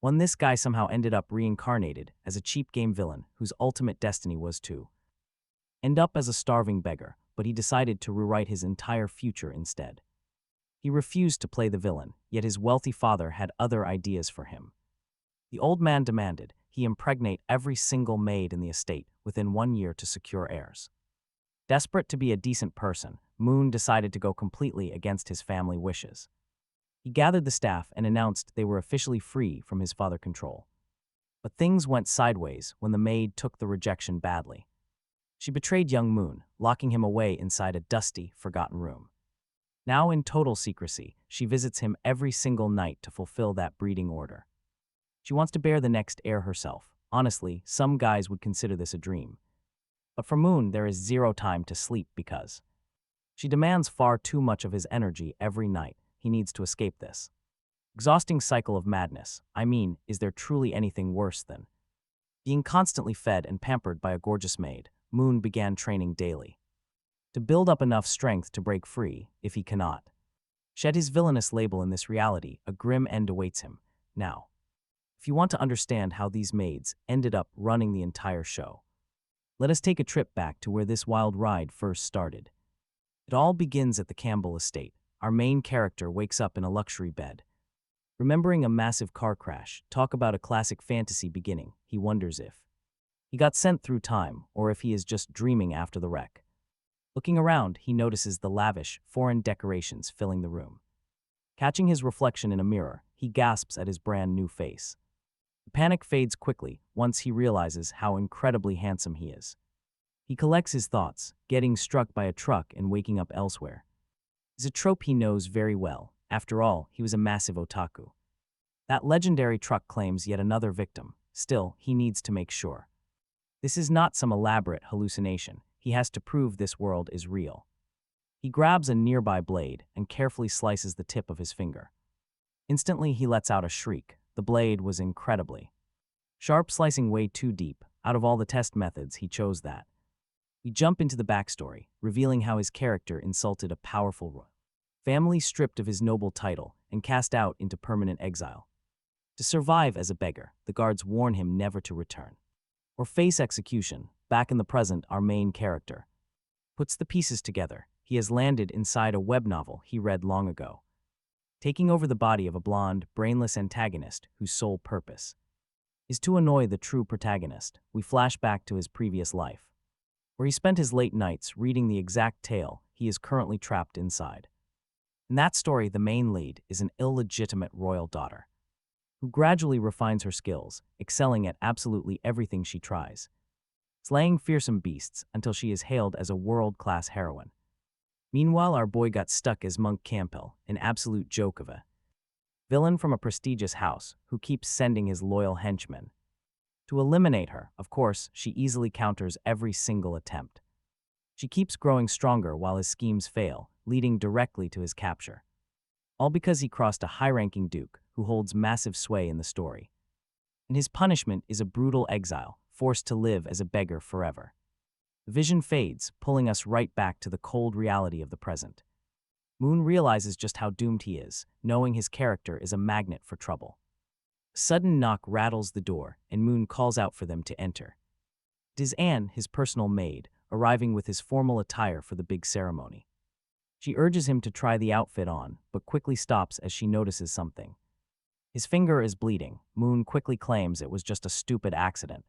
When this guy somehow ended up reincarnated as a cheap game villain whose ultimate destiny was to end up as a starving beggar, but he decided to rewrite his entire future instead. He refused to play the villain, yet his wealthy father had other ideas for him. The old man demanded he impregnate every single maid in the estate within 1 year to secure heirs. Desperate to be a decent person, Moon decided to go completely against his family wishes. He gathered the staff and announced they were officially free from his father control. But things went sideways when the maid took the rejection badly. She betrayed young Moon, locking him away inside a dusty, forgotten room. Now in total secrecy, she visits him every single night to fulfill that breeding order. She wants to bear the next heir herself. Honestly, some guys would consider this a dream. But for Moon, there is zero time to sleep because she demands far too much of his energy every night. He needs to escape this exhausting cycle of madness. I mean, is there truly anything worse than being constantly fed and pampered by a gorgeous maid? Moon began training daily to build up enough strength to break free. If he cannot shed his villainous label in this reality, a grim end awaits him. Now, if you want to understand how these maids ended up running the entire show, let us take a trip back to where this wild ride first started. It all begins at the Campbell estate. Our main character wakes up in a luxury bed, remembering a massive car crash. Talk about a classic fantasy beginning. He wonders if he got sent through time or if he is just dreaming after the wreck. Looking around, he notices the lavish, foreign decorations filling the room. Catching his reflection in a mirror, he gasps at his brand new face. The panic fades quickly once he realizes how incredibly handsome he is. He collects his thoughts, getting struck by a truck and waking up elsewhere. It's a trope he knows very well. After all, he was a massive otaku. That legendary truck claims yet another victim. Still, he needs to make sure this is not some elaborate hallucination. He has to prove this world is real. He grabs a nearby blade and carefully slices the tip of his finger. Instantly, he lets out a shriek. The blade was incredibly sharp, slicing way too deep. Out of all the test methods, he chose that. We jump into the backstory, revealing how his character insulted a powerful family, stripped of his noble title, and cast out into permanent exile. To survive as a beggar, the guards warn him never to return or face execution. Back in the present, our main character puts the pieces together. He has landed inside a web novel he read long ago, taking over the body of a blonde, brainless antagonist whose sole purpose is to annoy the true protagonist. We flash back to his previous life, where he spent his late nights reading the exact tale he is currently trapped inside. In that story, the main lead is an illegitimate royal daughter who gradually refines her skills, excelling at absolutely everything she tries, slaying fearsome beasts until she is hailed as a world-class heroine. Meanwhile, our boy got stuck as Monk Campbell, an absolute joke of a villain from a prestigious house who keeps sending his loyal henchmen to eliminate her. Of course, she easily counters every single attempt. She keeps growing stronger while his schemes fail, leading directly to his capture. All because he crossed a high-ranking duke who holds massive sway in the story. And his punishment is a brutal exile, forced to live as a beggar forever. The vision fades, pulling us right back to the cold reality of the present. Moon realizes just how doomed he is, knowing his character is a magnet for trouble. A sudden knock rattles the door, and Moon calls out for them to enter. It is Anne, his personal maid, arriving with his formal attire for the big ceremony. She urges him to try the outfit on, but quickly stops as she notices something. His finger is bleeding. Moon quickly claims it was just a stupid accident,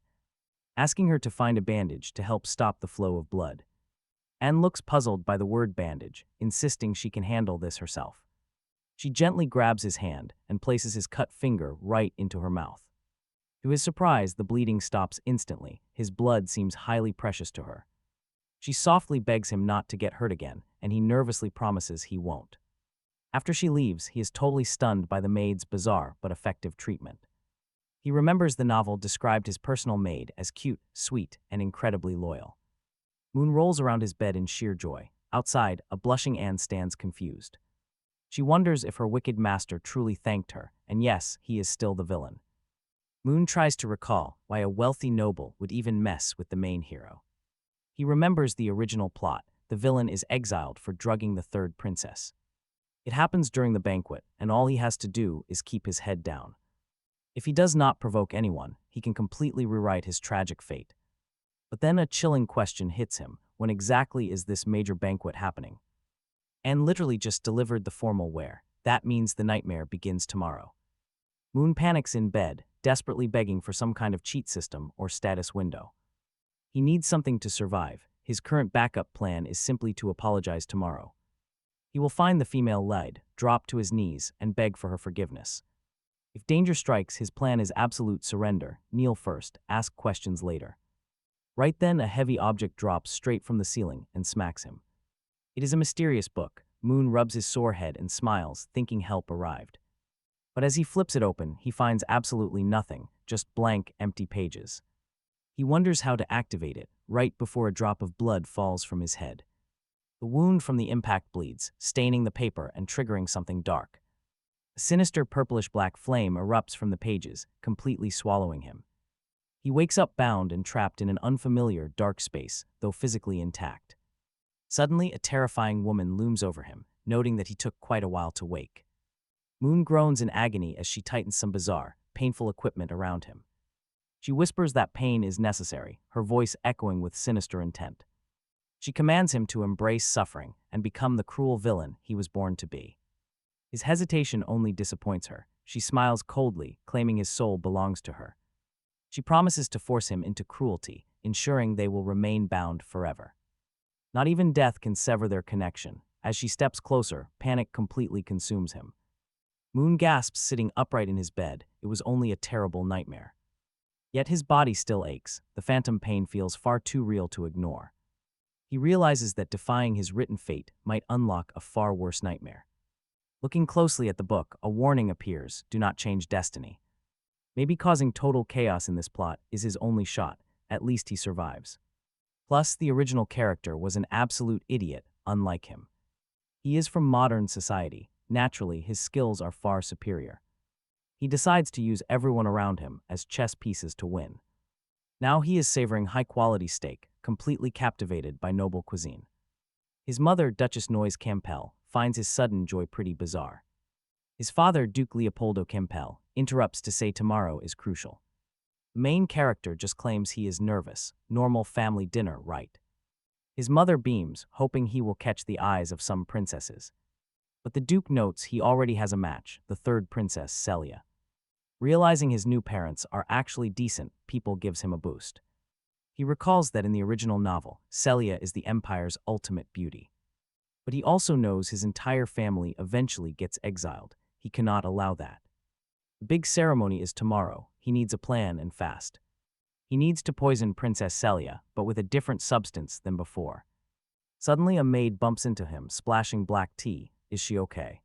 asking her to find a bandage to help stop the flow of blood. Anne looks puzzled by the word bandage, insisting she can handle this herself. She gently grabs his hand and places his cut finger right into her mouth. To his surprise, the bleeding stops instantly. His blood seems highly precious to her. She softly begs him not to get hurt again, and he nervously promises he won't. After she leaves, he is totally stunned by the maid's bizarre but effective treatment. He remembers the novel described his personal maid as cute, sweet, and incredibly loyal. Moon rolls around his bed in sheer joy. Outside, a blushing Anne stands confused. She wonders if her wicked master truly thanked her, and yes, he is still the villain. Moon tries to recall why a wealthy noble would even mess with the main hero. He remembers the original plot. The villain is exiled for drugging the third princess. It happens during the banquet, and all he has to do is keep his head down. If he does not provoke anyone, he can completely rewrite his tragic fate. But then a chilling question hits him. When exactly is this major banquet happening? Anne literally just delivered the formal where. That means the nightmare begins tomorrow. Moon panics in bed, desperately begging for some kind of cheat system or status window. He needs something to survive. His current backup plan is simply to apologize tomorrow. He will find the female lead, drop to his knees, and beg for her forgiveness. If danger strikes, his plan is absolute surrender. Kneel first, ask questions later. Right then, a heavy object drops straight from the ceiling and smacks him. It is a mysterious book. Moon rubs his sore head and smiles, thinking help arrived. But as he flips it open, he finds absolutely nothing, just blank, empty pages. He wonders how to activate it, right before a drop of blood falls from his head. The wound from the impact bleeds, staining the paper and triggering something dark. A sinister purplish-black flame erupts from the pages, completely swallowing him. He wakes up bound and trapped in an unfamiliar, dark space, though physically intact. Suddenly, a terrifying woman looms over him, noting that he took quite a while to wake. Moon groans in agony as she tightens some bizarre, painful equipment around him. She whispers that pain is necessary, her voice echoing with sinister intent. She commands him to embrace suffering and become the cruel villain he was born to be. His hesitation only disappoints her. She smiles coldly, claiming his soul belongs to her. She promises to force him into cruelty, ensuring they will remain bound forever. Not even death can sever their connection. As she steps closer, panic completely consumes him. Moon gasps, sitting upright in his bed. It was only a terrible nightmare. Yet his body still aches. The phantom pain feels far too real to ignore. He realizes that defying his written fate might unlock a far worse nightmare. Looking closely at the book, a warning appears: do not change destiny. Maybe causing total chaos in this plot is his only shot. At least he survives. Plus, the original character was an absolute idiot, unlike him. He is from modern society. Naturally, his skills are far superior. He decides to use everyone around him as chess pieces to win. Now he is savoring high-quality steak, completely captivated by noble cuisine. His mother, Duchess Noyes Campbell, finds his sudden joy pretty bizarre. His father, Duke Leopoldo Campbell, interrupts to say tomorrow is crucial. The main character just claims he is nervous. Normal family dinner, right? His mother beams, hoping he will catch the eyes of some princesses. But the Duke notes he already has a match, the third princess, Celia. Realizing his new parents are actually decent, people gives him a boost. He recalls that in the original novel, Celia is the Empire's ultimate beauty. But he also knows his entire family eventually gets exiled. He cannot allow that. The big ceremony is tomorrow. He needs a plan and fast. He needs to poison Princess Celia, but with a different substance than before. Suddenly a maid bumps into him, splashing black tea. Is she okay?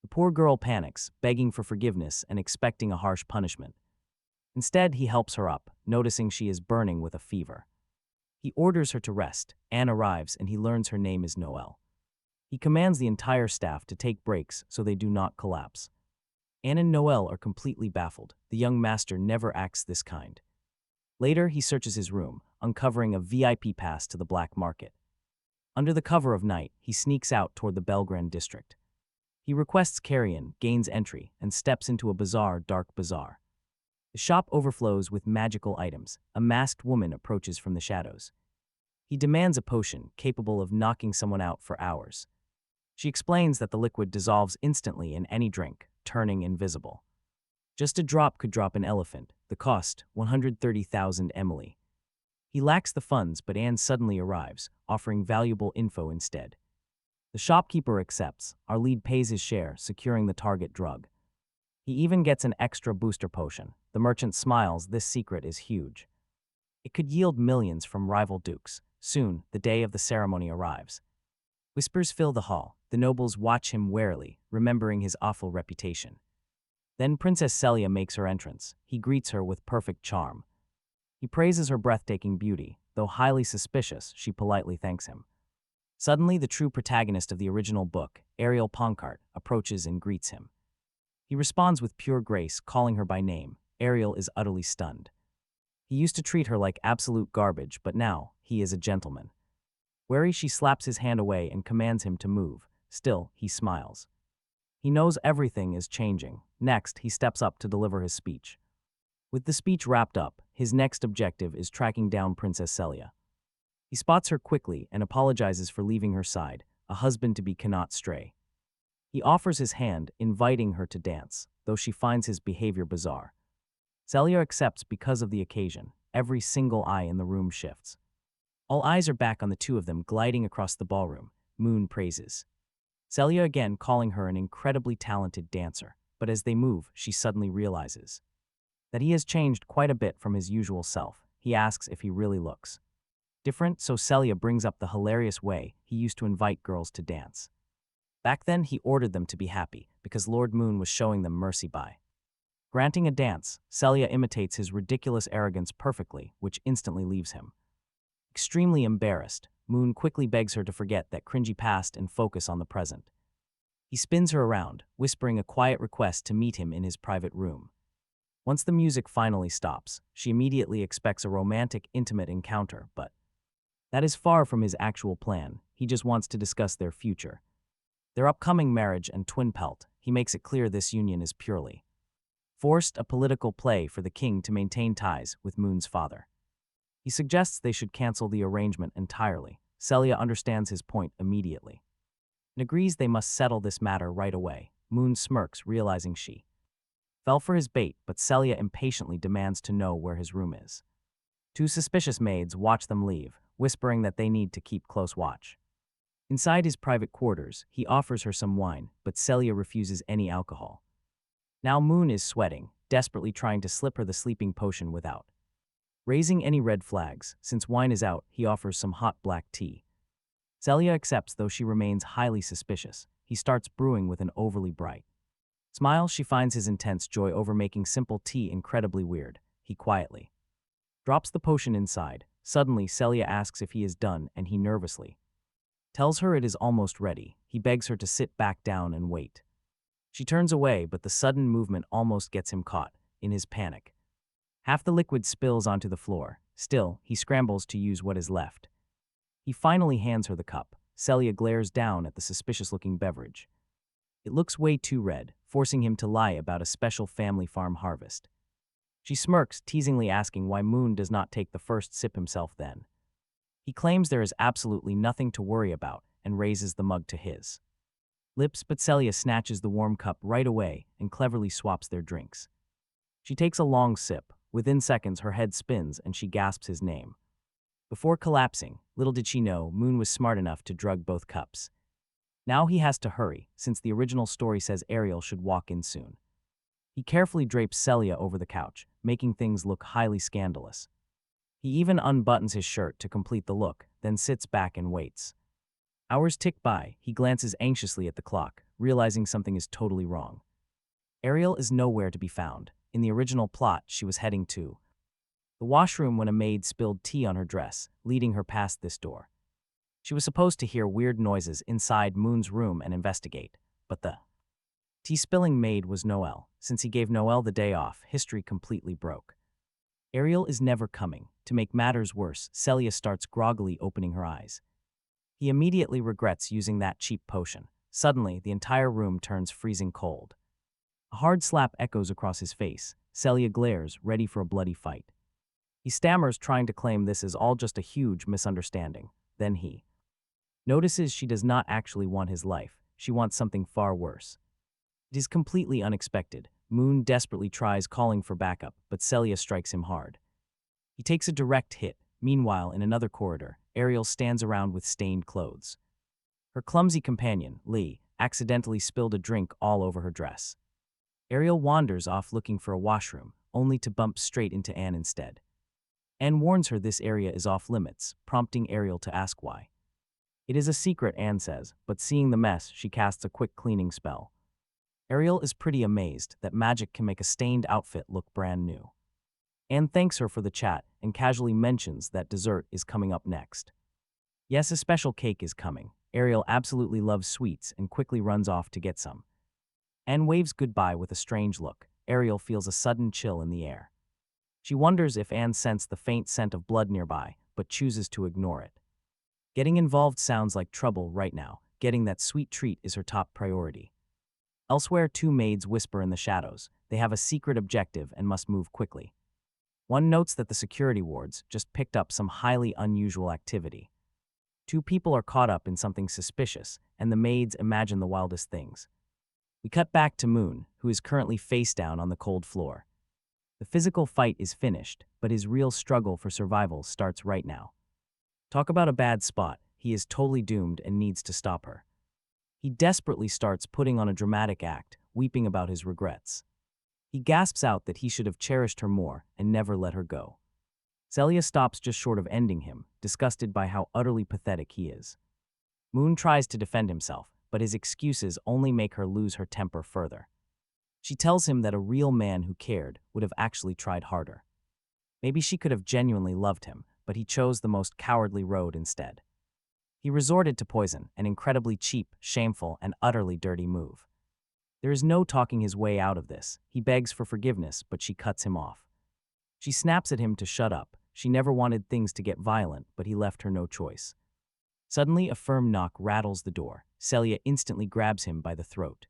The poor girl panics, begging for forgiveness and expecting a harsh punishment. Instead, he helps her up, noticing she is burning with a fever. He orders her to rest. Anne arrives and he learns her name is Noelle. He commands the entire staff to take breaks so they do not collapse. Anne and Noelle are completely baffled. The young master never acts this kind. Later, he searches his room, uncovering a VIP pass to the black market. Under the cover of night, he sneaks out toward the Belgrand district. He requests carrion, gains entry, and steps into a bizarre, dark bazaar. The shop overflows with magical items. A masked woman approaches from the shadows. He demands a potion capable of knocking someone out for hours. She explains that the liquid dissolves instantly in any drink, turning invisible. Just a drop could drop an elephant. The cost, 130,000 Emily. He lacks the funds, but Anne suddenly arrives, offering valuable info instead. The shopkeeper accepts. Our lead pays his share, securing the target drug. He even gets an extra booster potion. The merchant smiles. This secret is huge. It could yield millions from rival dukes. Soon, the day of the ceremony arrives. Whispers fill the hall. The nobles watch him warily, remembering his awful reputation. Then Princess Celia makes her entrance. He greets her with perfect charm. He praises her breathtaking beauty. Though highly suspicious, she politely thanks him. Suddenly, the true protagonist of the original book, Ariel Poncart, approaches and greets him. He responds with pure grace, calling her by name. Ariel is utterly stunned. He used to treat her like absolute garbage, but now, he is a gentleman. Wary, she slaps his hand away and commands him to move. Still, he smiles. He knows everything is changing. Next, he steps up to deliver his speech. With the speech wrapped up, his next objective is tracking down Princess Celia. He spots her quickly and apologizes for leaving her side. A husband-to-be cannot stray. He offers his hand, inviting her to dance, though she finds his behavior bizarre. Celia accepts because of the occasion. Every single eye in the room shifts. All eyes are back on the two of them gliding across the ballroom. Moon praises Celia again, calling her an incredibly talented dancer, but as they move, she suddenly realizes that he has changed quite a bit from his usual self. He asks if he really looks different, so Celia brings up the hilarious way he used to invite girls to dance. Back then, he ordered them to be happy because Lord Moon was showing them mercy by granting a dance. Celia imitates his ridiculous arrogance perfectly, which instantly leaves him extremely embarrassed. Moon quickly begs her to forget that cringy past and focus on the present. He spins her around, whispering a quiet request to meet him in his private room. Once the music finally stops, she immediately expects a romantic, intimate encounter, but that is far from his actual plan. He just wants to discuss their future, their upcoming marriage and twin pelt. He makes it clear this union is purely forced, a political play for the king to maintain ties with Moon's father. He suggests they should cancel the arrangement entirely. Celia understands his point immediately and agrees they must settle this matter right away. Moon smirks, realizing she fell for his bait, but Celia impatiently demands to know where his room is. Two suspicious maids watch them leave, whispering that they need to keep close watch. Inside his private quarters, he offers her some wine, but Celia refuses any alcohol. Now Moon is sweating, desperately trying to slip her the sleeping potion without raising any red flags. Since wine is out, he offers some hot black tea. Celia accepts, though she remains highly suspicious. He starts brewing with an overly bright smile. She finds his intense joy over making simple tea incredibly weird. He quietly drops the potion inside. Suddenly, Celia asks if he is done, and he nervously tells her it is almost ready. He begs her to sit back down and wait. She turns away, but the sudden movement almost gets him caught. In his panic, half the liquid spills onto the floor. Still, he scrambles to use what is left. He finally hands her the cup. Celia glares down at the suspicious-looking beverage. It looks way too red, forcing him to lie about a special family farm harvest. She smirks, teasingly asking why Moon does not take the first sip himself then. He claims there is absolutely nothing to worry about and raises the mug to his lips, but Celia snatches the warm cup right away and cleverly swaps their drinks. She takes a long sip. Within seconds, her head spins and she gasps his name. Before collapsing, little did she know Moon was smart enough to drug both cups. Now he has to hurry, since the original story says Ariel should walk in soon. He carefully drapes Celia over the couch, making things look highly scandalous. He even unbuttons his shirt to complete the look, then sits back and waits. Hours tick by. He glances anxiously at the clock, realizing something is totally wrong. Ariel is nowhere to be found. In the original plot, she was heading to the washroom when a maid spilled tea on her dress, leading her past this door. She was supposed to hear weird noises inside Moon's room and investigate, but the tea-spilling maid was Noelle. Since he gave Noelle the day off, history completely broke. Ariel is never coming. To make matters worse, Celia starts groggily opening her eyes. He immediately regrets using that cheap potion. Suddenly, the entire room turns freezing cold. A hard slap echoes across his face. Celia glares, ready for a bloody fight. He stammers, trying to claim this is all just a huge misunderstanding. Then he notices she does not actually want his life. She wants something far worse. It is completely unexpected. Moon desperately tries calling for backup, but Celia strikes him hard. He takes a direct hit. Meanwhile, in another corridor, Ariel stands around with stained clothes. Her clumsy companion, Lee, accidentally spilled a drink all over her dress. Ariel wanders off looking for a washroom, only to bump straight into Anne instead. Anne warns her this area is off limits, prompting Ariel to ask why. It is a secret, Anne says, but seeing the mess, she casts a quick cleaning spell. Ariel is pretty amazed that magic can make a stained outfit look brand new. Anne thanks her for the chat and casually mentions that dessert is coming up next. Yes, a special cake is coming. Ariel absolutely loves sweets and quickly runs off to get some. Anne waves goodbye with a strange look. Ariel feels a sudden chill in the air. She wonders if Anne sensed the faint scent of blood nearby, but chooses to ignore it. Getting involved sounds like trouble right now. Getting that sweet treat is her top priority. Elsewhere, two maids whisper in the shadows. They have a secret objective and must move quickly. One notes that the security wards just picked up some highly unusual activity. Two people are caught up in something suspicious, and the maids imagine the wildest things. We cut back to Moon, who is currently face down on the cold floor. The physical fight is finished, but his real struggle for survival starts right now. Talk about a bad spot. He is totally doomed and needs to stop her. He desperately starts putting on a dramatic act, weeping about his regrets. He gasps out that he should have cherished her more and never let her go. Celia stops just short of ending him, disgusted by how utterly pathetic he is. Moon tries to defend himself, but his excuses only make her lose her temper further. She tells him that a real man who cared would have actually tried harder. Maybe she could have genuinely loved him, but he chose the most cowardly road instead. He resorted to poison, an incredibly cheap, shameful, and utterly dirty move. There is no talking his way out of this. He begs for forgiveness, but she cuts him off. She snaps at him to shut up. She never wanted things to get violent, but he left her no choice. Suddenly, a firm knock rattles the door. Celia instantly grabs him by the throat.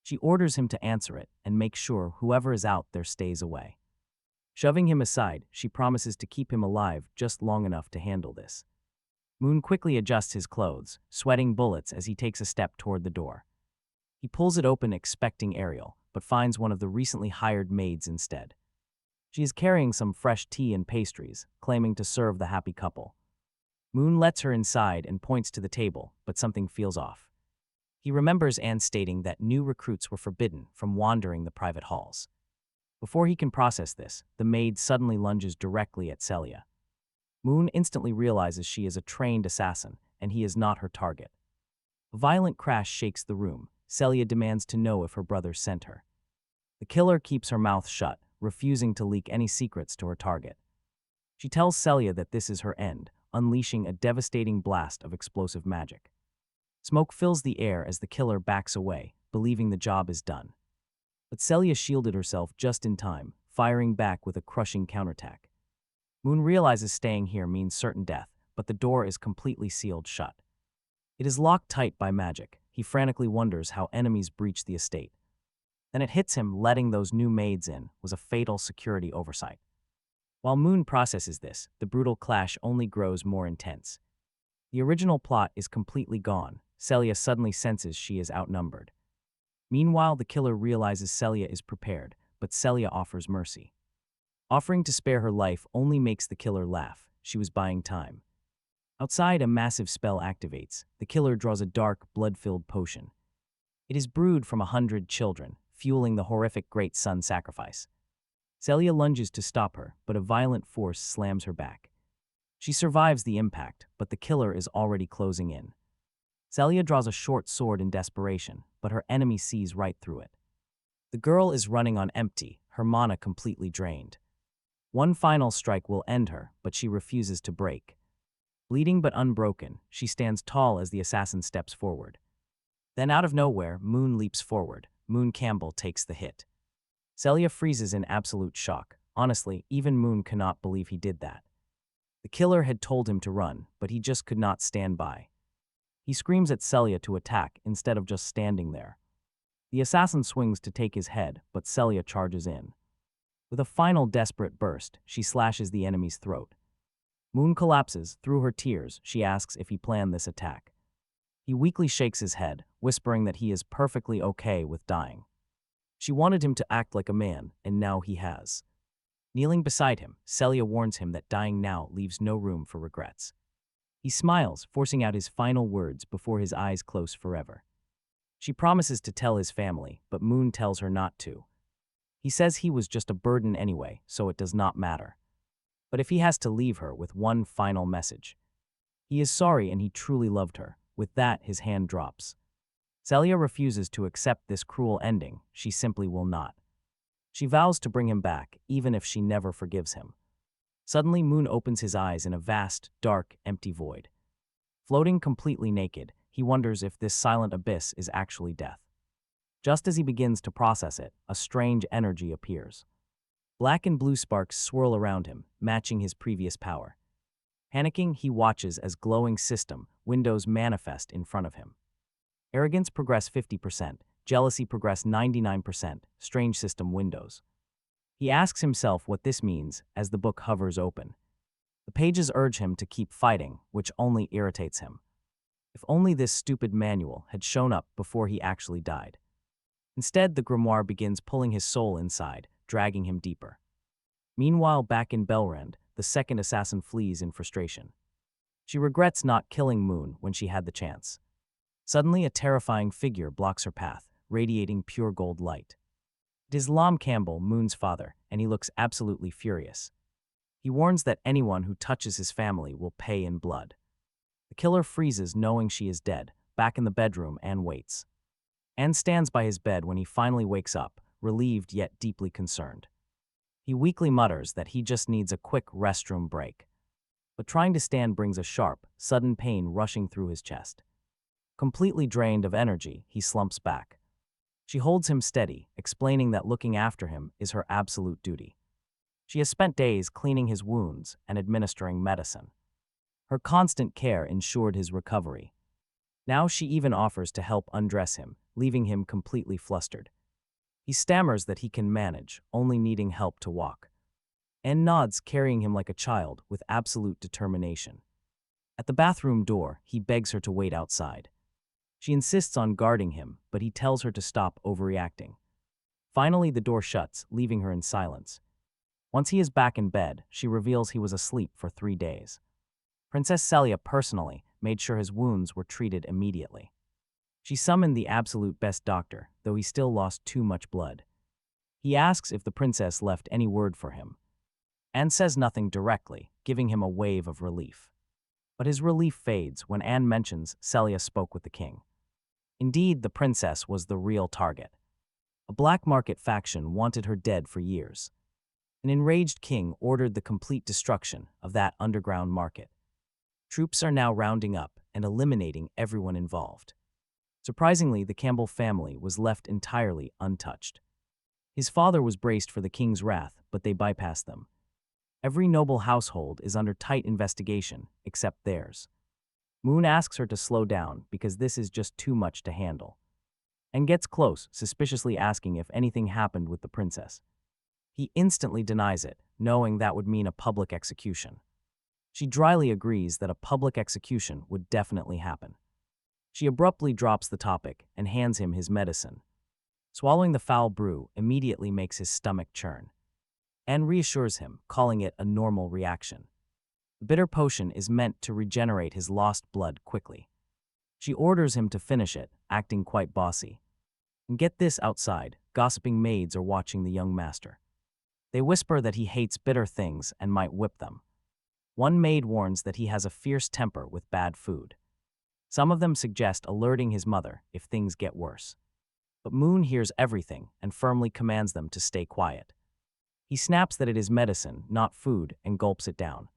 She orders him to answer it and make sure whoever is out there stays away. Shoving him aside, she promises to keep him alive just long enough to handle this. Moon quickly adjusts his clothes, sweating bullets as he takes a step toward the door. He pulls it open expecting Ariel, but finds one of the recently hired maids instead. She is carrying some fresh tea and pastries, claiming to serve the happy couple. Moon lets her inside and points to the table, but something feels off. He remembers Anne stating that new recruits were forbidden from wandering the private halls. Before he can process this, the maid suddenly lunges directly at Celia. Moon instantly realizes she is a trained assassin, and he is not her target. A violent crash shakes the room. Celia demands to know if her brother sent her. The killer keeps her mouth shut, refusing to leak any secrets to her target. She tells Celia that this is her end, unleashing a devastating blast of explosive magic. Smoke fills the air as the killer backs away, believing the job is done. But Celia shielded herself just in time, firing back with a crushing counterattack. Moon realizes staying here means certain death, but the door is completely sealed shut. It is locked tight by magic. He frantically wonders how enemies breach the estate. Then it hits him letting those new maids in was a fatal security oversight. While Moon processes this, the brutal clash only grows more intense. The original plot is completely gone. Celia suddenly senses she is outnumbered. Meanwhile, the killer realizes Celia is prepared, but Celia offers mercy. Offering to spare her life only makes the killer laugh. She was buying time. Outside, a massive spell activates. The killer draws a dark, blood-filled potion. It is brewed from 100 children, fueling the horrific Great Sun sacrifice. Celia lunges to stop her, but a violent force slams her back. She survives the impact, but the killer is already closing in. Celia draws a short sword in desperation, but her enemy sees right through it. The girl is running on empty, her mana completely drained. One final strike will end her, but she refuses to break. Bleeding but unbroken, she stands tall as the assassin steps forward. Then out of nowhere, Moon leaps forward. Moon Campbell takes the hit. Celia freezes in absolute shock. Honestly, even Moon cannot believe he did that. The killer had told him to run, but he just could not stand by. He screams at Celia to attack instead of just standing there. The assassin swings to take his head, but Celia charges in. With a final desperate burst, she slashes the enemy's throat. Moon collapses. Through her tears, she asks if he planned this attack. He weakly shakes his head, whispering that he is perfectly okay with dying. She wanted him to act like a man, and now he has. Kneeling beside him, Celia warns him that dying now leaves no room for regrets. He smiles, forcing out his final words before his eyes close forever. She promises to tell his family, but Moon tells her not to. He says he was just a burden anyway, so it does not matter. But if he has to leave her with one final message. He is sorry and he truly loved her. With that, his hand drops. Celia refuses to accept this cruel ending. She simply will not. She vows to bring him back, even if she never forgives him. Suddenly, Moon opens his eyes in a vast, dark, empty void. Floating completely naked, he wonders if this silent abyss is actually death. Just as he begins to process it, a strange energy appears. Black and blue sparks swirl around him, matching his previous power. Panicking, he watches as glowing system windows manifest in front of him. Arrogance progress 50%, jealousy progress 99%, strange system windows. He asks himself what this means as the book hovers open. The pages urge him to keep fighting, which only irritates him. If only this stupid manual had shown up before he actually died. Instead, the grimoire begins pulling his soul inside, dragging him deeper. Meanwhile, back in Belrand, the second assassin flees in frustration. She regrets not killing Moon when she had the chance. Suddenly, a terrifying figure blocks her path, radiating pure gold light. It is Lam Campbell, Moon's father, and he looks absolutely furious. He warns that anyone who touches his family will pay in blood. The killer freezes knowing she is dead, back in the bedroom, and waits. Anne stands by his bed when he finally wakes up, relieved yet deeply concerned. He weakly mutters that he just needs a quick restroom break. But trying to stand brings a sharp, sudden pain rushing through his chest. Completely drained of energy, he slumps back. She holds him steady, explaining that looking after him is her absolute duty. She has spent days cleaning his wounds and administering medicine. Her constant care ensured his recovery. Now she even offers to help undress him, leaving him completely flustered. He stammers that he can manage, only needing help to walk. Anne nods, carrying him like a child with absolute determination. At the bathroom door, he begs her to wait outside. She insists on guarding him, but he tells her to stop overreacting. Finally, the door shuts, leaving her in silence. Once he is back in bed, she reveals he was asleep for 3 days. Princess Celia personally made sure his wounds were treated immediately. She summoned the absolute best doctor, though he still lost too much blood. He asks if the princess left any word for him. Anne says nothing directly, giving him a wave of relief. But his relief fades when Anne mentions Celia spoke with the king. Indeed, the princess was the real target. A black market faction wanted her dead for years. An enraged king ordered the complete destruction of that underground market. Troops are now rounding up and eliminating everyone involved. Surprisingly, the Campbell family was left entirely untouched. His father was braced for the king's wrath, but they bypassed them. Every noble household is under tight investigation, except theirs. Moon asks her to slow down because this is just too much to handle, and gets close, suspiciously asking if anything happened with the princess. He instantly denies it, knowing that would mean a public execution. She dryly agrees that a public execution would definitely happen. She abruptly drops the topic and hands him his medicine. Swallowing the foul brew immediately makes his stomach churn. Anne reassures him, calling it a normal reaction. The bitter potion is meant to regenerate his lost blood quickly. She orders him to finish it, acting quite bossy. And get this, outside, gossiping maids are watching the young master. They whisper that he hates bitter things and might whip them. One maid warns that he has a fierce temper with bad food. Some of them suggest alerting his mother if things get worse. But Moon hears everything and firmly commands them to stay quiet. He snaps that it is medicine, not food, and gulps it down.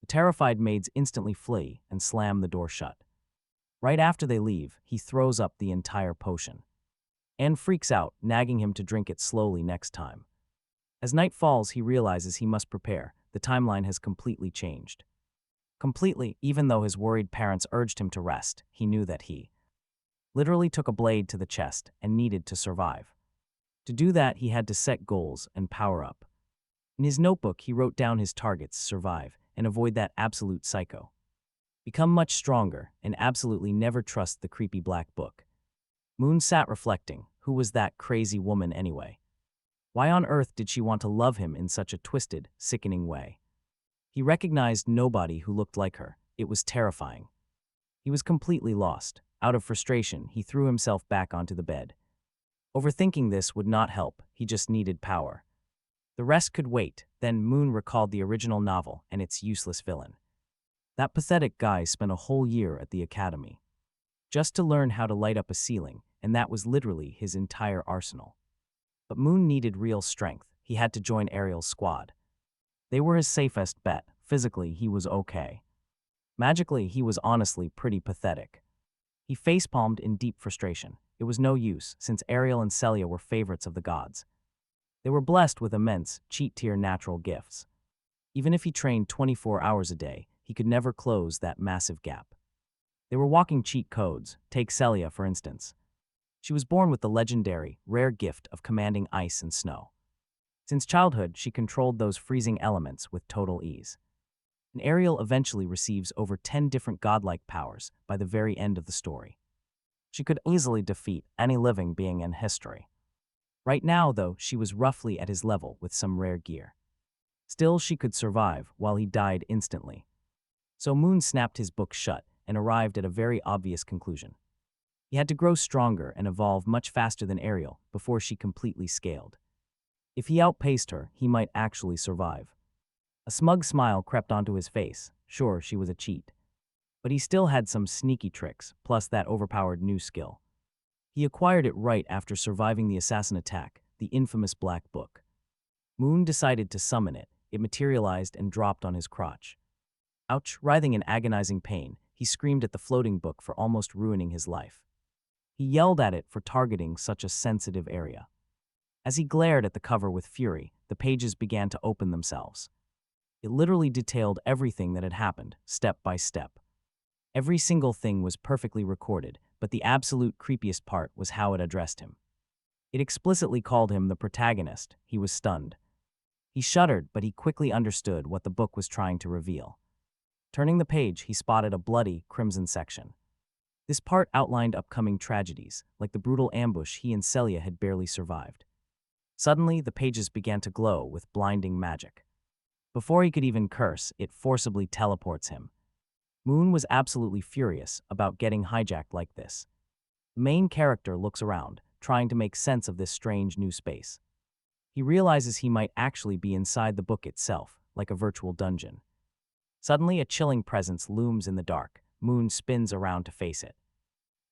The terrified maids instantly flee and slam the door shut. Right after they leave, he throws up the entire potion. Anne freaks out, nagging him to drink it slowly next time. As night falls, he realizes he must prepare. The timeline has completely changed. Completely, even though his worried parents urged him to rest, he knew that he literally took a blade to the chest and needed to survive. To do that, he had to set goals and power up. In his notebook, he wrote down his targets: survive and avoid that absolute psycho. Become much stronger and absolutely never trust the creepy black book. Moon sat reflecting. Who was that crazy woman anyway? Why on earth did she want to love him in such a twisted, sickening way? He recognized nobody who looked like her. It was terrifying. He was completely lost. Out of frustration, he threw himself back onto the bed. Overthinking this would not help. He just needed power. The rest could wait. Then Moon recalled the original novel and its useless villain. That pathetic guy spent a whole year at the academy just to learn how to light up a ceiling, and that was literally his entire arsenal. But Moon needed real strength. He had to join Ariel's squad. They were his safest bet. Physically, he was okay. Magically, he was honestly pretty pathetic. He facepalmed in deep frustration. It was no use, since Ariel and Celia were favorites of the gods. They were blessed with immense, cheat-tier natural gifts. Even if he trained 24 hours a day, he could never close that massive gap. They were walking cheat codes. Take Celia, for instance. She was born with the legendary, rare gift of commanding ice and snow. Since childhood, she controlled those freezing elements with total ease. And Ariel eventually receives over 10 different godlike powers by the very end of the story. She could easily defeat any living being in history. Right now, though, she was roughly at his level with some rare gear. Still, she could survive while he died instantly. So Moon snapped his book shut and arrived at a very obvious conclusion. He had to grow stronger and evolve much faster than Ariel before she completely scaled. If he outpaced her, he might actually survive. A smug smile crept onto his face. Sure, she was a cheat. But he still had some sneaky tricks, plus that overpowered new skill. He acquired it right after surviving the assassin attack, the infamous Black Book. Moon decided to summon it. It materialized and dropped on his crotch. Ouch! Writhing in agonizing pain, he screamed at the floating book for almost ruining his life. He yelled at it for targeting such a sensitive area. As he glared at the cover with fury, the pages began to open themselves. It literally detailed everything that had happened, step by step. Every single thing was perfectly recorded, but the absolute creepiest part was how it addressed him. It explicitly called him the protagonist. He was stunned. He shuddered, but he quickly understood what the book was trying to reveal. Turning the page, he spotted a bloody, crimson section. This part outlined upcoming tragedies, like the brutal ambush he and Celia had barely survived. Suddenly, the pages began to glow with blinding magic. Before he could even curse, it forcibly teleports him. Moon was absolutely furious about getting hijacked like this. The main character looks around, trying to make sense of this strange new space. He realizes he might actually be inside the book itself, like a virtual dungeon. Suddenly, a chilling presence looms in the dark. Moon spins around to face it.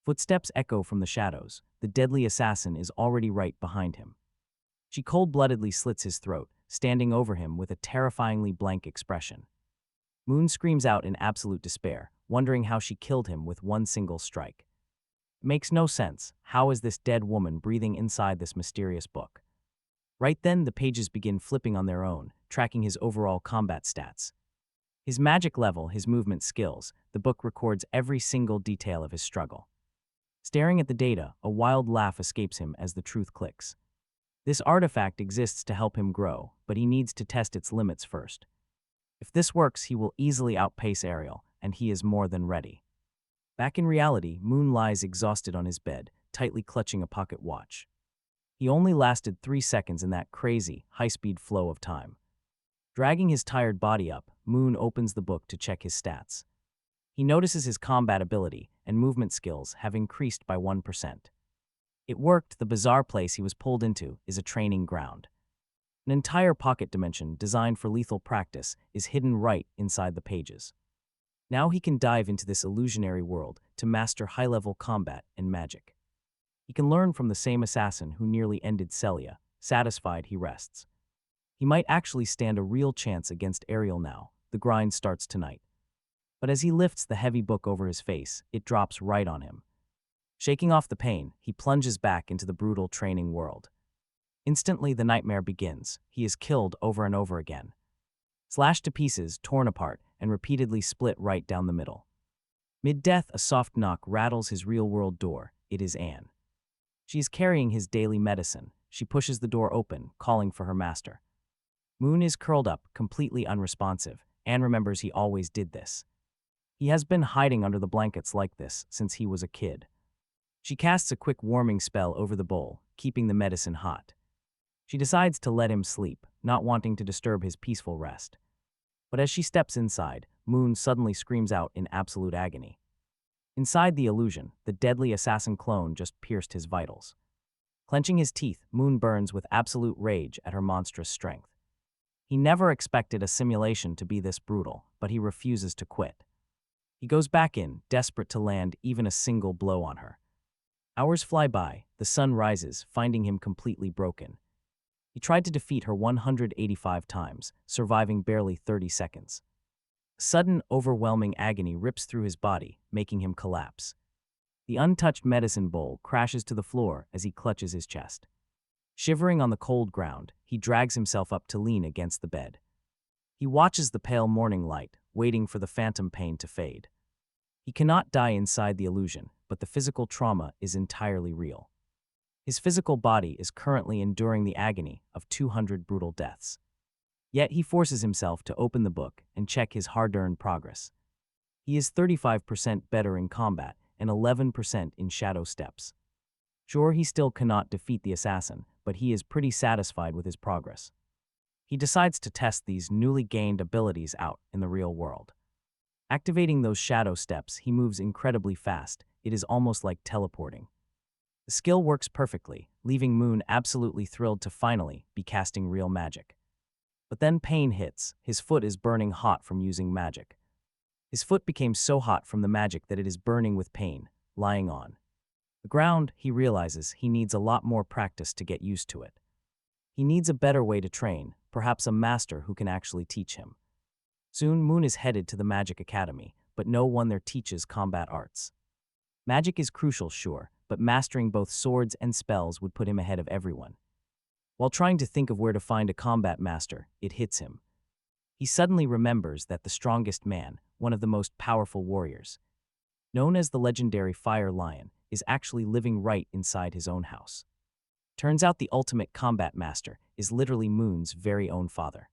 Footsteps echo from the shadows. The deadly assassin is already right behind him. She cold-bloodedly slits his throat, standing over him with a terrifyingly blank expression. Moon screams out in absolute despair, wondering how she killed him with one single strike. It makes no sense. How is this dead woman breathing inside this mysterious book? Right then, the pages begin flipping on their own, tracking his overall combat stats. His magic level, his movement skills, the book records every single detail of his struggle. Staring at the data, a wild laugh escapes him as the truth clicks. This artifact exists to help him grow, but he needs to test its limits first. If this works, he will easily outpace Ariel, and he is more than ready. Back in reality, Moon lies exhausted on his bed, tightly clutching a pocket watch. He only lasted 3 seconds in that crazy, high-speed flow of time. Dragging his tired body up, Moon opens the book to check his stats. He notices his combat ability and movement skills have increased by 1%. It worked. The bizarre place he was pulled into is a training ground. An entire pocket dimension designed for lethal practice is hidden right inside the pages. Now he can dive into this illusionary world to master high-level combat and magic. He can learn from the same assassin who nearly ended Celia. Satisfied, he rests. He might actually stand a real chance against Ariel now. The grind starts tonight. But as he lifts the heavy book over his face, it drops right on him. Shaking off the pain, he plunges back into the brutal training world. Instantly, the nightmare begins. He is killed over and over again. Slashed to pieces, torn apart, and repeatedly split right down the middle. Mid-death, a soft knock rattles his real-world door. It is Anne. She is carrying his daily medicine. She pushes the door open, calling for her master. Moon is curled up, completely unresponsive. Anne remembers he always did this. He has been hiding under the blankets like this since he was a kid. She casts a quick warming spell over the bowl, keeping the medicine hot. She decides to let him sleep, not wanting to disturb his peaceful rest. But as she steps inside, Moon suddenly screams out in absolute agony. Inside the illusion, the deadly assassin clone just pierced his vitals. Clenching his teeth, Moon burns with absolute rage at her monstrous strength. He never expected a simulation to be this brutal, but he refuses to quit. He goes back in, desperate to land even a single blow on her. Hours fly by, the sun rises, finding him completely broken. He tried to defeat her 185 times, surviving barely 30 seconds. Sudden, overwhelming agony rips through his body, making him collapse. The untouched medicine bowl crashes to the floor as he clutches his chest. Shivering on the cold ground, he drags himself up to lean against the bed. He watches the pale morning light, waiting for the phantom pain to fade. He cannot die inside the illusion, but the physical trauma is entirely real. His physical body is currently enduring the agony of 200 brutal deaths. Yet he forces himself to open the book and check his hard-earned progress. He is 35% better in combat and 11% in shadow steps. Sure, he still cannot defeat the assassin, but he is pretty satisfied with his progress. He decides to test these newly gained abilities out in the real world. Activating those shadow steps, he moves incredibly fast. It is almost like teleporting. The skill works perfectly, leaving Moon absolutely thrilled to finally be casting real magic. But then pain hits. His foot is burning hot from using magic. His foot became so hot from the magic that it is burning with pain, lying on the ground. He realizes he needs a lot more practice to get used to it. He needs a better way to train, perhaps a master who can actually teach him. Soon, Moon is headed to the Magic Academy, but no one there teaches combat arts. Magic is crucial, sure, but mastering both swords and spells would put him ahead of everyone. While trying to think of where to find a combat master, it hits him. He suddenly remembers that the strongest man, one of the most powerful warriors, known as the legendary Fire Lion, is actually living right inside his own house. Turns out the ultimate combat master is literally Moon's very own father.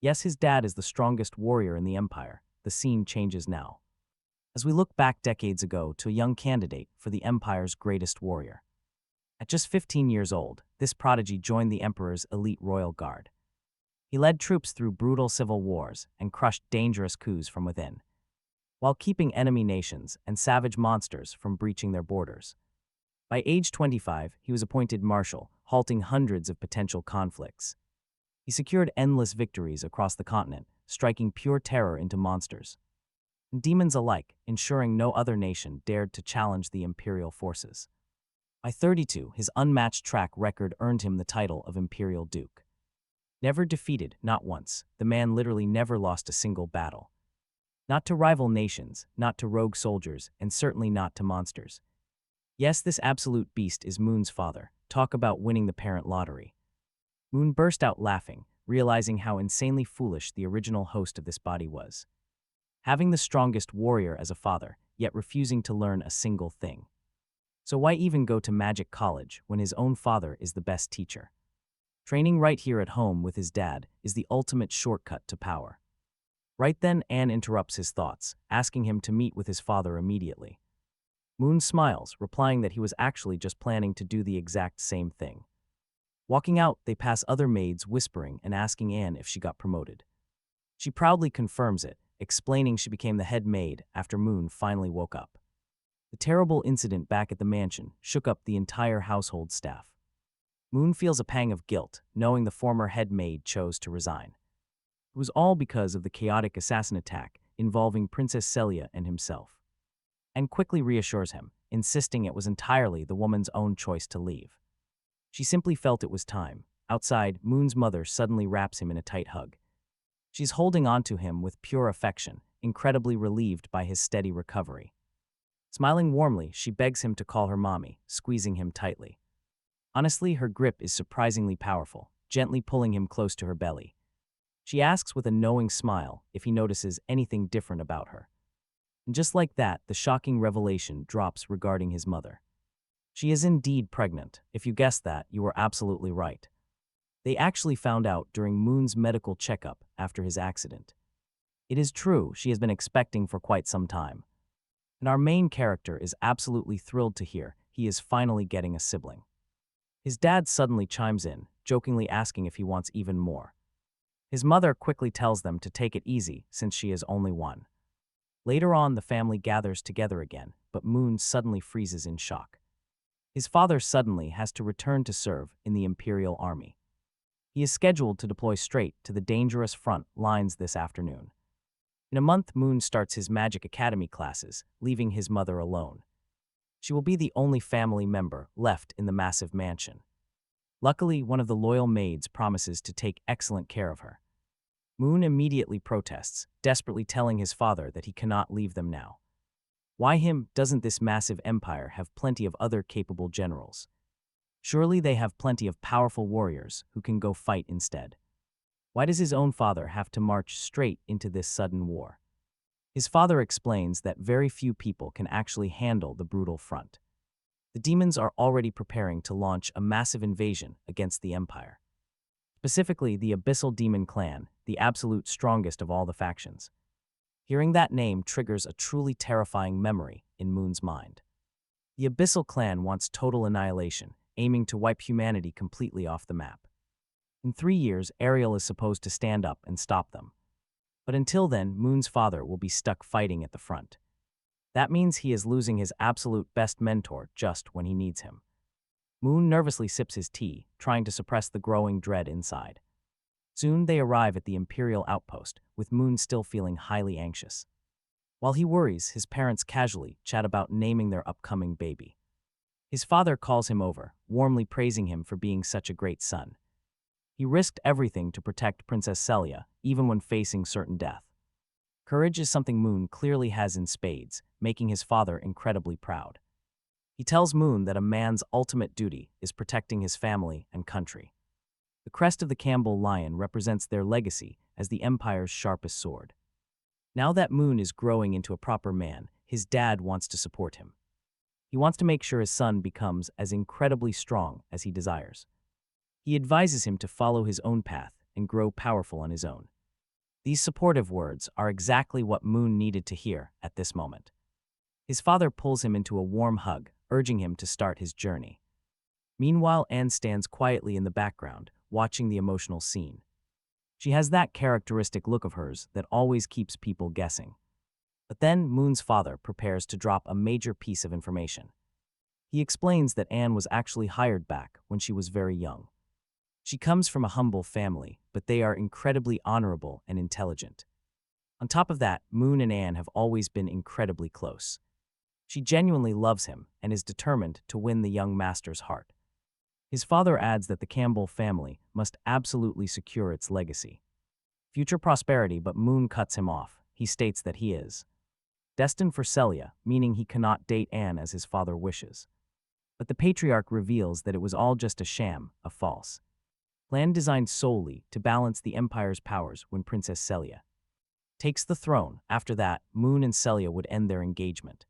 Yes, his dad is the strongest warrior in the Empire. The scene changes now, as we look back decades ago to a young candidate for the Empire's greatest warrior. At just 15 years old, this prodigy joined the Emperor's elite royal guard. He led troops through brutal civil wars and crushed dangerous coups from within, while keeping enemy nations and savage monsters from breaching their borders. By age 25, he was appointed marshal, halting hundreds of potential conflicts. He secured endless victories across the continent, striking pure terror into monsters and demons alike, ensuring no other nation dared to challenge the imperial forces. By 32, his unmatched track record earned him the title of Imperial Duke. Never defeated, not once, the man literally never lost a single battle. Not to rival nations, not to rogue soldiers, and certainly not to monsters. Yes, this absolute beast is Moon's father. Talk about winning the parent lottery. Moon burst out laughing, realizing how insanely foolish the original host of this body was. Having the strongest warrior as a father, yet refusing to learn a single thing. So why even go to magic college when his own father is the best teacher? Training right here at home with his dad is the ultimate shortcut to power. Right then, Anne interrupts his thoughts, asking him to meet with his father immediately. Moon smiles, replying that he was actually just planning to do the exact same thing. Walking out, they pass other maids whispering and asking Anne if she got promoted. She proudly confirms it, explaining she became the head maid after Moon finally woke up. The terrible incident back at the mansion shook up the entire household staff. Moon feels a pang of guilt, knowing the former head maid chose to resign. It was all because of the chaotic assassin attack involving Princess Celia and himself. And quickly reassures him, insisting it was entirely the woman's own choice to leave. She simply felt it was time. Outside, Moon's mother suddenly wraps him in a tight hug. She's holding on to him with pure affection, incredibly relieved by his steady recovery. Smiling warmly, she begs him to call her mommy, squeezing him tightly. Honestly, her grip is surprisingly powerful, gently pulling him close to her belly. She asks with a knowing smile if he notices anything different about her. And just like that, the shocking revelation drops regarding his mother. She is indeed pregnant. If you guessed that, you were absolutely right. They actually found out during Moon's medical checkup after his accident. It is true, she has been expecting for quite some time. And our main character is absolutely thrilled to hear he is finally getting a sibling. His dad suddenly chimes in, jokingly asking if he wants even more. His mother quickly tells them to take it easy since she is only one. Later on, the family gathers together again, but Moon suddenly freezes in shock. His father suddenly has to return to serve in the Imperial Army. He is scheduled to deploy straight to the dangerous front lines this afternoon. In a month, Moon starts his Magic Academy classes, leaving his mother alone. She will be the only family member left in the massive mansion. Luckily, one of the loyal maids promises to take excellent care of her. Moon immediately protests, desperately telling his father that he cannot leave them now. Why him? Doesn't this massive empire have plenty of other capable generals? Surely they have plenty of powerful warriors who can go fight instead. Why does his own father have to march straight into this sudden war? His father explains that very few people can actually handle the brutal front. The demons are already preparing to launch a massive invasion against the Empire. Specifically, the Abyssal Demon Clan, the absolute strongest of all the factions. Hearing that name triggers a truly terrifying memory in Moon's mind. The Abyssal Clan wants total annihilation, aiming to wipe humanity completely off the map. In 3 years, Ariel is supposed to stand up and stop them. But until then, Moon's father will be stuck fighting at the front. That means he is losing his absolute best mentor just when he needs him. Moon nervously sips his tea, trying to suppress the growing dread inside. Soon they arrive at the Imperial outpost, with Moon still feeling highly anxious. While he worries, his parents casually chat about naming their upcoming baby. His father calls him over, warmly praising him for being such a great son. He risked everything to protect Princess Celia, even when facing certain death. Courage is something Moon clearly has in spades, making his father incredibly proud. He tells Moon that a man's ultimate duty is protecting his family and country. The crest of the Campbell lion represents their legacy as the Empire's sharpest sword. Now that Moon is growing into a proper man, his dad wants to support him. He wants to make sure his son becomes as incredibly strong as he desires. He advises him to follow his own path and grow powerful on his own. These supportive words are exactly what Moon needed to hear at this moment. His father pulls him into a warm hug, urging him to start his journey. Meanwhile, Anne stands quietly in the background, watching the emotional scene. She has that characteristic look of hers that always keeps people guessing. But then Moon's father prepares to drop a major piece of information. He explains that Anne was actually hired back when she was very young. She comes from a humble family, but they are incredibly honorable and intelligent. On top of that, Moon and Anne have always been incredibly close. She genuinely loves him and is determined to win the young master's heart. His father adds that the Campbell family must absolutely secure its legacy. Future prosperity, but Moon cuts him off. He states that he is destined for Celia, meaning he cannot date Anne as his father wishes. But the patriarch reveals that it was all just a sham, a false plan designed solely to balance the Empire's powers when Princess Celia takes the throne. After that, Moon and Celia would end their engagement.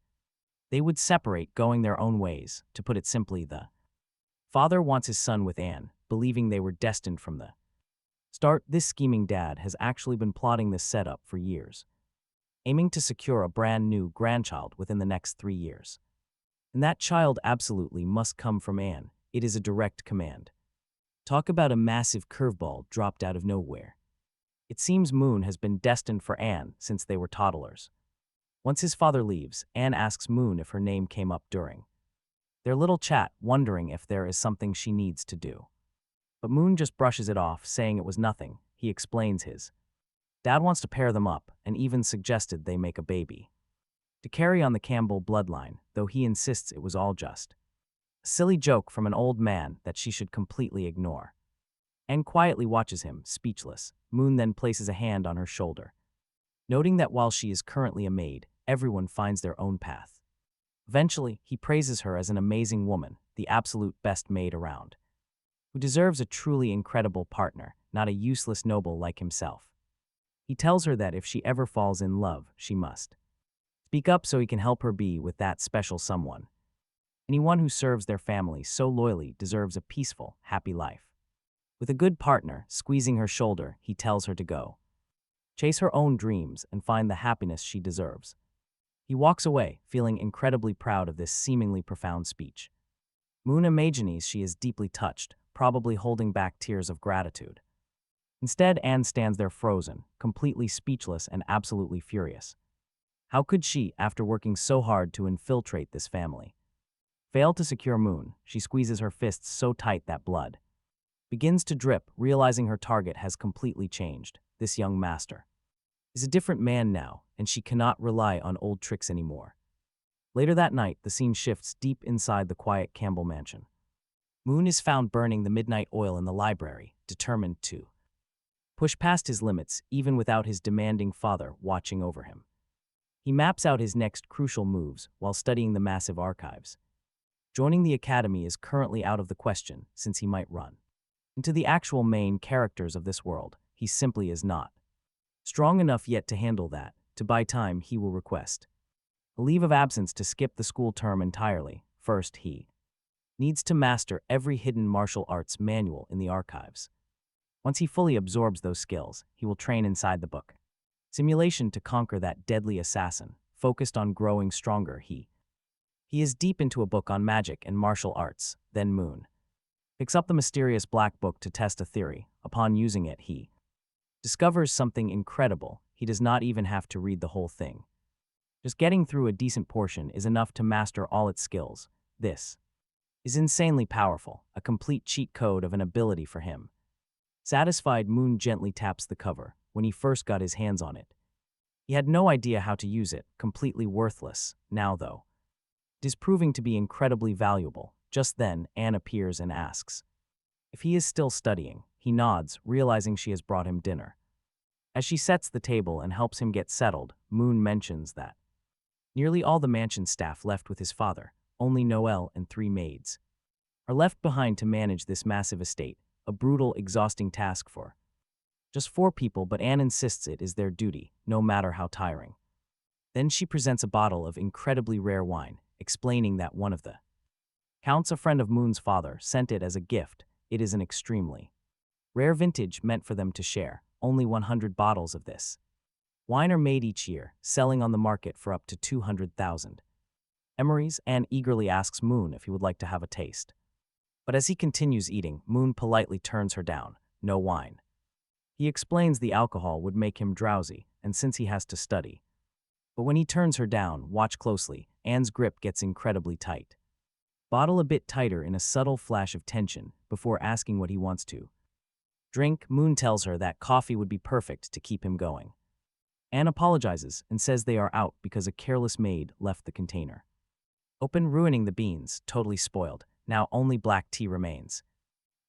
They would separate, going their own ways. To put it simply, the father wants his son with Anne, believing they were destined from the start. This scheming dad has actually been plotting this setup for years, aiming to secure a brand new grandchild within the next 3 years. And that child absolutely must come from Anne. It is a direct command. Talk about a massive curveball dropped out of nowhere. It seems Moon has been destined for Anne since they were toddlers. Once his father leaves, Anne asks Moon if her name came up during their little chat, wondering if there is something she needs to do. But Moon just brushes it off, saying it was nothing. He explains his dad wants to pair them up and even suggested they make a baby to carry on the Campbell bloodline, though he insists it was all just a silly joke from an old man that she should completely ignore. Anne quietly watches him, speechless. Moon then places a hand on her shoulder, noting that while she is currently a maid, everyone finds their own path. Eventually, he praises her as an amazing woman, the absolute best maid around, who deserves a truly incredible partner, not a useless noble like himself. He tells her that if she ever falls in love, she must speak up so he can help her be with that special someone. Anyone who serves their family so loyally deserves a peaceful, happy life. With a good partner squeezing her shoulder, he tells her to go chase her own dreams and find the happiness she deserves. He walks away, feeling incredibly proud of this seemingly profound speech. Moon imagines she is deeply touched, probably holding back tears of gratitude. Instead, Anne stands there frozen, completely speechless and absolutely furious. How could she, after working so hard to infiltrate this family, fail to secure Moon? She squeezes her fists so tight that blood begins to drip, realizing her target has completely changed. This young master is a different man now, and she cannot rely on old tricks anymore. Later that night, the scene shifts deep inside the quiet Campbell mansion. Moon is found burning the midnight oil in the library, determined to push past his limits, even without his demanding father watching over him. He maps out his next crucial moves while studying the massive archives. Joining the academy is currently out of the question, since he might run into the actual main characters of this world. He simply is not strong enough yet to handle that. To buy time, he will request a leave of absence to skip the school term entirely. First, he needs to master every hidden martial arts manual in the archives. Once he fully absorbs those skills, he will train inside the book. Simulation to conquer that deadly assassin, focused on growing stronger. He is deep into a book on magic and martial arts. Then Moon picks up the mysterious black book to test a theory. Upon using it, he discovers something incredible. He does not even have to read the whole thing. Just getting through a decent portion is enough to master all its skills. This is insanely powerful, a complete cheat code of an ability for him. Satisfied, Moon gently taps the cover. When he first got his hands on it, he had no idea how to use it, completely worthless. Now, though, it is proving to be incredibly valuable. Just then, Anne appears and asks if he is still studying. He nods, realizing she has brought him dinner. As she sets the table and helps him get settled, Moon mentions that nearly all the mansion staff left with his father, only Noelle and 3 maids, are left behind to manage this massive estate, a brutal, exhausting task for just 4 people, but Anne insists it is their duty, no matter how tiring. Then she presents a bottle of incredibly rare wine, explaining that one of the counts, a friend of Moon's father, sent it as a gift. It is an extremely rare vintage meant for them to share. Only 100 bottles of this wine are made each year, selling on the market for up to 200,000 emeries. Anne eagerly asks Moon if he would like to have a taste. But as he continues eating, Moon politely turns her down. No wine. He explains the alcohol would make him drowsy, and since he has to study. But when he turns her down, watch closely, Anne's grip gets incredibly tight. Bottle a bit tighter in a subtle flash of tension before asking what he wants to drink. Moon tells her that coffee would be perfect to keep him going. Anne apologizes and says they are out because a careless maid left the container open, ruining the beans, totally spoiled. Now only black tea remains,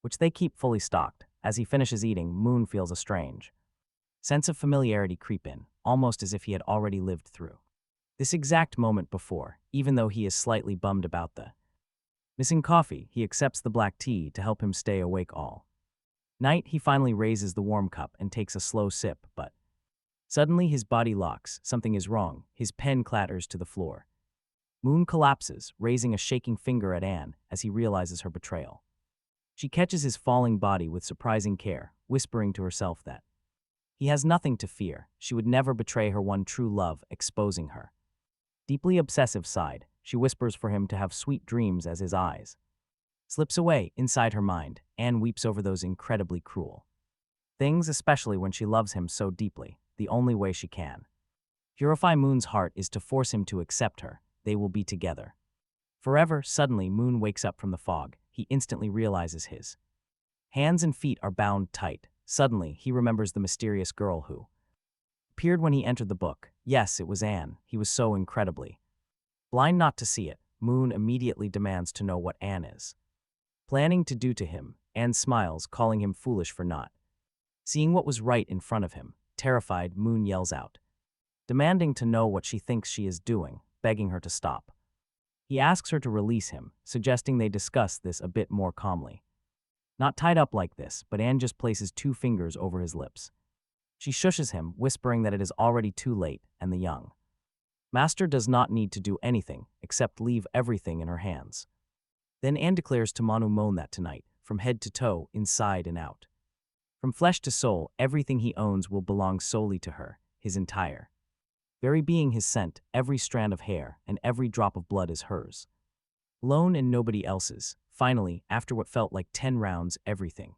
which they keep fully stocked. As he finishes eating, Moon feels a strange sense of familiarity creep in, almost as if he had already lived through this exact moment before. Even though he is slightly bummed about the missing coffee, he accepts the black tea to help him stay awake all night. He finally raises the warm cup and takes a slow sip, but suddenly his body locks. Something is wrong. His pen clatters to the floor. Moon collapses, raising a shaking finger at Anne as he realizes her betrayal. She catches his falling body with surprising care, whispering to herself that he has nothing to fear. She would never betray her one true love, exposing her deeply obsessive side. She whispers for him to have sweet dreams as his eyes slips away. Inside her mind, Anne weeps over those incredibly cruel things, especially when she loves him so deeply. The only way she can purify Moon's heart is to force him to accept her. They will be together forever. Suddenly, Moon wakes up from the fog. He instantly realizes his hands and feet are bound tight. Suddenly, he remembers the mysterious girl who appeared when he entered the book. Yes, it was Anne. He was so incredibly blind not to see it. Moon immediately demands to know what Anne is planning to do to him. Anne smiles, calling him foolish for not seeing what was right in front of him. Terrified, Moon yells out, demanding to know what she thinks she is doing, begging her to stop. He asks her to release him, suggesting they discuss this a bit more calmly. Not tied up like this, but Anne just places 2 fingers over his lips. She shushes him, whispering that it is already too late, and the young master does not need to do anything except leave everything in her hands. Then Anne declares to Manu Moon that tonight, from head to toe, inside and out, from flesh to soul, everything he owns will belong solely to her. His entire very being, his scent, every strand of hair, and every drop of blood is hers alone and nobody else's. Finally, after what felt like 10 rounds, everything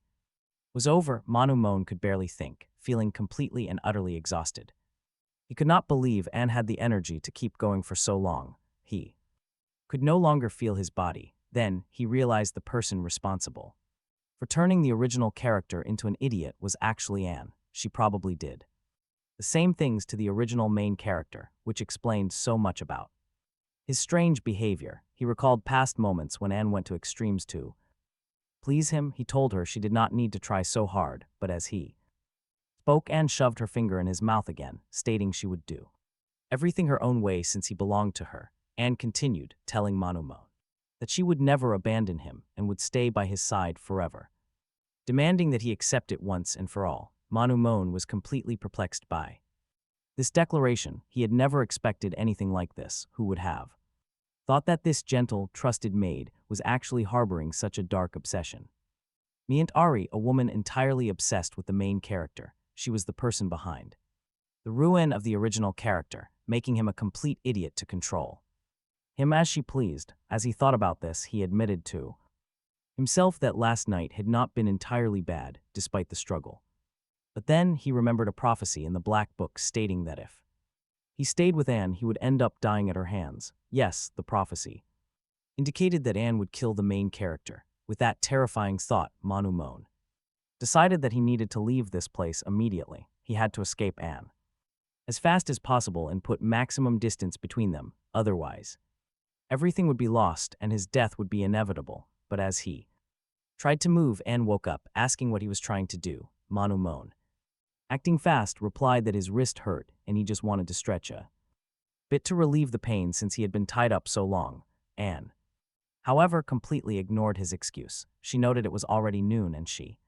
was over. Manu Moon could barely think, feeling completely and utterly exhausted. He could not believe Anne had the energy to keep going for so long. He could no longer feel his body. Then, he realized the person responsible for turning the original character into an idiot was actually Anne. She probably did the same things to the original main character, which explained so much about his strange behavior. He recalled past moments when Anne went to extremes to please him. He told her she did not need to try so hard, but as he spoke, Anne shoved her finger in his mouth again, stating she would do everything her own way since he belonged to her. Anne continued, telling Manu Moon that she would never abandon him and would stay by his side forever, demanding that he accept it once and for all. Manu Moon was completely perplexed by this declaration. He had never expected anything like this. Who would have thought that this gentle, trusted maid was actually harboring such a dark obsession. Meant Ari, a woman entirely obsessed with the main character. She was the person behind the ruin of the original character, making him a complete idiot to control him as she pleased. As he thought about this, he admitted to himself that last night had not been entirely bad, despite the struggle. But then he remembered a prophecy in the Black Book stating that if he stayed with Anne, he would end up dying at her hands. Yes, the prophecy indicated that Anne would kill the main character. With that terrifying thought, Manu Moan decided that he needed to leave this place immediately. He had to escape Anne as fast as possible and put maximum distance between them. Otherwise, everything would be lost and his death would be inevitable. But as he tried to move, Anne woke up, asking what he was trying to do. Manu Moan, acting fast, replied that his wrist hurt and he just wanted to stretch a bit to relieve the pain since he had been tied up so long. Anne, however, completely ignored his excuse. She noted it was already noon and she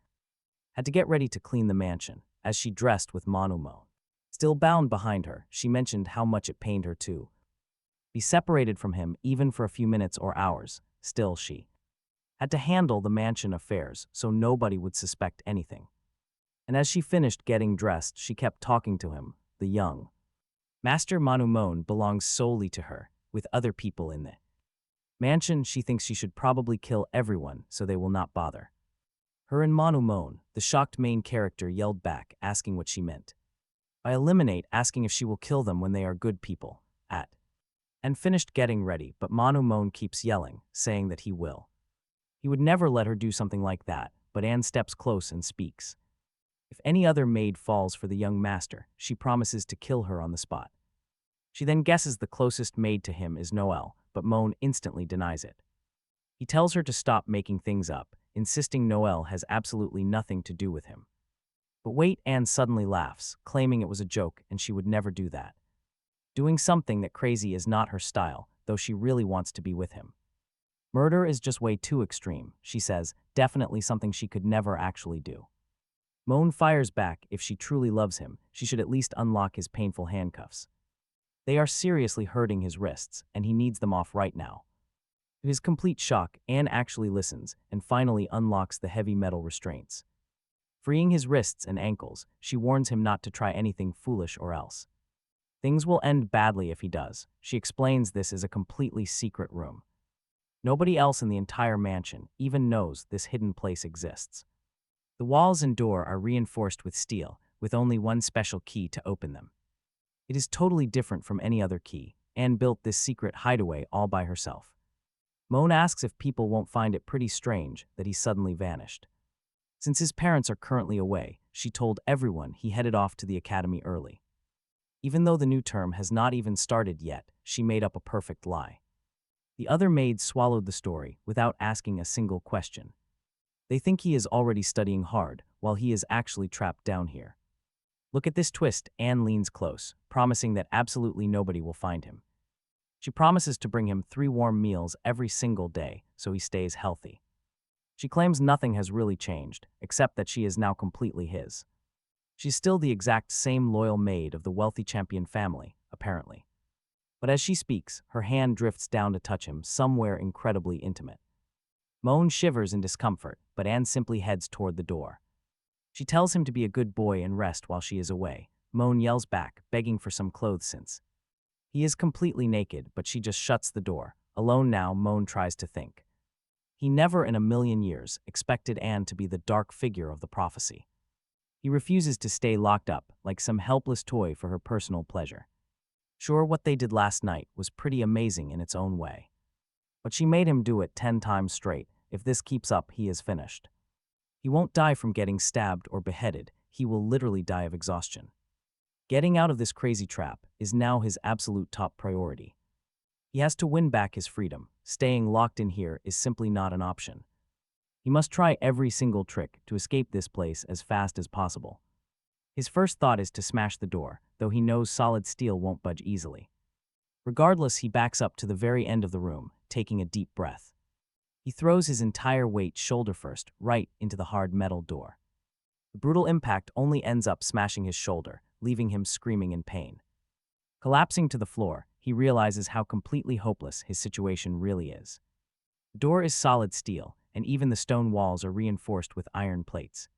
had to get ready to clean the mansion. As she dressed with Manu Moan still bound behind her, she mentioned how much it pained her to be separated from him even for a few minutes or hours. Still, she had to handle the mansion affairs so nobody would suspect anything. And as she finished getting dressed, she kept talking to him. The young Master Manu Moan belongs solely to her. With other people in the mansion, she thinks she should probably kill everyone so they will not bother her and Manu Moan. The shocked main character yelled back, asking what she meant by eliminate, asking if she will kill them when they are good people. And finished getting ready, but Manu Moan keeps yelling, saying that he will. He would never let her do something like that, but Anne steps close and speaks. If any other maid falls for the young master, she promises to kill her on the spot. She then guesses the closest maid to him is Noelle, but Moan instantly denies it. He tells her to stop making things up, insisting Noelle has absolutely nothing to do with him. But wait, Anne suddenly laughs, claiming it was a joke and she would never do that. Doing something that crazy is not her style, though she really wants to be with him. Murder is just way too extreme, she says, definitely something she could never actually do. Moan fires back, if she truly loves him, she should at least unlock his painful handcuffs. They are seriously hurting his wrists, and he needs them off right now. To his complete shock, Anne actually listens and finally unlocks the heavy metal restraints. Freeing his wrists and ankles, she warns him not to try anything foolish or else things will end badly if he does. She explains this is a completely secret room. Nobody else in the entire mansion even knows this hidden place exists. The walls and door are reinforced with steel, with only one special key to open them. It is totally different from any other key. Anne built this secret hideaway all by herself. Moan asks if people won't find it pretty strange that he suddenly vanished. Since his parents are currently away, she told everyone he headed off to the academy early. Even though the new term has not even started yet, she made up a perfect lie. The other maids swallowed the story without asking a single question. They think he is already studying hard, while he is actually trapped down here. Look at this twist. Anne leans close, promising that absolutely nobody will find him. She promises to bring him 3 warm meals every single day, so he stays healthy. She claims nothing has really changed, except that she is now completely his. She's still the exact same loyal maid of the wealthy champion family, apparently. But as she speaks, her hand drifts down to touch him somewhere incredibly intimate. Moan shivers in discomfort, but Anne simply heads toward the door. She tells him to be a good boy and rest while she is away. Moan yells back, begging for some clothes since he is completely naked, but she just shuts the door. Alone now, Moan tries to think. He never in a million years expected Anne to be the dark figure of the prophecy. He refuses to stay locked up like some helpless toy for her personal pleasure. Sure, what they did last night was pretty amazing in its own way. But she made him do it 10 times straight. If this keeps up, he is finished. He won't die from getting stabbed or beheaded. He will literally die of exhaustion. Getting out of this crazy trap is now his absolute top priority. He has to win back his freedom. Staying locked in here is simply not an option. He must try every single trick to escape this place as fast as possible. His first thought is to smash the door, though he knows solid steel won't budge easily. Regardless, he backs up to the very end of the room, taking a deep breath. He throws his entire weight shoulder first, right into the hard metal door. The brutal impact only ends up smashing his shoulder, leaving him screaming in pain. Collapsing to the floor, he realizes how completely hopeless his situation really is. The door is solid steel, and even the stone walls are reinforced with iron plates.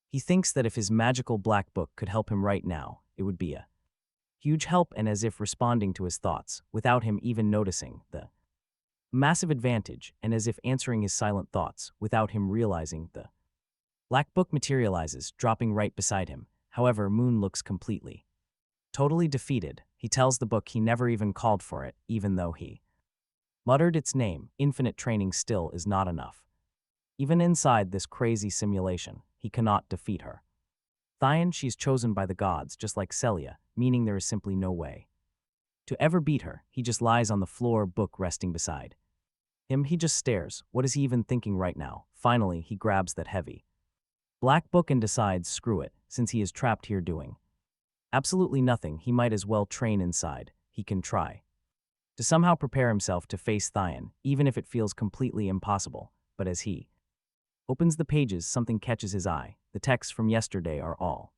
He thinks that if his magical black book could help him right now, it would be a huge help, and as if responding to his thoughts, without him even noticing the massive advantage, and as if answering his silent thoughts, without him realizing the black book materializes, dropping right beside him. However, Moon looks completely, totally defeated. He tells the book he never even called for it, even though he muttered its name. Infinite training still is not enough. Even inside this crazy simulation, he cannot defeat her. Thyan, she's chosen by the gods, just like Celia, meaning there is simply no way to ever beat her. He just lies on the floor, book resting beside him. He just stares. What is he even thinking right now? Finally, he grabs that heavy black book and decides, screw it, since he is trapped here doing absolutely nothing, he might as well train inside. He can try to somehow prepare himself to face Thyan, even if it feels completely impossible. But as he opens the pages, something catches his eye. The texts from yesterday are all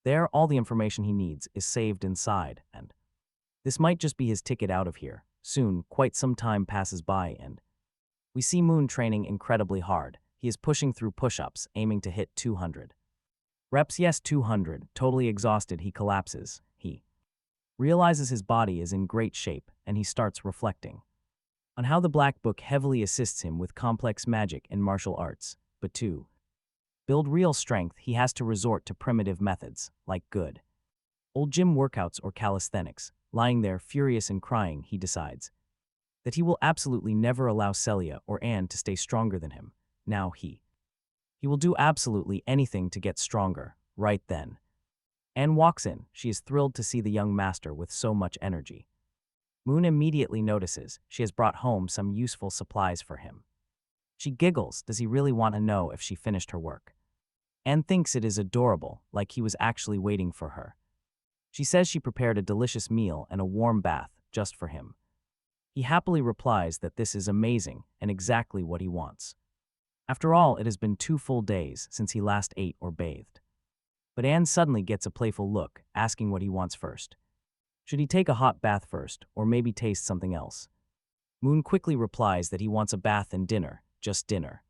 there. All the information he needs is saved inside, and this might just be his ticket out of here. Soon, quite some time passes by, and we see Moon training incredibly hard. He is pushing through push-ups, aiming to hit 200 reps. Yes, 200. Totally exhausted, he collapses. He realizes his body is in great shape, and he starts reflecting on how the Black Book heavily assists him with complex magic and martial arts. But to build real strength, he has to resort to primitive methods, like good old gym workouts or calisthenics. Lying there, furious and crying, he decides that he will absolutely never allow Celia or Anne to stay stronger than him. Now he will do absolutely anything to get stronger. Right then, Anne walks in. She is thrilled to see the young master with so much energy. Moon immediately notices she has brought home some useful supplies for him. She giggles. Does he really want to know if she finished her work? Anne thinks it is adorable, like he was actually waiting for her. She says she prepared a delicious meal and a warm bath just for him. He happily replies that this is amazing and exactly what he wants. After all, it has been 2 full days since he last ate or bathed. But Anne suddenly gets a playful look, asking what he wants first. Should he take a hot bath first, or maybe taste something else? Moon quickly replies that he wants a bath and dinner, just dinner.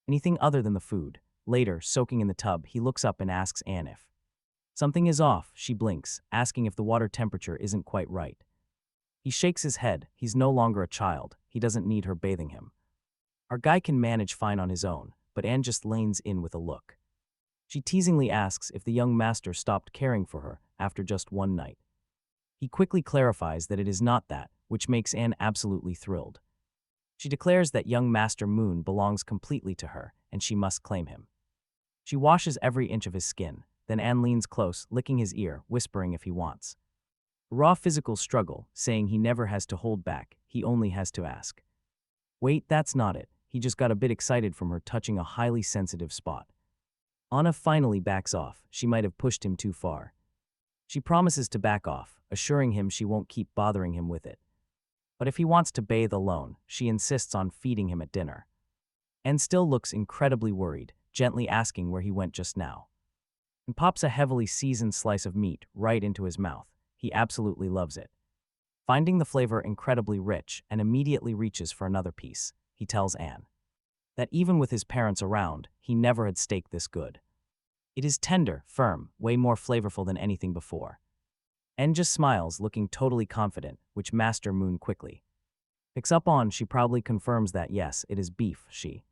Anything other than the food. Later, soaking in the tub, he looks up and asks Anne if something is off. She blinks, asking if the water temperature isn't quite right. He shakes his head. He's no longer a child. He doesn't need her bathing him. Our guy can manage fine on his own, but Anne just leans in with a look. She teasingly asks if the young master stopped caring for her after just one night. He quickly clarifies that it is not that, which makes Anne absolutely thrilled. She declares that young Master Moon belongs completely to her, and she must claim him. She washes every inch of his skin. Then Anne leans close, licking his ear, whispering if he wants. A raw physical struggle, saying he never has to hold back, he only has to ask. Wait, that's not it. He just got a bit excited from her touching a highly sensitive spot. Anna finally backs off. She might have pushed him too far. She promises to back off, assuring him she won't keep bothering him with it. But if he wants to bathe alone, she insists on feeding him at dinner. Anne still looks incredibly worried, gently asking where he went just now. And pops a heavily seasoned slice of meat right into his mouth. He absolutely loves it. Finding the flavor incredibly rich, and immediately reaches for another piece. He tells Anne that even with his parents around, he never had steak this good. It is tender, firm, way more flavorful than anything before. Anne just smiles, looking totally confident, which Master Moon quickly picks up on. She proudly confirms that yes, it is beef. She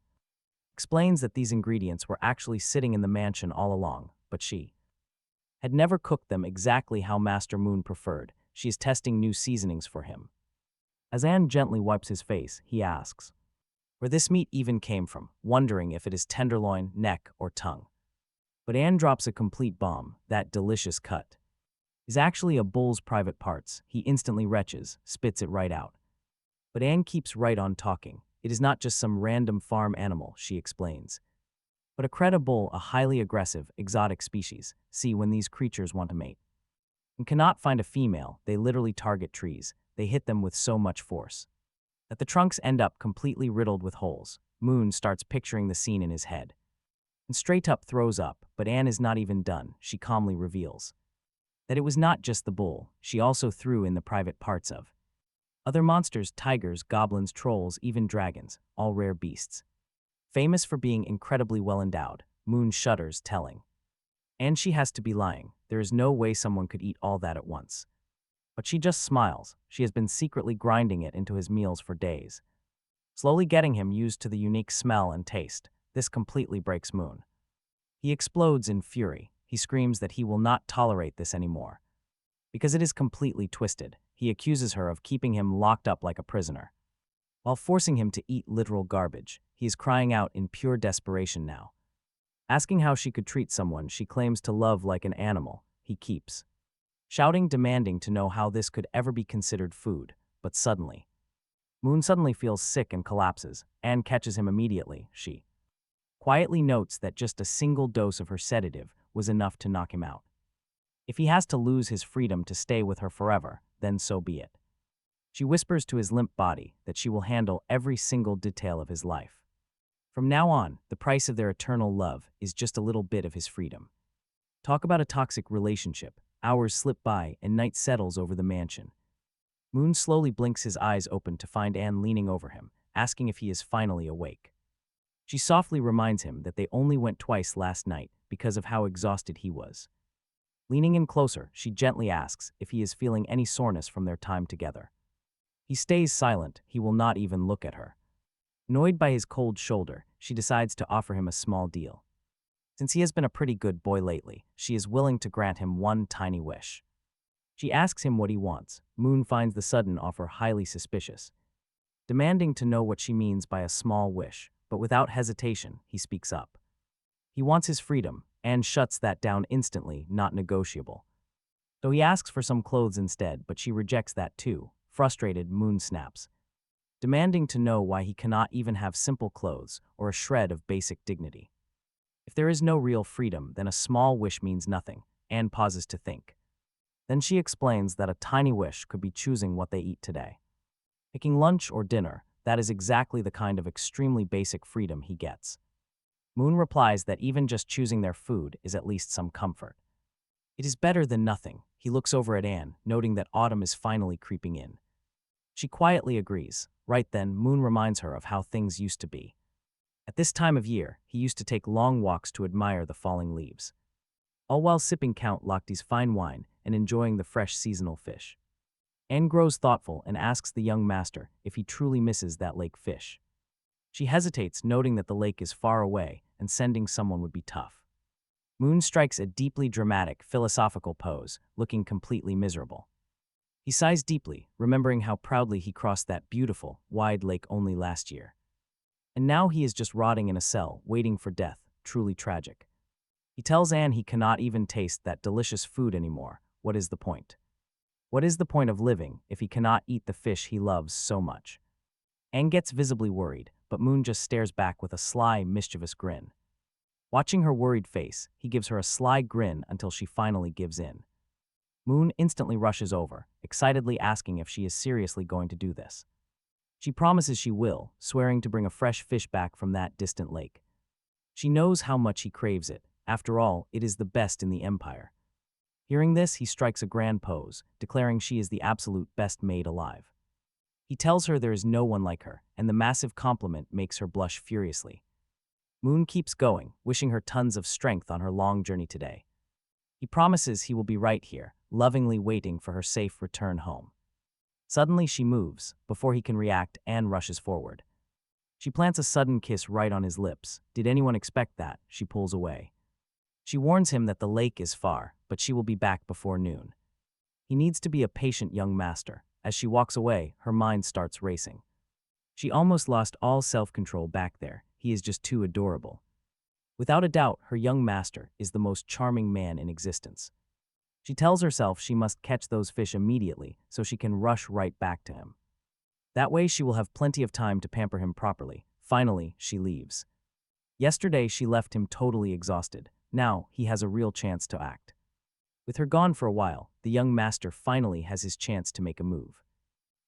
explains that these ingredients were actually sitting in the mansion all along, but she had never cooked them exactly how Master Moon preferred. She is testing new seasonings for him. As Anne gently wipes his face, he asks where this meat even came from, wondering if it is tenderloin, neck, or tongue. But Anne drops a complete bomb. That delicious cut is actually a bull's private parts. He instantly retches, spits it right out. But Anne keeps right on talking. It is not just some random farm animal, she explains, but a creta bull, a highly aggressive, exotic species. See, when these creatures want to mate and cannot find a female, they literally target trees. They hit them with so much force that the trunks end up completely riddled with holes. Moon starts picturing the scene in his head and straight up throws up, but Anne is not even done. She calmly reveals That it was not just the bull, she also threw in the private parts of other monsters, tigers, goblins, trolls, even dragons, all rare beasts. Famous for being incredibly well endowed, Moon shudders, telling. And she has to be lying. There is no way someone could eat all that at once. But she just smiles. She has been secretly grinding it into his meals for days, slowly getting him used to the unique smell and taste. This completely breaks Moon. He explodes in fury. He screams that he will not tolerate this anymore. Because it is completely twisted, he accuses her of keeping him locked up like a prisoner, while forcing him to eat literal garbage. He is crying out in pure desperation now. Asking how she could treat someone she claims to love like an animal, he keeps shouting, demanding to know how this could ever be considered food. But suddenly, Moon suddenly feels sick and collapses. Anne catches him immediately. She quietly notes that just a single dose of her sedative was enough to knock him out. If he has to lose his freedom to stay with her forever, then so be it. She whispers to his limp body that she will handle every single detail of his life. From now on, the price of their eternal love is just a little bit of his freedom. Talk about a toxic relationship. Hours slip by and night settles over the mansion. Moon slowly blinks his eyes open to find Anne leaning over him, asking if he is finally awake. She softly reminds him that they only went twice last night because of how exhausted he was. Leaning in closer, she gently asks if he is feeling any soreness from their time together. He stays silent. He will not even look at her. Annoyed by his cold shoulder, she decides to offer him a small deal. Since he has been a pretty good boy lately, she is willing to grant him one tiny wish. She asks him what he wants. Moon finds the sudden offer highly suspicious, demanding to know what she means by a small wish, but without hesitation, he speaks up. He wants his freedom, and shuts that down instantly, not negotiable. So he asks for some clothes instead, but she rejects that too. Frustrated, Moon snaps, demanding to know why he cannot even have simple clothes or a shred of basic dignity. If there is no real freedom, then a small wish means nothing. Anne pauses to think. Then she explains that a tiny wish could be choosing what they eat today. Picking lunch or dinner, that is exactly the kind of extremely basic freedom he gets. Moon replies that even just choosing their food is at least some comfort. It is better than nothing. He looks over at Anne, noting that autumn is finally creeping in. She quietly agrees. Right then, Moon reminds her of how things used to be. At this time of year, he used to take long walks to admire the falling leaves, all while sipping Count Lochte's fine wine and enjoying the fresh seasonal fish. Anne grows thoughtful and asks the young master if he truly misses that lake fish. She hesitates, noting that the lake is far away and sending someone would be tough. Moon strikes a deeply dramatic, philosophical pose, looking completely miserable. He sighs deeply, remembering how proudly he crossed that beautiful, wide lake only last year. And now he is just rotting in a cell, waiting for death, truly tragic. He tells Anne he cannot even taste that delicious food anymore. What is the point? What is the point of living if he cannot eat the fish he loves so much? Anne gets visibly worried, but Moon just stares back with a sly, mischievous grin. Watching her worried face, he gives her a sly grin until she finally gives in. Moon instantly rushes over, excitedly asking if she is seriously going to do this. She promises she will, swearing to bring a fresh fish back from that distant lake. She knows how much he craves it. After all, it is the best in the empire. Hearing this, he strikes a grand pose, declaring she is the absolute best maid alive. He tells her there is no one like her, and the massive compliment makes her blush furiously. Moon keeps going, wishing her tons of strength on her long journey today. He promises he will be right here, lovingly waiting for her safe return home. Suddenly she moves. Before he can react, Anne rushes forward. She plants a sudden kiss right on his lips. Did anyone expect that? She pulls away. She warns him that the lake is far, but she will be back before noon. He needs to be a patient young master. As she walks away, her mind starts racing. She almost lost all self-control back there. He is just too adorable. Without a doubt, her young master is the most charming man in existence. She tells herself she must catch those fish immediately so she can rush right back to him. That way she will have plenty of time to pamper him properly. Finally, she leaves. Yesterday, she left him totally exhausted. Now, he has a real chance to act. With her gone for a while, the young master finally has his chance to make a move.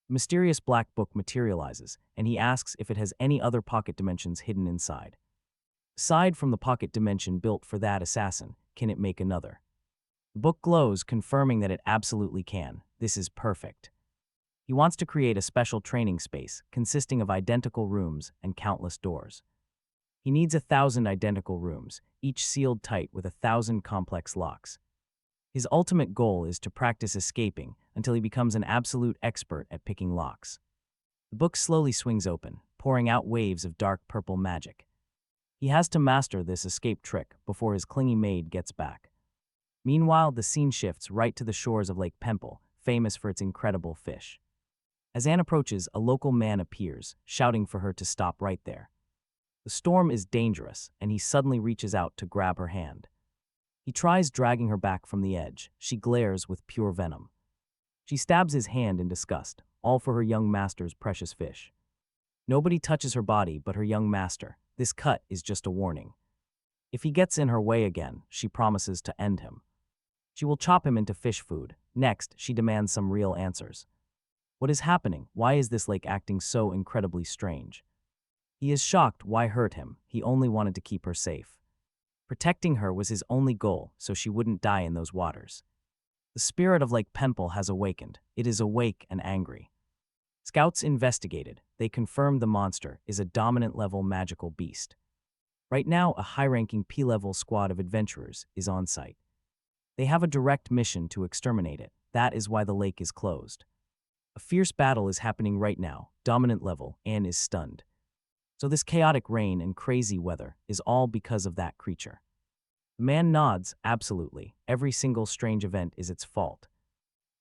A mysterious black book materializes, and he asks if it has any other pocket dimensions hidden inside. Aside from the pocket dimension built for that assassin, can it make another? The book glows, confirming that it absolutely can. This is perfect. He wants to create a special training space consisting of identical rooms and countless doors. He needs 1,000 identical rooms, each sealed tight with 1,000 complex locks. His ultimate goal is to practice escaping until he becomes an absolute expert at picking locks. The book slowly swings open, pouring out waves of dark purple magic. He has to master this escape trick before his clingy maid gets back. Meanwhile, the scene shifts right to the shores of Lake Pemple, famous for its incredible fish. As Anne approaches, a local man appears, shouting for her to stop right there. The storm is dangerous, and he suddenly reaches out to grab her hand. He tries dragging her back from the edge. She glares with pure venom. She stabs his hand in disgust, all for her young master's precious fish. Nobody touches her body but her young master. This cut is just a warning. If he gets in her way again, she promises to end him. She will chop him into fish food. Next, she demands some real answers. What is happening? Why is this lake acting so incredibly strange? He is shocked. Why hurt him? He only wanted to keep her safe. Protecting her was his only goal, so she wouldn't die in those waters. The spirit of Lake Pemple has awakened. It is awake and angry. Scouts investigated. They confirmed the monster is a dominant-level magical beast. Right now, a high-ranking P-level squad of adventurers is on site. They have a direct mission to exterminate it. That is why the lake is closed. A fierce battle is happening right now. Dominant level, Anne is stunned. So this chaotic rain and crazy weather is all because of that creature. The man nods, absolutely. Every single strange event is its fault.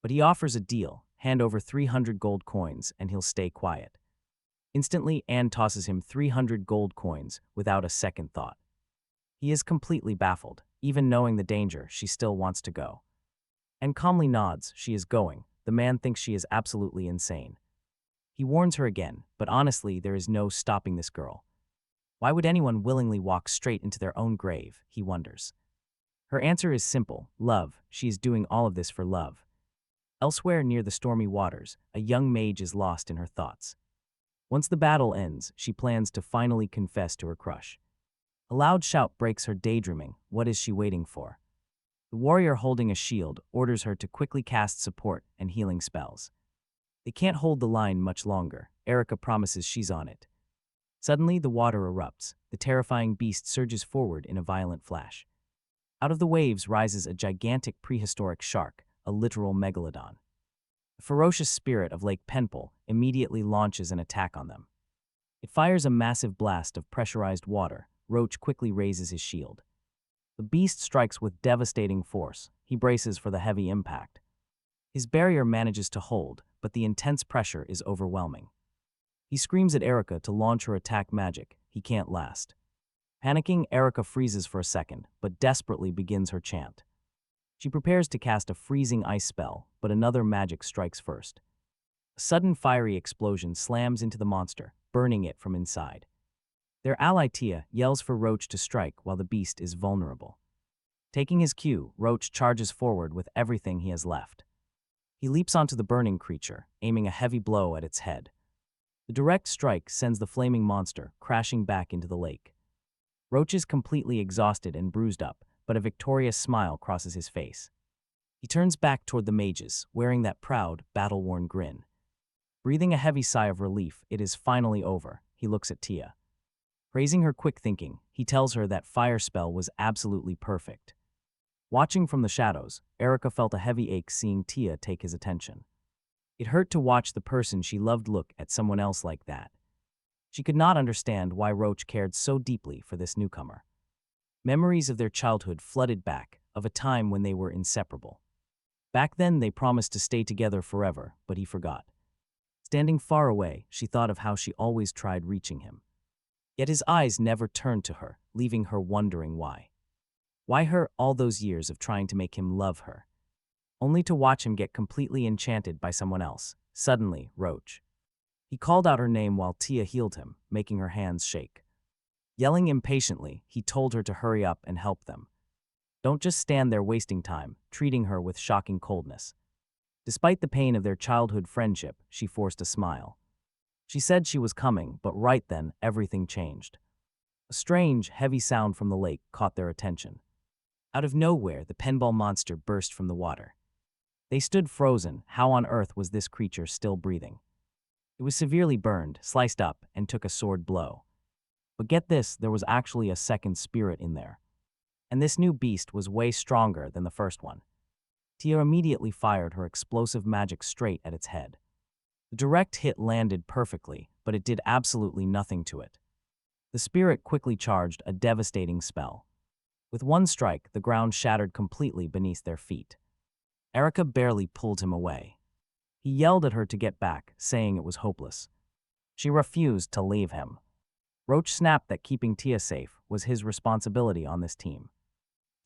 But he offers a deal. Hand over 300 gold coins and he'll stay quiet. Instantly, Anne tosses him 300 gold coins without a second thought. He is completely baffled. Even knowing the danger, she still wants to go. Anne calmly nods. She is going. The man thinks she is absolutely insane. He warns her again, but honestly, there is no stopping this girl. Why would anyone willingly walk straight into their own grave, he wonders. Her answer is simple, love. She is doing all of this for love. Elsewhere near the stormy waters, a young mage is lost in her thoughts. Once the battle ends, she plans to finally confess to her crush. A loud shout breaks her daydreaming. What is she waiting for? The warrior holding a shield orders her to quickly cast support and healing spells. They can't hold the line much longer. Erica promises she's on it. Suddenly, the water erupts. The terrifying beast surges forward in a violent flash. Out of the waves rises a gigantic prehistoric shark, a literal megalodon. The ferocious spirit of Lake Pemple immediately launches an attack on them. It fires a massive blast of pressurized water. Roach quickly raises his shield. The beast strikes with devastating force. He braces for the heavy impact. His barrier manages to hold, but the intense pressure is overwhelming. He screams at Erica to launch her attack magic. He can't last. Panicking, Erica freezes for a second, but desperately begins her chant. She prepares to cast a freezing ice spell, but another magic strikes first. A sudden fiery explosion slams into the monster, burning it from inside. Their ally Tia yells for Roach to strike while the beast is vulnerable. Taking his cue, Roach charges forward with everything he has left. He leaps onto the burning creature, aiming a heavy blow at its head. The direct strike sends the flaming monster crashing back into the lake. Roach is completely exhausted and bruised up, but a victorious smile crosses his face. He turns back toward the mages, wearing that proud, battle-worn grin. Breathing a heavy sigh of relief, it is finally over. He looks at Tia. Praising her quick thinking, he tells her that fire spell was absolutely perfect. Watching from the shadows, Erica felt a heavy ache seeing Tia take his attention. It hurt to watch the person she loved look at someone else like that. She could not understand why Roach cared so deeply for this newcomer. Memories of their childhood flooded back, of a time when they were inseparable. Back then, they promised to stay together forever, but he forgot. Standing far away, she thought of how she always tried reaching him. Yet his eyes never turned to her, leaving her wondering why. Why her all those years of trying to make him love her? Only to watch him get completely enchanted by someone else. Suddenly, Roach. He called out her name while Tia healed him, making her hands shake. Yelling impatiently, he told her to hurry up and help them. Don't just stand there wasting time, treating her with shocking coldness. Despite the pain of their childhood friendship, she forced a smile. She said she was coming, but right then, everything changed. A strange, heavy sound from the lake caught their attention. Out of nowhere, the pinball monster burst from the water. They stood frozen. How on earth was this creature still breathing? It was severely burned, sliced up, and took a sword blow. But get this, there was actually a second spirit in there. And this new beast was way stronger than the first one. Tia immediately fired her explosive magic straight at its head. The direct hit landed perfectly, but it did absolutely nothing to it. The spirit quickly charged a devastating spell. With one strike, the ground shattered completely beneath their feet. Erica barely pulled him away. He yelled at her to get back, saying it was hopeless. She refused to leave him. Roach snapped that keeping Tia safe was his responsibility on this team.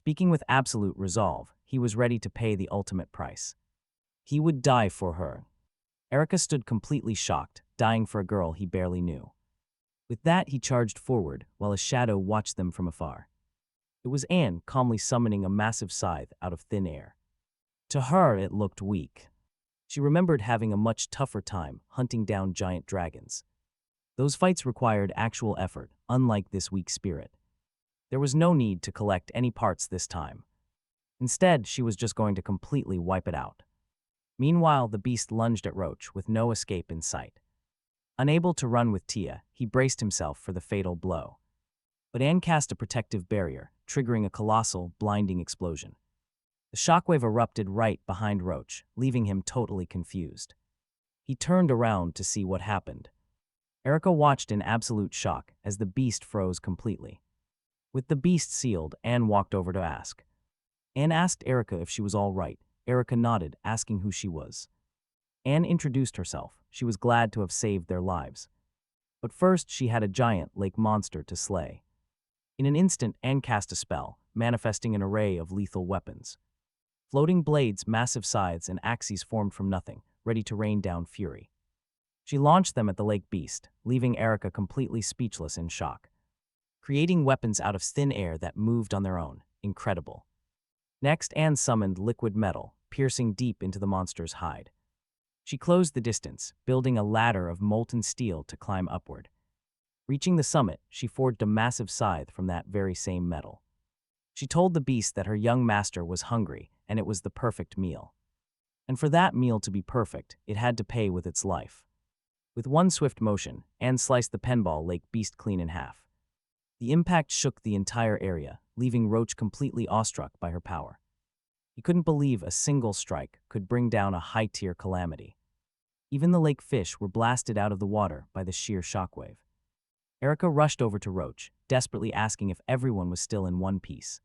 Speaking with absolute resolve, he was ready to pay the ultimate price. He would die for her. Erica stood completely shocked, dying for a girl he barely knew. With that, he charged forward, while a shadow watched them from afar. It was Anne calmly summoning a massive scythe out of thin air. To her, it looked weak. She remembered having a much tougher time hunting down giant dragons. Those fights required actual effort, unlike this weak spirit. There was no need to collect any parts this time. Instead, she was just going to completely wipe it out. Meanwhile, the beast lunged at Roach with no escape in sight. Unable to run with Tia, he braced himself for the fatal blow. But Anne cast a protective barrier, triggering a colossal, blinding explosion. The shockwave erupted right behind Roach, leaving him totally confused. He turned around to see what happened. Erica watched in absolute shock as the beast froze completely. With the beast sealed, Anne walked over to ask. Anne asked Erica if she was all right. Erica nodded, asking who she was. Anne introduced herself. She was glad to have saved their lives. But first, she had a giant lake monster to slay. In an instant, Anne cast a spell, manifesting an array of lethal weapons. Floating blades, massive scythes, and axes formed from nothing, ready to rain down fury. She launched them at the lake beast, leaving Erica completely speechless in shock. Creating weapons out of thin air that moved on their own. Incredible. Next, Anne summoned liquid metal, piercing deep into the monster's hide. She closed the distance, building a ladder of molten steel to climb upward. Reaching the summit, she forged a massive scythe from that very same metal. She told the beast that her young master was hungry, and it was the perfect meal. And for that meal to be perfect, it had to pay with its life. With one swift motion, Anne sliced the pinball lake beast clean in half. The impact shook the entire area, leaving Roach completely awestruck by her power. He couldn't believe a single strike could bring down a high-tier calamity. Even the lake fish were blasted out of the water by the sheer shockwave. Erica rushed over to Roach, desperately asking if everyone was still in one piece.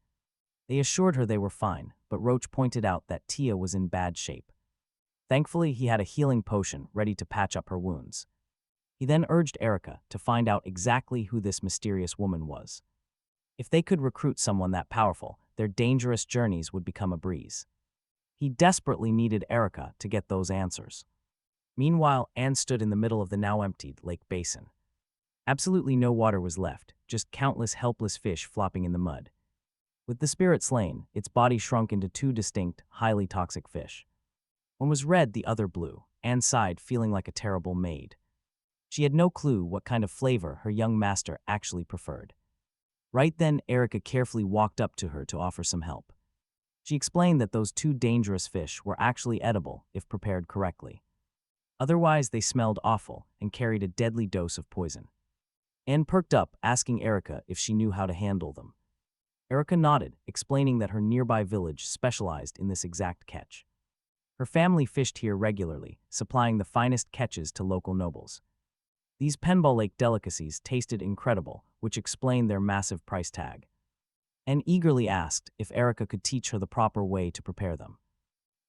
They assured her they were fine, but Roach pointed out that Tia was in bad shape. Thankfully, he had a healing potion ready to patch up her wounds. He then urged Erica to find out exactly who this mysterious woman was. If they could recruit someone that powerful, their dangerous journeys would become a breeze. He desperately needed Erica to get those answers. Meanwhile, Anne stood in the middle of the now-emptied lake basin. Absolutely no water was left, just countless helpless fish flopping in the mud. With the spirit slain, its body shrunk into two distinct, highly toxic fish. One was red, the other blue. Anne sighed, feeling like a terrible maid. She had no clue what kind of flavor her young master actually preferred. Right then, Erica carefully walked up to her to offer some help. She explained that those two dangerous fish were actually edible if prepared correctly. Otherwise, they smelled awful and carried a deadly dose of poison. Anne perked up, asking Erica if she knew how to handle them. Erica nodded, explaining that her nearby village specialized in this exact catch. Her family fished here regularly, supplying the finest catches to local nobles. These Pinball Lake delicacies tasted incredible, which explained their massive price tag. Anne eagerly asked if Erica could teach her the proper way to prepare them.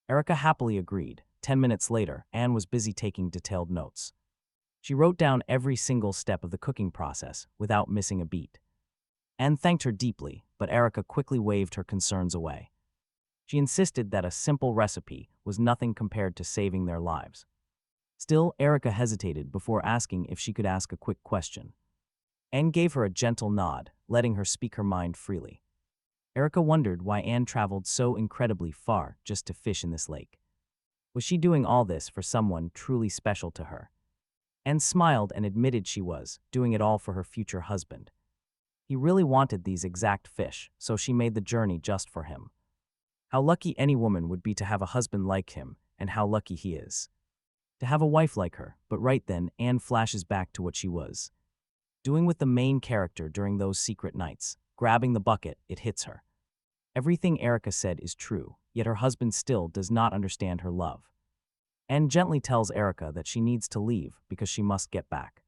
Erica happily agreed. 10 minutes later, Anne was busy taking detailed notes. She wrote down every single step of the cooking process without missing a beat. Anne thanked her deeply, but Erica quickly waved her concerns away. She insisted that a simple recipe was nothing compared to saving their lives. Still, Erica hesitated before asking if she could ask a quick question. Anne gave her a gentle nod, letting her speak her mind freely. Erica wondered why Anne traveled so incredibly far just to fish in this lake. Was she doing all this for someone truly special to her? Anne smiled and admitted she was, doing it all for her future husband. He really wanted these exact fish, so she made the journey just for him. How lucky any woman would be to have a husband like him, and how lucky he is to have a wife like her. But right then, Anne flashes back to what she was doing with the main character during those secret nights. Grabbing the bucket, it hits her. Everything Erica said is true, yet her husband still does not understand her love. Anne gently tells Erica that she needs to leave because she must get back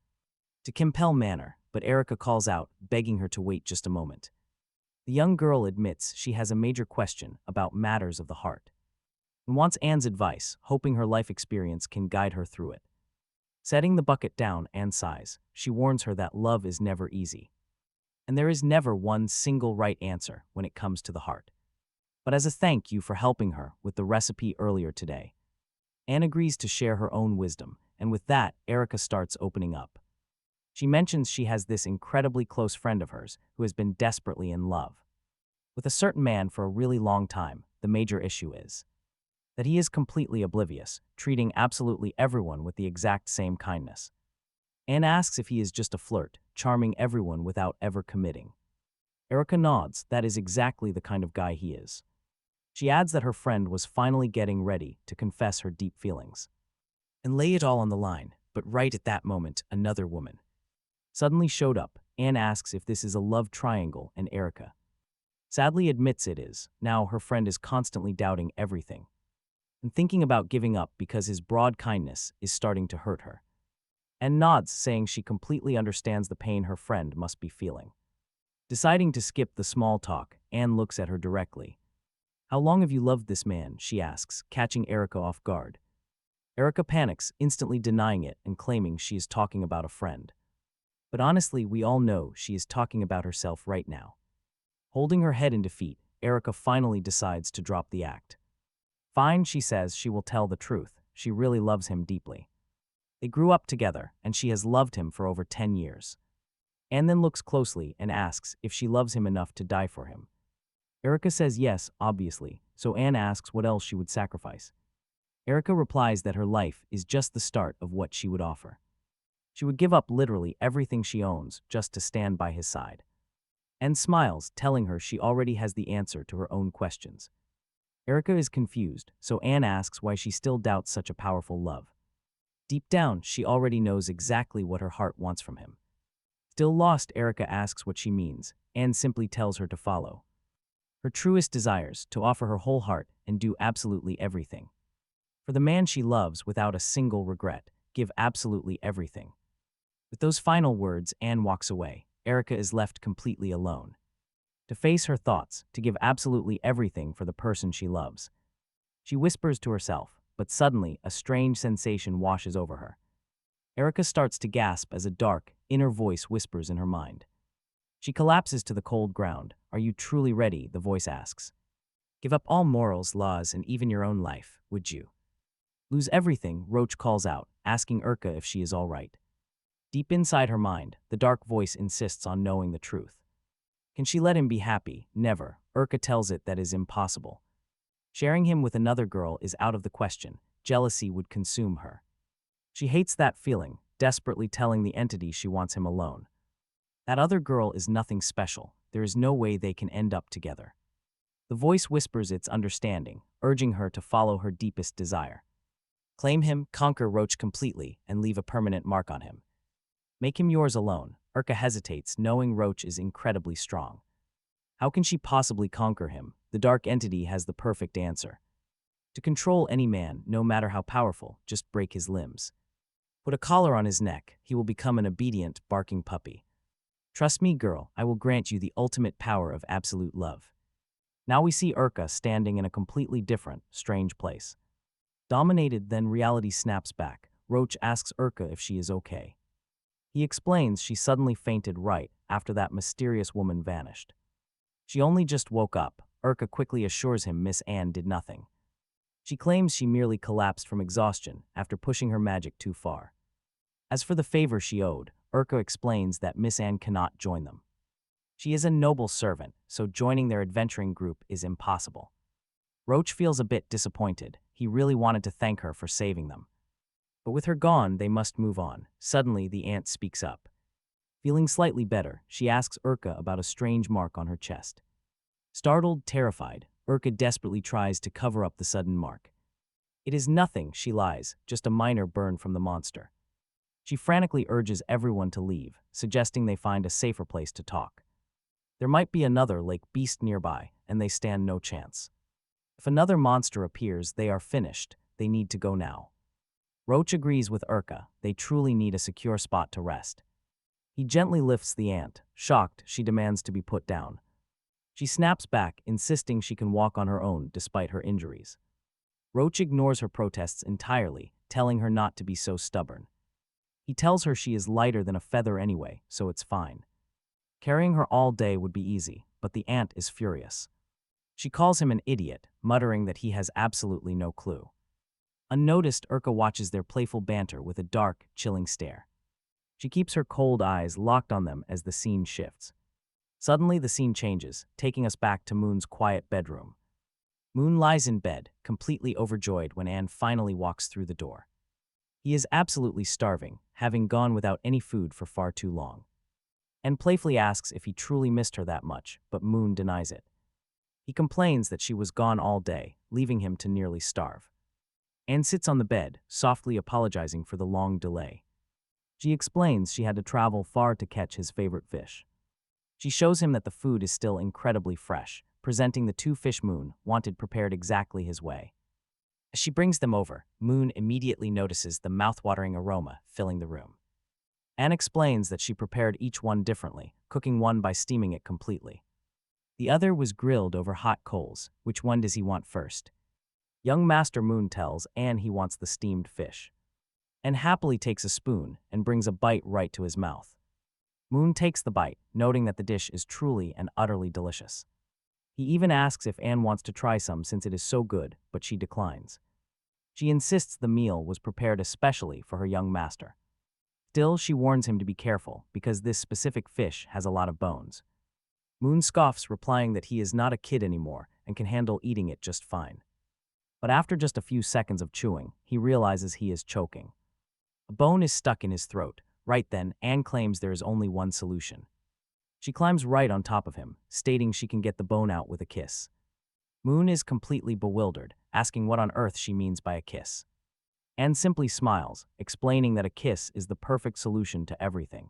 to Kimpel Manor, but Erica calls out, begging her to wait just a moment. The young girl admits she has a major question about matters of the heart and wants Anne's advice, hoping her life experience can guide her through it. Setting the bucket down, Anne sighs. She warns her that love is never easy, and there is never one single right answer when it comes to the heart. But as a thank you for helping her with the recipe earlier today, Anne agrees to share her own wisdom, and with that, Erica starts opening up. She mentions she has this incredibly close friend of hers who has been desperately in love with a certain man for a really long time. The major issue is that he is completely oblivious, treating absolutely everyone with the exact same kindness. Anne asks if he is just a flirt, charming everyone without ever committing. Erica nods. That is exactly the kind of guy he is. She adds that her friend was finally getting ready to confess her deep feelings and lay it all on the line, but right at that moment, another woman suddenly showed up. Anne asks if this is a love triangle, and Erica sadly admits it is. Now her friend is constantly doubting everything and thinking about giving up because his broad kindness is starting to hurt her. Anne nods, saying she completely understands the pain her friend must be feeling. Deciding to skip the small talk, Anne looks at her directly. How long have you loved this man? She asks, catching Erica off guard. Erica panics, instantly denying it and claiming she is talking about a friend. But honestly, we all know she is talking about herself right now. Holding her head in defeat, Erica finally decides to drop the act. Fine, she says she will tell the truth. She really loves him deeply. They grew up together, and she has loved him for over 10 years. Anne then looks closely and asks if she loves him enough to die for him. Erica says yes, obviously, so Anne asks what else she would sacrifice. Erica replies that her life is just the start of what she would offer. She would give up literally everything she owns just to stand by his side. Anne smiles, telling her she already has the answer to her own questions. Erica is confused, so Anne asks why she still doubts such a powerful love. Deep down, she already knows exactly what her heart wants from him. Still lost, Erica asks what she means. Anne simply tells her to follow her truest desires, to offer her whole heart and do absolutely everything for the man she loves without a single regret. Give absolutely everything. With those final words, Anne walks away. Erica is left completely alone to face her thoughts, to give absolutely everything for the person she loves. She whispers to herself, but suddenly a strange sensation washes over her. Erica starts to gasp as a dark, inner voice whispers in her mind. She collapses to the cold ground. Are you truly ready? The voice asks. Give up all morals, laws, and even your own life, would you? Lose everything, Roach calls out, asking Erica if she is all right. Deep inside her mind, the dark voice insists on knowing the truth. Can she let him be happy? Never. Erica tells it that is impossible. Sharing him with another girl is out of the question. Jealousy would consume her. She hates that feeling, desperately telling the entity she wants him alone. That other girl is nothing special. There is no way they can end up together. The voice whispers its understanding, urging her to follow her deepest desire. Claim him, conquer Roach completely, and leave a permanent mark on him. Make him yours alone. Erica hesitates, knowing Roach is incredibly strong. How can she possibly conquer him? The dark entity has the perfect answer. To control any man, no matter how powerful, just break his limbs. Put a collar on his neck, he will become an obedient, barking puppy. Trust me, girl, I will grant you the ultimate power of absolute love. Now we see Erica standing in a completely different, strange place. Dominated, then reality snaps back. Roach asks Erica if she is okay. He explains she suddenly fainted right after that mysterious woman vanished. She only just woke up. Erica quickly assures him Miss Anne did nothing. She claims she merely collapsed from exhaustion after pushing her magic too far. As for the favor she owed, Erica explains that Miss Anne cannot join them. She is a noble servant, so joining their adventuring group is impossible. Roach feels a bit disappointed. He really wanted to thank her for saving them. But with her gone, they must move on. Suddenly, the ant speaks up. Feeling slightly better, she asks Urka about a strange mark on her chest. Startled, terrified, Urka desperately tries to cover up the sudden mark. It is nothing, she lies, just a minor burn from the monster. She frantically urges everyone to leave, suggesting they find a safer place to talk. There might be another lake beast nearby, and they stand no chance. If another monster appears, they are finished. They need to go now. Roach agrees with Urka. They truly need a secure spot to rest. He gently lifts the ant. Shocked, she demands to be put down. She snaps back, insisting she can walk on her own despite her injuries. Roach ignores her protests entirely, telling her not to be so stubborn. He tells her she is lighter than a feather anyway, so it's fine. Carrying her all day would be easy, but the ant is furious. She calls him an idiot, muttering that he has absolutely no clue. Unnoticed, Urka watches their playful banter with a dark, chilling stare. She keeps her cold eyes locked on them as the scene shifts. Suddenly, the scene changes, taking us back to Moon's quiet bedroom. Moon lies in bed, completely overjoyed when Anne finally walks through the door. He is absolutely starving, having gone without any food for far too long. Anne playfully asks if he truly missed her that much, but Moon denies it. He complains that she was gone all day, leaving him to nearly starve. Anne sits on the bed, softly apologizing for the long delay. She explains she had to travel far to catch his favorite fish. She shows him that the food is still incredibly fresh, presenting the 2 fish Moon wanted prepared exactly his way. As she brings them over, Moon immediately notices the mouth-watering aroma filling the room. Anne explains that she prepared each one differently, cooking one by steaming it completely. The other was grilled over hot coals. Which one does he want first? Young Master Moon tells Anne he wants the steamed fish. Anne happily takes a spoon and brings a bite right to his mouth. Moon takes the bite, noting that the dish is truly and utterly delicious. He even asks if Anne wants to try some since it is so good, but she declines. She insists the meal was prepared especially for her young master. Still, she warns him to be careful because this specific fish has a lot of bones. Moon scoffs, replying that he is not a kid anymore and can handle eating it just fine. But after just a few seconds of chewing, he realizes he is choking. A bone is stuck in his throat. Right then, Anne claims there is only one solution. She climbs right on top of him, stating she can get the bone out with a kiss. Moon is completely bewildered, asking what on earth she means by a kiss. Anne simply smiles, explaining that a kiss is the perfect solution to everything.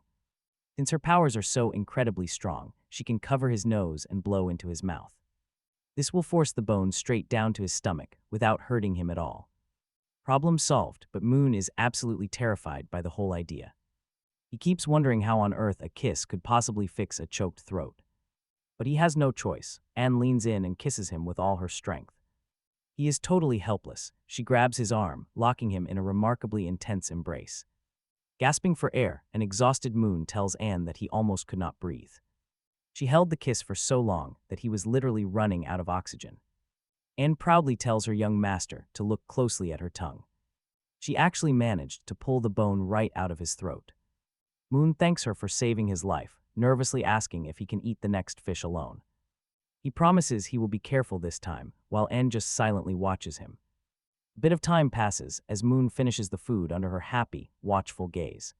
Since her powers are so incredibly strong, she can cover his nose and blow into his mouth. This will force the bone straight down to his stomach without hurting him at all. Problem solved, but Moon is absolutely terrified by the whole idea. He keeps wondering how on earth a kiss could possibly fix a choked throat. But he has no choice. Anne leans in and kisses him with all her strength. He is totally helpless. She grabs his arm, locking him in a remarkably intense embrace. Gasping for air, an exhausted Moon tells Anne that he almost could not breathe. She held the kiss for so long that he was literally running out of oxygen. Anne proudly tells her young master to look closely at her tongue. She actually managed to pull the bone right out of his throat. Moon thanks her for saving his life, nervously asking if he can eat the next fish alone. He promises he will be careful this time, while Anne just silently watches him. A bit of time passes as Moon finishes the food under her happy, watchful gaze.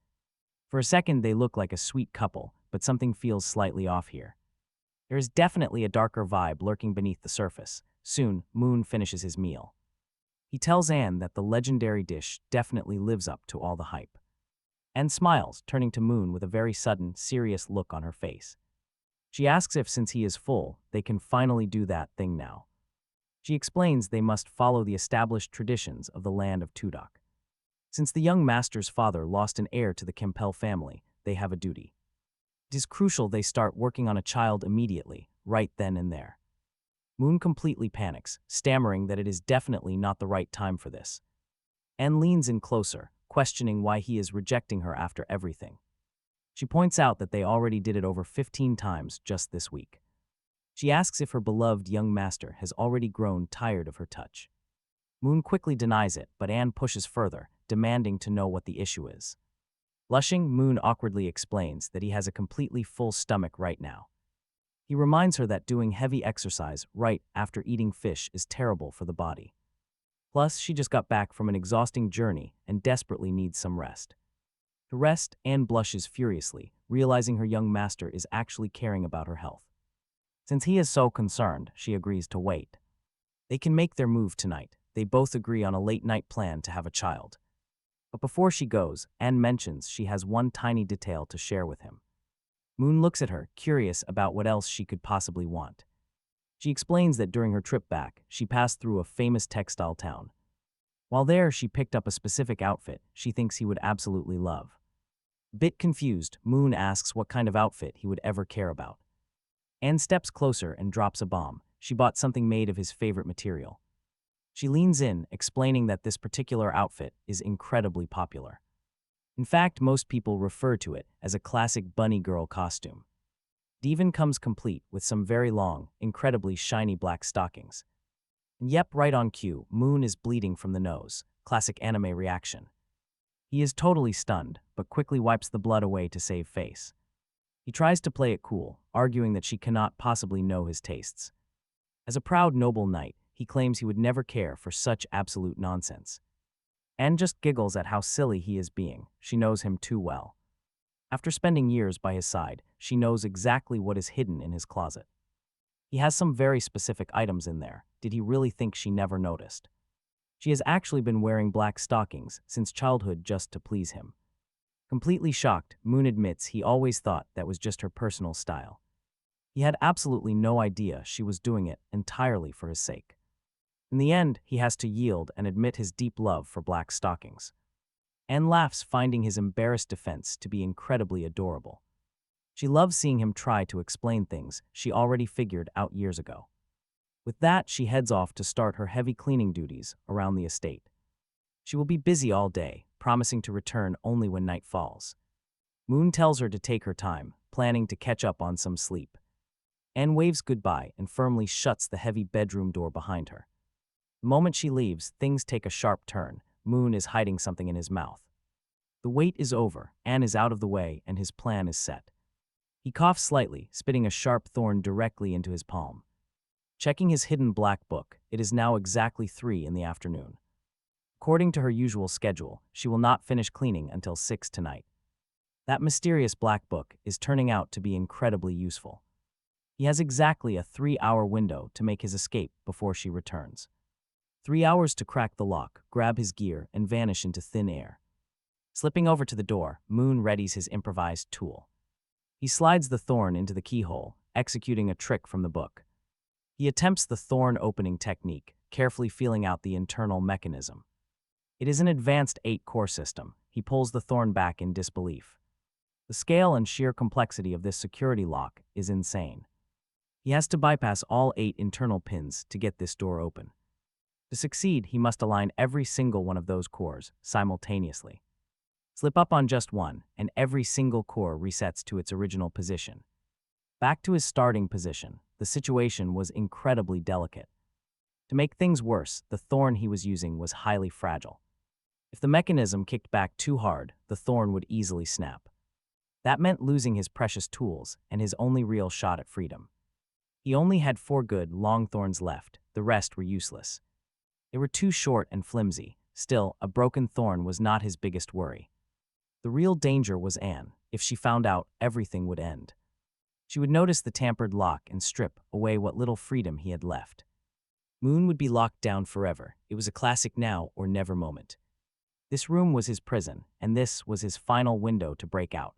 For a second they look like a sweet couple, but something feels slightly off here. There is definitely a darker vibe lurking beneath the surface. Soon, Moon finishes his meal. He tells Anne that the legendary dish definitely lives up to all the hype. Anne smiles, turning to Moon with a very sudden, serious look on her face. She asks if, since he is full, they can finally do that thing now. She explains they must follow the established traditions of the land of Tudok. Since the young master's father lost an heir to the Kempel family, they have a duty. It is crucial they start working on a child immediately, right then and there. Moon completely panics, stammering that it is definitely not the right time for this. Anne leans in closer, questioning why he is rejecting her after everything. She points out that they already did it over 15 times just this week. She asks if her beloved young master has already grown tired of her touch. Moon quickly denies it, but Anne pushes further, demanding to know what the issue is. Blushing, Moon awkwardly explains that he has a completely full stomach right now. He reminds her that doing heavy exercise right after eating fish is terrible for the body. Plus, she just got back from an exhausting journey and desperately needs some rest. To rest, Anne blushes furiously, realizing her young master is actually caring about her health. Since he is so concerned, she agrees to wait. They can make their move tonight. They both agree on a late-night plan to have a child. But before she goes, Anne mentions she has one tiny detail to share with him. Moon looks at her, curious about what else she could possibly want. She explains that during her trip back, she passed through a famous textile town. While there, she picked up a specific outfit she thinks he would absolutely love. A bit confused, Moon asks what kind of outfit he would ever care about. Anne steps closer and drops a bomb. She bought something made of his favorite material. She leans in, explaining that this particular outfit is incredibly popular. In fact, most people refer to it as a classic bunny girl costume. It even comes complete with some very long, incredibly shiny black stockings. And yep, right on cue, Moon is bleeding from the nose, classic anime reaction. He is totally stunned, but quickly wipes the blood away to save face. He tries to play it cool, arguing that she cannot possibly know his tastes. As a proud noble knight, he claims he would never care for such absolute nonsense. Anne just giggles at how silly he is being. She knows him too well. After spending years by his side, she knows exactly what is hidden in his closet. He has some very specific items in there. Did he really think she never noticed? She has actually been wearing black stockings since childhood just to please him. Completely shocked, Moon admits he always thought that was just her personal style. He had absolutely no idea she was doing it entirely for his sake. In the end, he has to yield and admit his deep love for black stockings. Anne laughs, finding his embarrassed defense to be incredibly adorable. She loves seeing him try to explain things she already figured out years ago. With that, she heads off to start her heavy cleaning duties around the estate. She will be busy all day, promising to return only when night falls. Moon tells her to take her time, planning to catch up on some sleep. Anne waves goodbye and firmly shuts the heavy bedroom door behind her. The moment she leaves, things take a sharp turn. Moon is hiding something in his mouth. The wait is over, Anne is out of the way, and his plan is set. He coughs slightly, spitting a sharp thorn directly into his palm. Checking his hidden black book, it is now exactly 3 in the afternoon. According to her usual schedule, she will not finish cleaning until 6 tonight. That mysterious black book is turning out to be incredibly useful. He has exactly a 3-hour window to make his escape before she returns. 3 hours to crack the lock, grab his gear, and vanish into thin air. Slipping over to the door, Moon readies his improvised tool. He slides the thorn into the keyhole, executing a trick from the book. He attempts the thorn opening technique, carefully feeling out the internal mechanism. It is an advanced 8-core system. He pulls the thorn back in disbelief. The scale and sheer complexity of this security lock is insane. He has to bypass all 8 internal pins to get this door open. To succeed, he must align every single one of those cores simultaneously. Slip up on just one, and every single core resets to its original position. Back to his starting position, the situation was incredibly delicate. To make things worse, the thorn he was using was highly fragile. If the mechanism kicked back too hard, the thorn would easily snap. That meant losing his precious tools and his only real shot at freedom. He only had 4 good, long thorns left. The rest were useless. They were too short and flimsy. Still, a broken thorn was not his biggest worry. The real danger was Anne. If she found out, everything would end. She would notice the tampered lock and strip away what little freedom he had left. Moon would be locked down forever. It was a classic now or never moment. This room was his prison, and this was his final window to break out.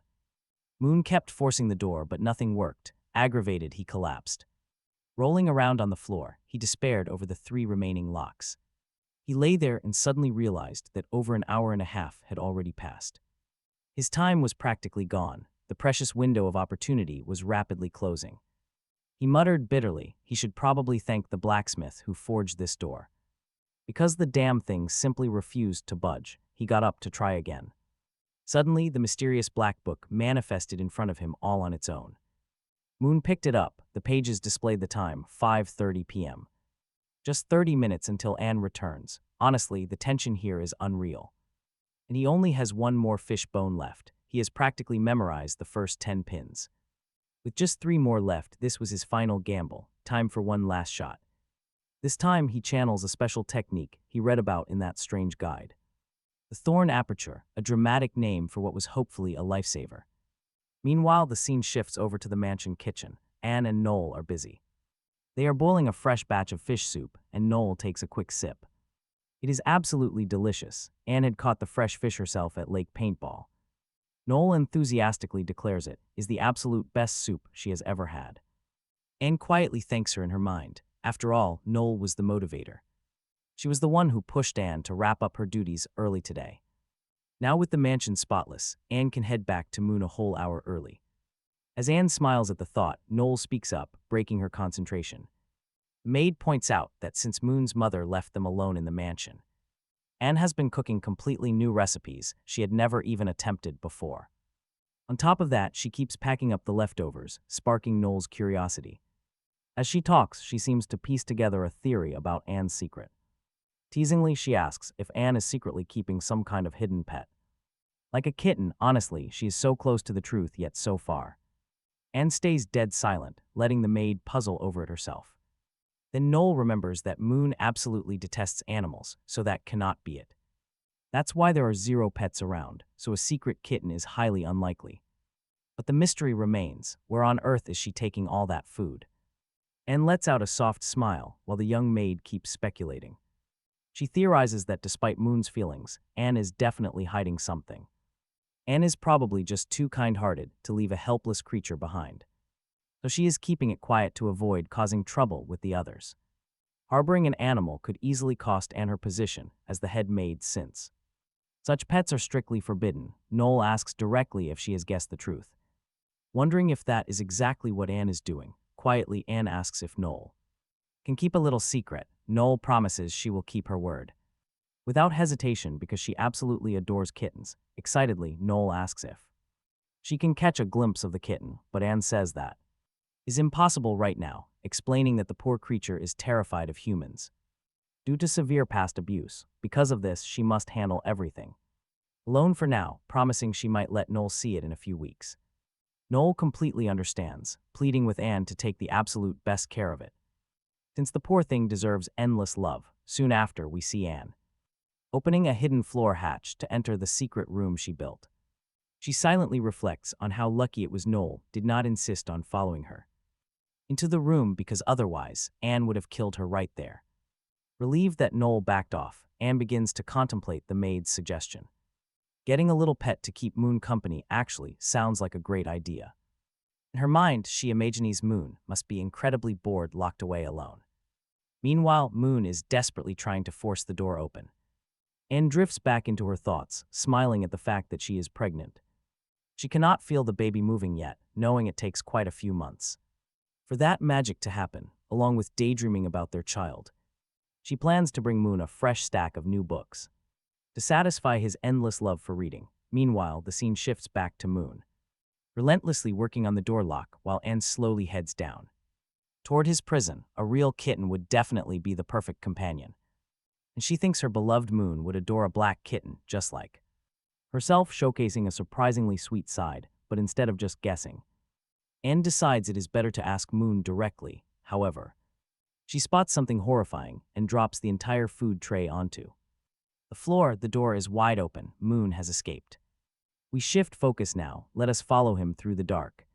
Moon kept forcing the door, but nothing worked. Aggravated, he collapsed. Rolling around on the floor, he despaired over the 3 remaining locks. He lay there and suddenly realized that over an hour and a half had already passed. His time was practically gone. The precious window of opportunity was rapidly closing. He muttered bitterly, he should probably thank the blacksmith who forged this door. Because the damn thing simply refused to budge, he got up to try again. Suddenly, the mysterious black book manifested in front of him all on its own. Moon picked it up. The pages displayed the time, 5:30 p.m. Just 30 minutes until Anne returns. Honestly, the tension here is unreal. And he only has 1 more fish bone left. He has practically memorized the first 10 pins. With just 3 more left, this was his final gamble. Time for one last shot. This time, he channels a special technique he read about in that strange guide. The thorn aperture, a dramatic name for what was hopefully a lifesaver. Meanwhile, the scene shifts over to the mansion kitchen. Anne and Noel are busy. They are boiling a fresh batch of fish soup, and Noel takes a quick sip. It is absolutely delicious. Anne had caught the fresh fish herself at Lake Paintball. Noel enthusiastically declares it is the absolute best soup she has ever had. Anne quietly thanks her in her mind. After all, Noel was the motivator. She was the one who pushed Anne to wrap up her duties early today. Now with the mansion spotless, Anne can head back to Moon a whole hour early. As Anne smiles at the thought, Noel speaks up, breaking her concentration. The maid points out that since Moon's mother left them alone in the mansion, Anne has been cooking completely new recipes she had never even attempted before. On top of that, she keeps packing up the leftovers, sparking Noel's curiosity. As she talks, she seems to piece together a theory about Anne's secret. Teasingly, she asks if Anne is secretly keeping some kind of hidden pet. Like a kitten, honestly, she is so close to the truth yet so far. Anne stays dead silent, letting the maid puzzle over it herself. Then Noel remembers that Moon absolutely detests animals, so that cannot be it. That's why there are 0 pets around, so a secret kitten is highly unlikely. But the mystery remains. Where on earth is she taking all that food? Anne lets out a soft smile while the young maid keeps speculating. She theorizes that despite Moon's feelings, Anne is definitely hiding something. Anne is probably just too kind-hearted to leave a helpless creature behind. So she is keeping it quiet to avoid causing trouble with the others. Harboring an animal could easily cost Anne her position as the head maid since such pets are strictly forbidden. Noel asks directly if she has guessed the truth. Wondering if that is exactly what Anne is doing, quietly Anne asks if Noel can keep a little secret. Noel promises she will keep her word. Without hesitation, because she absolutely adores kittens, excitedly Noel asks if she can catch a glimpse of the kitten, but Anne says that is impossible right now, explaining that the poor creature is terrified of humans. Due to severe past abuse, because of this she must handle everything alone for now, promising she might let Noel see it in a few weeks. Noel completely understands, pleading with Anne to take the absolute best care of it, since the poor thing deserves endless love. Soon after, we see Anne opening a hidden floor hatch to enter the secret room she built. She silently reflects on how lucky it was Noel did not insist on following her into the room, because otherwise, Anne would have killed her right there. Relieved that Noel backed off, Anne begins to contemplate the maid's suggestion. Getting a little pet to keep Moon company actually sounds like a great idea. In her mind, she imagines Moon must be incredibly bored locked away alone. Meanwhile, Moon is desperately trying to force the door open. Anne drifts back into her thoughts, smiling at the fact that she is pregnant. She cannot feel the baby moving yet, knowing it takes quite a few months for that magic to happen, along with daydreaming about their child. She plans to bring Moon a fresh stack of new books to satisfy his endless love for reading. Meanwhile, the scene shifts back to Moon, relentlessly working on the door lock while Anne slowly heads down toward his prison. A real kitten would definitely be the perfect companion, and she thinks her beloved Moon would adore a black kitten just like herself, showcasing a surprisingly sweet side. But instead of just guessing, Anne decides it is better to ask Moon directly. However, she spots something horrifying and drops the entire food tray onto the floor. The door is wide open. Moon has escaped. We shift focus now. Let us follow him through the dark.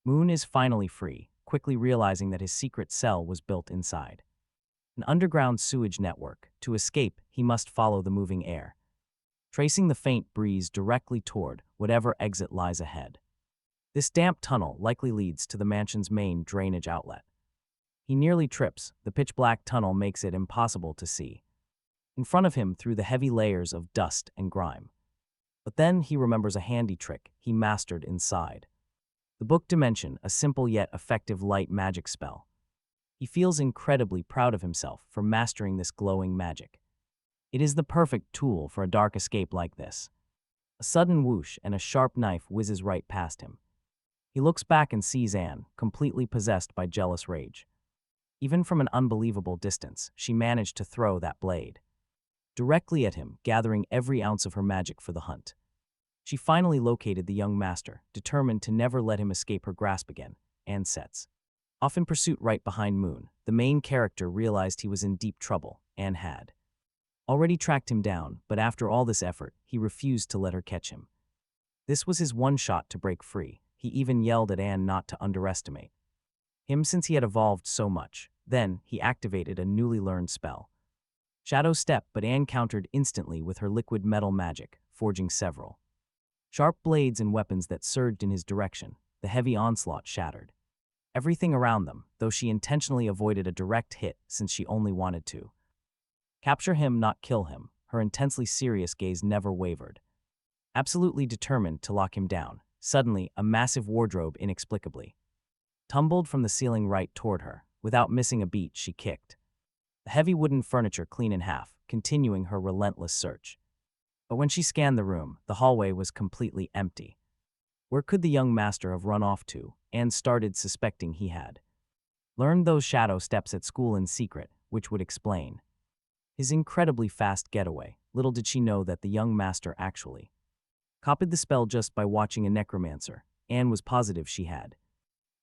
Moon is finally free, quickly realizing that his secret cell was built inside an underground sewage network. To escape, he must follow the moving air, tracing the faint breeze directly toward whatever exit lies ahead. This damp tunnel likely leads to the mansion's main drainage outlet. He nearly trips. The pitch-black tunnel makes it impossible to see in front of him through the heavy layers of dust and grime. But then he remembers a handy trick he mastered inside the book dimension, a simple yet effective light magic spell. He feels incredibly proud of himself for mastering this glowing magic. It is the perfect tool for a dark escape like this. A sudden whoosh and a sharp knife whizzes right past him. He looks back and sees Anne, completely possessed by jealous rage. Even from an unbelievable distance, she managed to throw that blade directly at him, gathering every ounce of her magic for the hunt. She finally located the young master, determined to never let him escape her grasp again, and sets off in pursuit right behind Moon. The main character realized he was in deep trouble and had already tracked him down, but after all this effort, he refused to let her catch him. This was his one shot to break free. He even yelled at Anne not to underestimate him since he had evolved so much. Then, he activated a newly learned spell. Shadow Step, but Anne countered instantly with her liquid metal magic, forging several sharp blades and weapons that surged in his direction. The heavy onslaught shattered everything around them, though she intentionally avoided a direct hit since she only wanted to capture him, not kill him. Her intensely serious gaze never wavered, absolutely determined to lock him down. Suddenly, a massive wardrobe inexplicably tumbled from the ceiling right toward her. Without missing a beat, she kicked the heavy wooden furniture clean in half, continuing her relentless search. But when she scanned the room, the hallway was completely empty. Where could the young master have run off to? Anne started suspecting he had learned those shadow steps at school in secret, which would explain his incredibly fast getaway. Little did she know that the young master actually copied the spell just by watching a necromancer. Anne was positive she had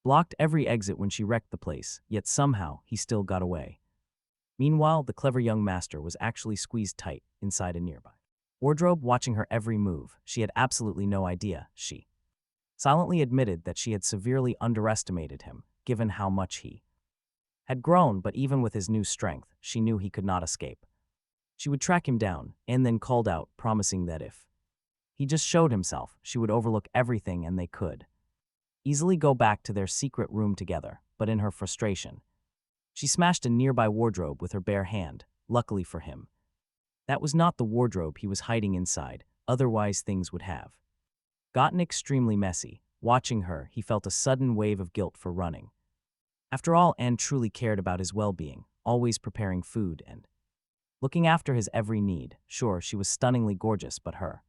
blocked every exit when she wrecked the place, yet somehow he still got away. Meanwhile, the clever young master was actually squeezed tight inside a nearby wardrobe, watching her every move. She had absolutely no idea. She silently admitted that she had severely underestimated him, given how much he had grown, but even with his new strength, she knew he could not escape. She would track him down, and then called out, promising that if he just showed himself, she would overlook everything and they could easily go back to their secret room together. But in her frustration, she smashed a nearby wardrobe with her bare hand. Luckily for him, that was not the wardrobe he was hiding inside, otherwise things would have gotten extremely messy. Watching her, he felt a sudden wave of guilt for running. After all, Anne truly cared about his well-being, always preparing food and looking after his every need. Sure, she was stunningly gorgeous, but her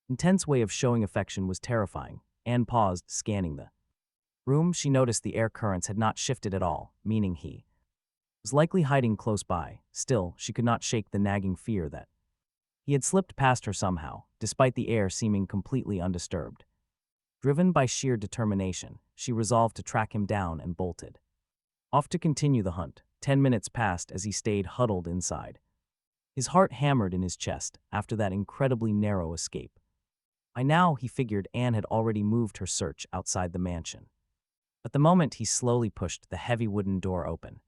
intense way of showing affection was terrifying. Anne paused, scanning the room. She noticed the air currents had not shifted at all, meaning he was likely hiding close by. Still, she could not shake the nagging fear that he had slipped past her somehow, despite the air seeming completely undisturbed. Driven by sheer determination, she resolved to track him down and bolted off to continue the hunt. 10 minutes passed as he stayed huddled inside. His heart hammered in his chest after that incredibly narrow escape. By now, he figured Anne had already moved her search outside the mansion. At the moment, he slowly pushed the heavy wooden door open.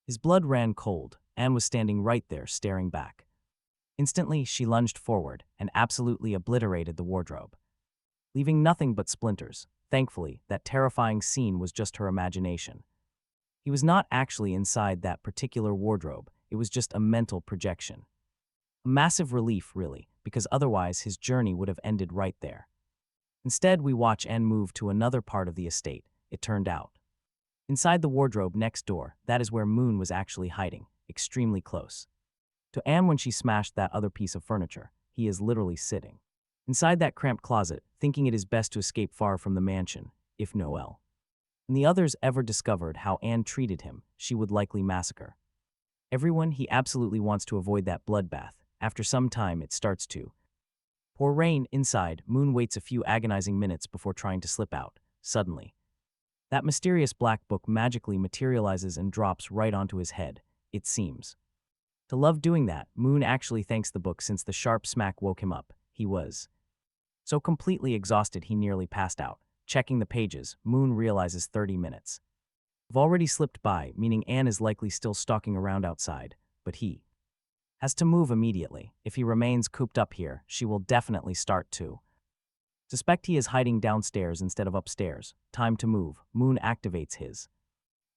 His blood ran cold. Anne was standing right there, staring back. Instantly, she lunged forward and absolutely obliterated the wardrobe, leaving nothing but splinters. Thankfully, that terrifying scene was just her imagination. He was not actually inside that particular wardrobe. It was just a mental projection. A massive relief, really, because otherwise his journey would have ended right there. Instead, we watch Anne move to another part of the estate. It turned out inside the wardrobe next door, that is where Moon was actually hiding, extremely close to Anne when she smashed that other piece of furniture. He is literally sitting inside that cramped closet, thinking it is best to escape far from the mansion. If Noelle and the others ever discovered how Anne treated him, she would likely massacre everyone. He absolutely wants to avoid that bloodbath. After some time, it starts to pour rain inside. Moon waits a few agonizing minutes before trying to slip out. Suddenly, that mysterious black book magically materializes and drops right onto his head. It seems to love doing that. Moon actually thanks the book since the sharp smack woke him up. He was so completely exhausted he nearly passed out. Checking the pages, Moon realizes 30 minutes have already slipped by, meaning Anne is likely still stalking around outside, but he has to move immediately. If he remains cooped up here, she will definitely start to suspect he is hiding downstairs instead of upstairs. Time to move. Moon activates his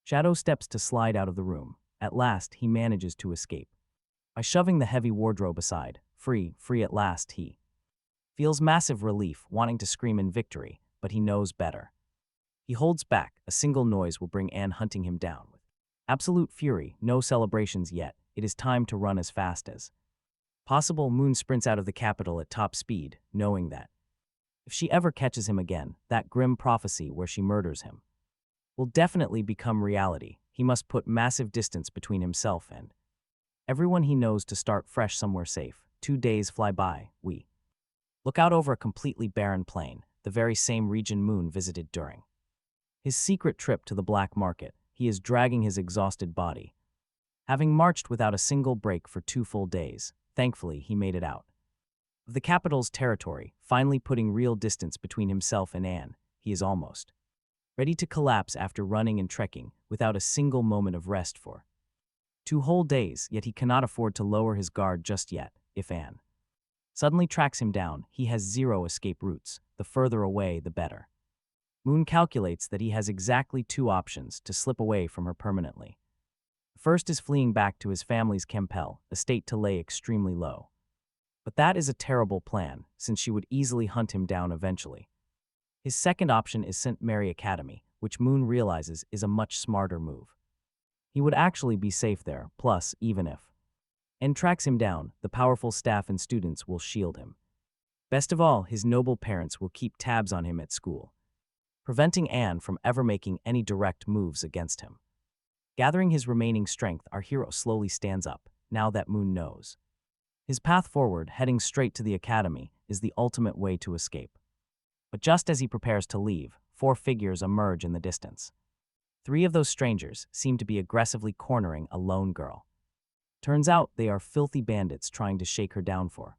shadow steps to slide out of the room. At last, he manages to escape by shoving the heavy wardrobe aside. Free at last. He feels massive relief, wanting to scream in victory, but he knows better. He holds back. A single noise will bring Anne hunting him down with absolute fury. No celebrations yet. It is time to run as fast as possible. Moon sprints out of the capital at top speed, knowing that if she ever catches him again, that grim prophecy where she murders him will definitely become reality. He must put massive distance between himself and everyone he knows to start fresh somewhere safe. 2 days fly by. We look out over a completely barren plain, the very same region Moon visited during his secret trip to the black market. He is dragging his exhausted body, having marched without a single break for 2 full days. Thankfully, he made it out of the capital's territory, finally putting real distance between himself and Anne. he is almost ready to collapse after running and trekking without a single moment of rest for 2 whole days, yet he cannot afford to lower his guard just yet. If Anne suddenly tracks him down, he has 0 escape routes. The further away, the better. Moon calculates that he has exactly 2 options to slip away from her permanently. The first is fleeing back to his family's Kempel, a state to lay extremely low. But that is a terrible plan, since she would easily hunt him down eventually. His second option is St. Mary Academy, which Moon realizes is a much smarter move. He would actually be safe there, plus, even if Anne tracks him down, the powerful staff and students will shield him. Best of all, his noble parents will keep tabs on him at school, preventing Anne from ever making any direct moves against him. Gathering his remaining strength, our hero slowly stands up, now that Moon knows. His path forward, heading straight to the academy, is the ultimate way to escape. But just as he prepares to leave, 4 figures emerge in the distance. 3 of those strangers seem to be aggressively cornering a lone girl. Turns out they are filthy bandits trying to shake her down for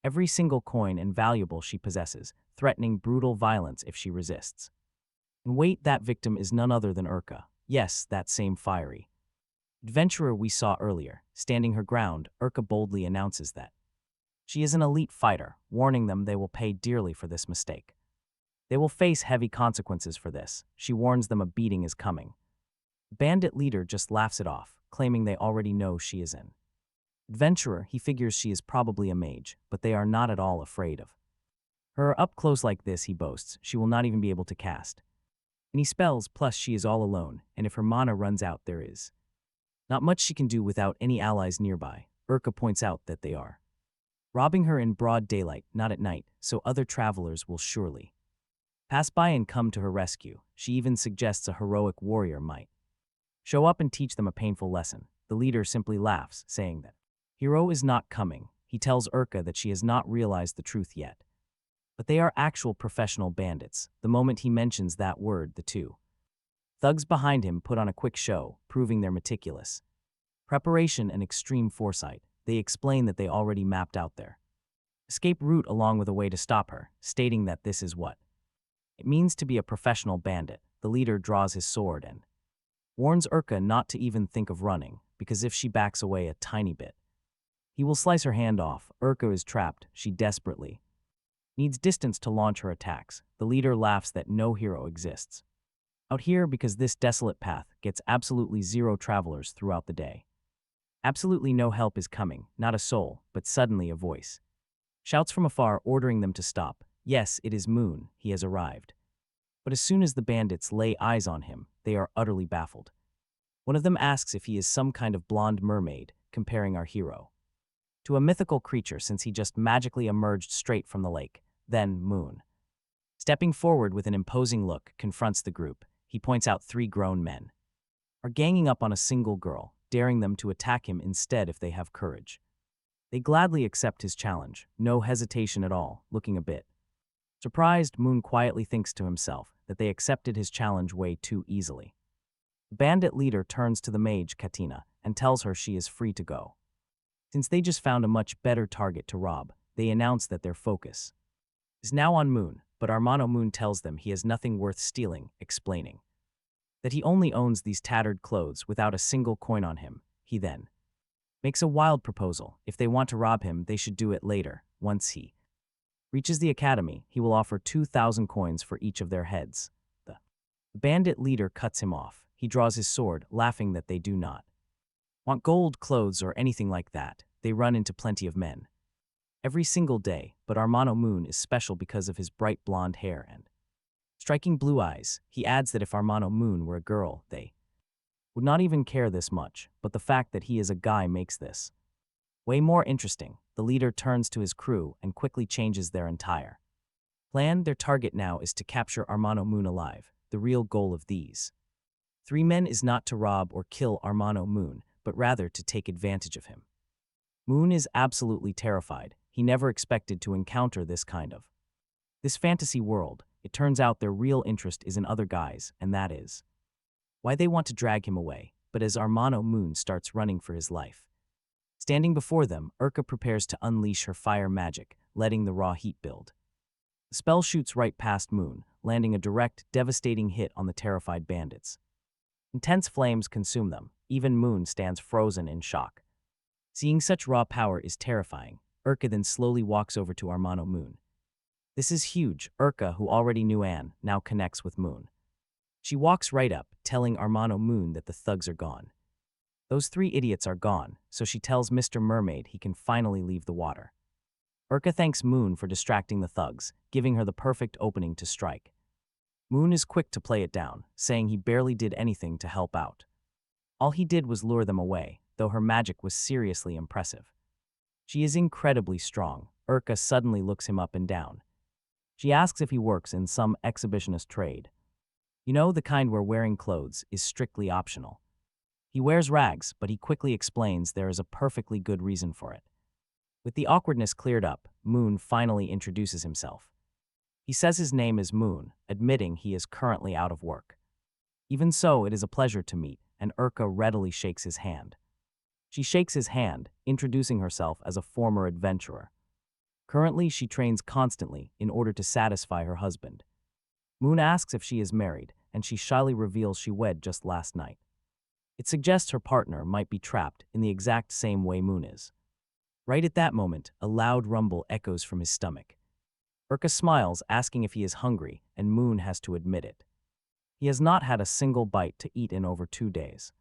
every single coin and valuable she possesses, threatening brutal violence if she resists. And wait, that victim is none other than Urka. Yes, that same fiery adventurer we saw earlier. Standing her ground, Urka boldly announces that she is an elite fighter, warning them they will pay dearly for this mistake. They will face heavy consequences for this. She warns them a beating is coming. The bandit leader just laughs it off, claiming they already know she is an adventurer. He figures she is probably a mage, but they are not at all afraid of her. Up close like this, he boasts, she will not even be able to cast any spells, plus she is all alone, and if her mana runs out, there is not much she can do without any allies nearby. Urka points out that they are robbing her in broad daylight, not at night, so other travelers will surely pass by and come to her rescue. She even suggests a heroic warrior might show up and teach them a painful lesson. The leader simply laughs, saying that hero is not coming. He tells Urka that she has not realized the truth yet. But they are actual professional bandits. The moment he mentions that word, the 2 thugs behind him put on a quick show, proving their meticulous preparation and extreme foresight. They explain that they already mapped out their escape route along with a way to stop her, stating that this is what it means to be a professional bandit. The leader draws his sword and warns Urka not to even think of running, because if she backs away a tiny bit, he will slice her hand off. Urka is trapped. She desperately needs distance to launch her attacks. The leader laughs that no hero exists out here because this desolate path gets absolutely 0 travelers throughout the day. Absolutely no help is coming, not a soul, but suddenly a voice shouts from afar, ordering them to stop. Yes, it is Moon. He has arrived. But as soon as the bandits lay eyes on him, they are utterly baffled. One of them asks if he is some kind of blonde mermaid, comparing our hero to a mythical creature since he just magically emerged straight from the lake. Then Moon, stepping forward with an imposing look, confronts the group. He points out 3 grown men are ganging up on a single girl, daring them to attack him instead if they have courage. They gladly accept his challenge, no hesitation at all, looking a bit surprised. Moon quietly thinks to himself that they accepted his challenge way too easily. The bandit leader turns to the mage Katina and tells her she is free to go. Since they just found a much better target to rob, they announce that their focus is now on Moon, but Armano Moon tells them he has nothing worth stealing, explaining that he only owns these tattered clothes without a single coin on him. He then makes a wild proposal. If they want to rob him, they should do it later. Once he reaches the academy, he will offer 2,000 coins for each of their heads. The bandit leader cuts him off. He draws his sword, laughing that they do not want gold, clothes, or anything like that. They run into plenty of men every single day, but Armano Moon is special because of his bright blonde hair and striking blue eyes. He adds that if Armano Moon were a girl, they would not even care this much, but the fact that he is a guy makes this way more interesting. The leader turns to his crew and quickly changes their entire plan. Their target now is to capture Armano Moon alive. The real goal of these 3 men is not to rob or kill Armano Moon, but rather to take advantage of him. Moon is absolutely terrified. He never expected to encounter this fantasy world. It turns out their real interest is in other guys, and that is why they want to drag him away. But as Armano Moon starts running for his life, standing before them, Urka prepares to unleash her fire magic, letting the raw heat build. The spell shoots right past Moon, landing a direct, devastating hit on the terrified bandits. Intense flames consume them. Even Moon stands frozen in shock. Seeing such raw power is terrifying. Urka then slowly walks over to Armano Moon. This is huge. Urka, who already knew Anne, now connects with Moon. She walks right up, telling Armano Moon that the thugs are gone. Those 3 idiots are gone, so she tells Mr. Mermaid he can finally leave the water. Urka thanks Moon for distracting the thugs, giving her the perfect opening to strike. Moon is quick to play it down, saying he barely did anything to help out. All he did was lure them away, though her magic was seriously impressive. She is incredibly strong. Urka suddenly looks him up and down. She asks if he works in some exhibitionist trade. You know, the kind where wearing clothes is strictly optional. He wears rags, but he quickly explains there is a perfectly good reason for it. With the awkwardness cleared up, Moon finally introduces himself. He says his name is Moon, admitting he is currently out of work. Even so, it is a pleasure to meet, and Urka readily shakes his hand. She shakes his hand, introducing herself as a former adventurer. Currently, she trains constantly in order to satisfy her husband. Moon asks if she is married, and she shyly reveals she wed just last night. It suggests her partner might be trapped in the exact same way Moon is. Right at that moment, a loud rumble echoes from his stomach. Urka smiles, asking if he is hungry, and Moon has to admit it. He has not had a single bite to eat in over 2 days.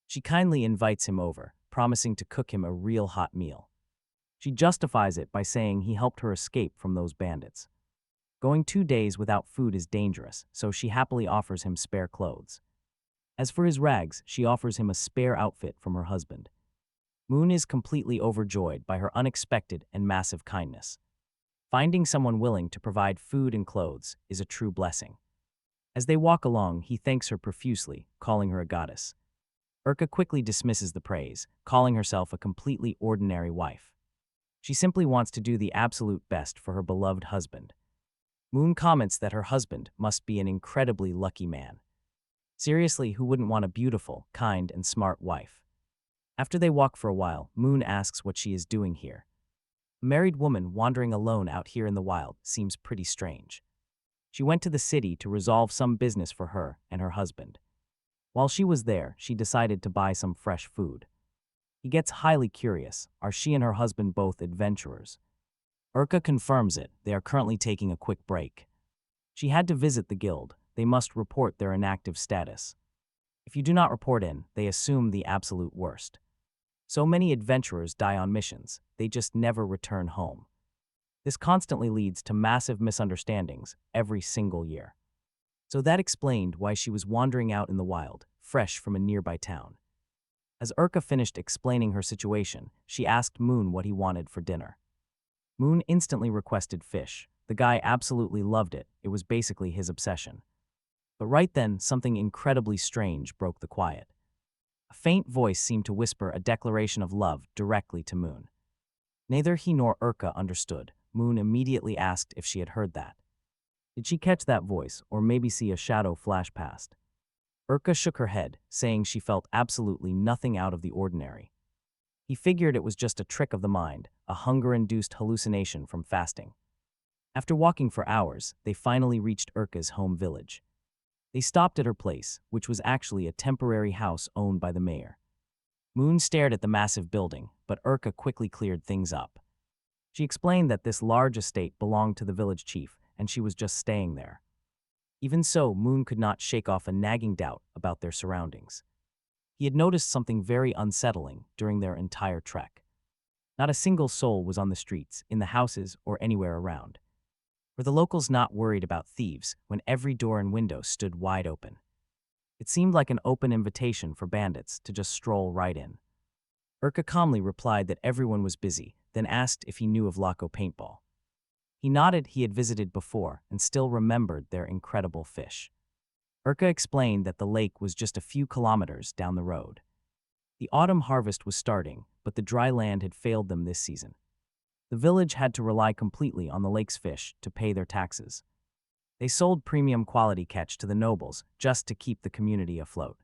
She kindly invites him over, promising to cook him a real hot meal. She justifies it by saying he helped her escape from those bandits. Going 2 days without food is dangerous, so she happily offers him spare clothes. As for his rags, she offers him a spare outfit from her husband. Moon is completely overjoyed by her unexpected and massive kindness. Finding someone willing to provide food and clothes is a true blessing. As they walk along, he thanks her profusely, calling her a goddess. Urka quickly dismisses the praise, calling herself a completely ordinary wife. She simply wants to do the absolute best for her beloved husband. Moon comments that her husband must be an incredibly lucky man. Seriously, who wouldn't want a beautiful, kind, and smart wife? After they walk for a while, Moon asks what she is doing here. A married woman wandering alone out here in the wild seems pretty strange. She went to the city to resolve some business for her and her husband. While she was there, she decided to buy some fresh food. He gets highly curious. Are she and her husband both adventurers? Urka confirms it. They are currently taking a quick break. She had to visit the guild. They must report their inactive status. If you do not report in, they assume the absolute worst. So many adventurers die on missions, they just never return home. This constantly leads to massive misunderstandings every single year. So that explained why she was wandering out in the wild, fresh from a nearby town. As Urka finished explaining her situation, she asked Moon what he wanted for dinner. Moon instantly requested fish. The guy absolutely loved it. It was basically his obsession. But right then, something incredibly strange broke the quiet. A faint voice seemed to whisper a declaration of love directly to Moon. Neither he nor Urka understood. Moon immediately asked if she had heard that. Did she catch that voice, or maybe see a shadow flash past? Urka shook her head, saying she felt absolutely nothing out of the ordinary. He figured it was just a trick of the mind, a hunger-induced hallucination from fasting. After walking for hours, they finally reached Urka's home village. They stopped at her place, which was actually a temporary house owned by the mayor. Moon stared at the massive building, but Urka quickly cleared things up. She explained that this large estate belonged to the village chief, and she was just staying there. Even so, Moon could not shake off a nagging doubt about their surroundings. He had noticed something very unsettling during their entire trek. Not a single soul was on the streets, in the houses, or anywhere around. Were the locals not worried about thieves when every door and window stood wide open? It seemed like an open invitation for bandits to just stroll right in. Urka calmly replied that everyone was busy, then asked if he knew of Laco Paintball. He nodded. He had visited before and still remembered their incredible fish. Urka explained that the lake was just a few kilometers down the road. The autumn harvest was starting, but the dry land had failed them this season. The village had to rely completely on the lake's fish to pay their taxes. They sold premium quality catch to the nobles just to keep the community afloat.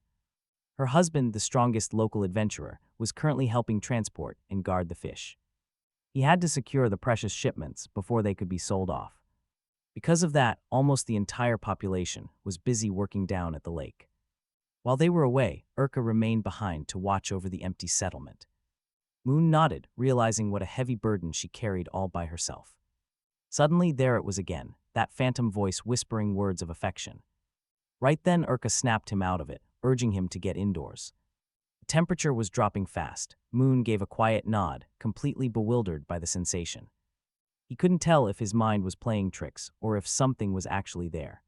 Her husband, the strongest local adventurer, was currently helping transport and guard the fish. He had to secure the precious shipments before they could be sold off. Because of that, almost the entire population was busy working down at the lake. While they were away, Urka remained behind to watch over the empty settlement. Moon nodded, realizing what a heavy burden she carried all by herself. Suddenly, there it was again, that phantom voice whispering words of affection. Right then, Urka snapped him out of it, urging him to get indoors. The temperature was dropping fast. Moon gave a quiet nod, completely bewildered by the sensation. He couldn't tell if his mind was playing tricks or if something was actually there.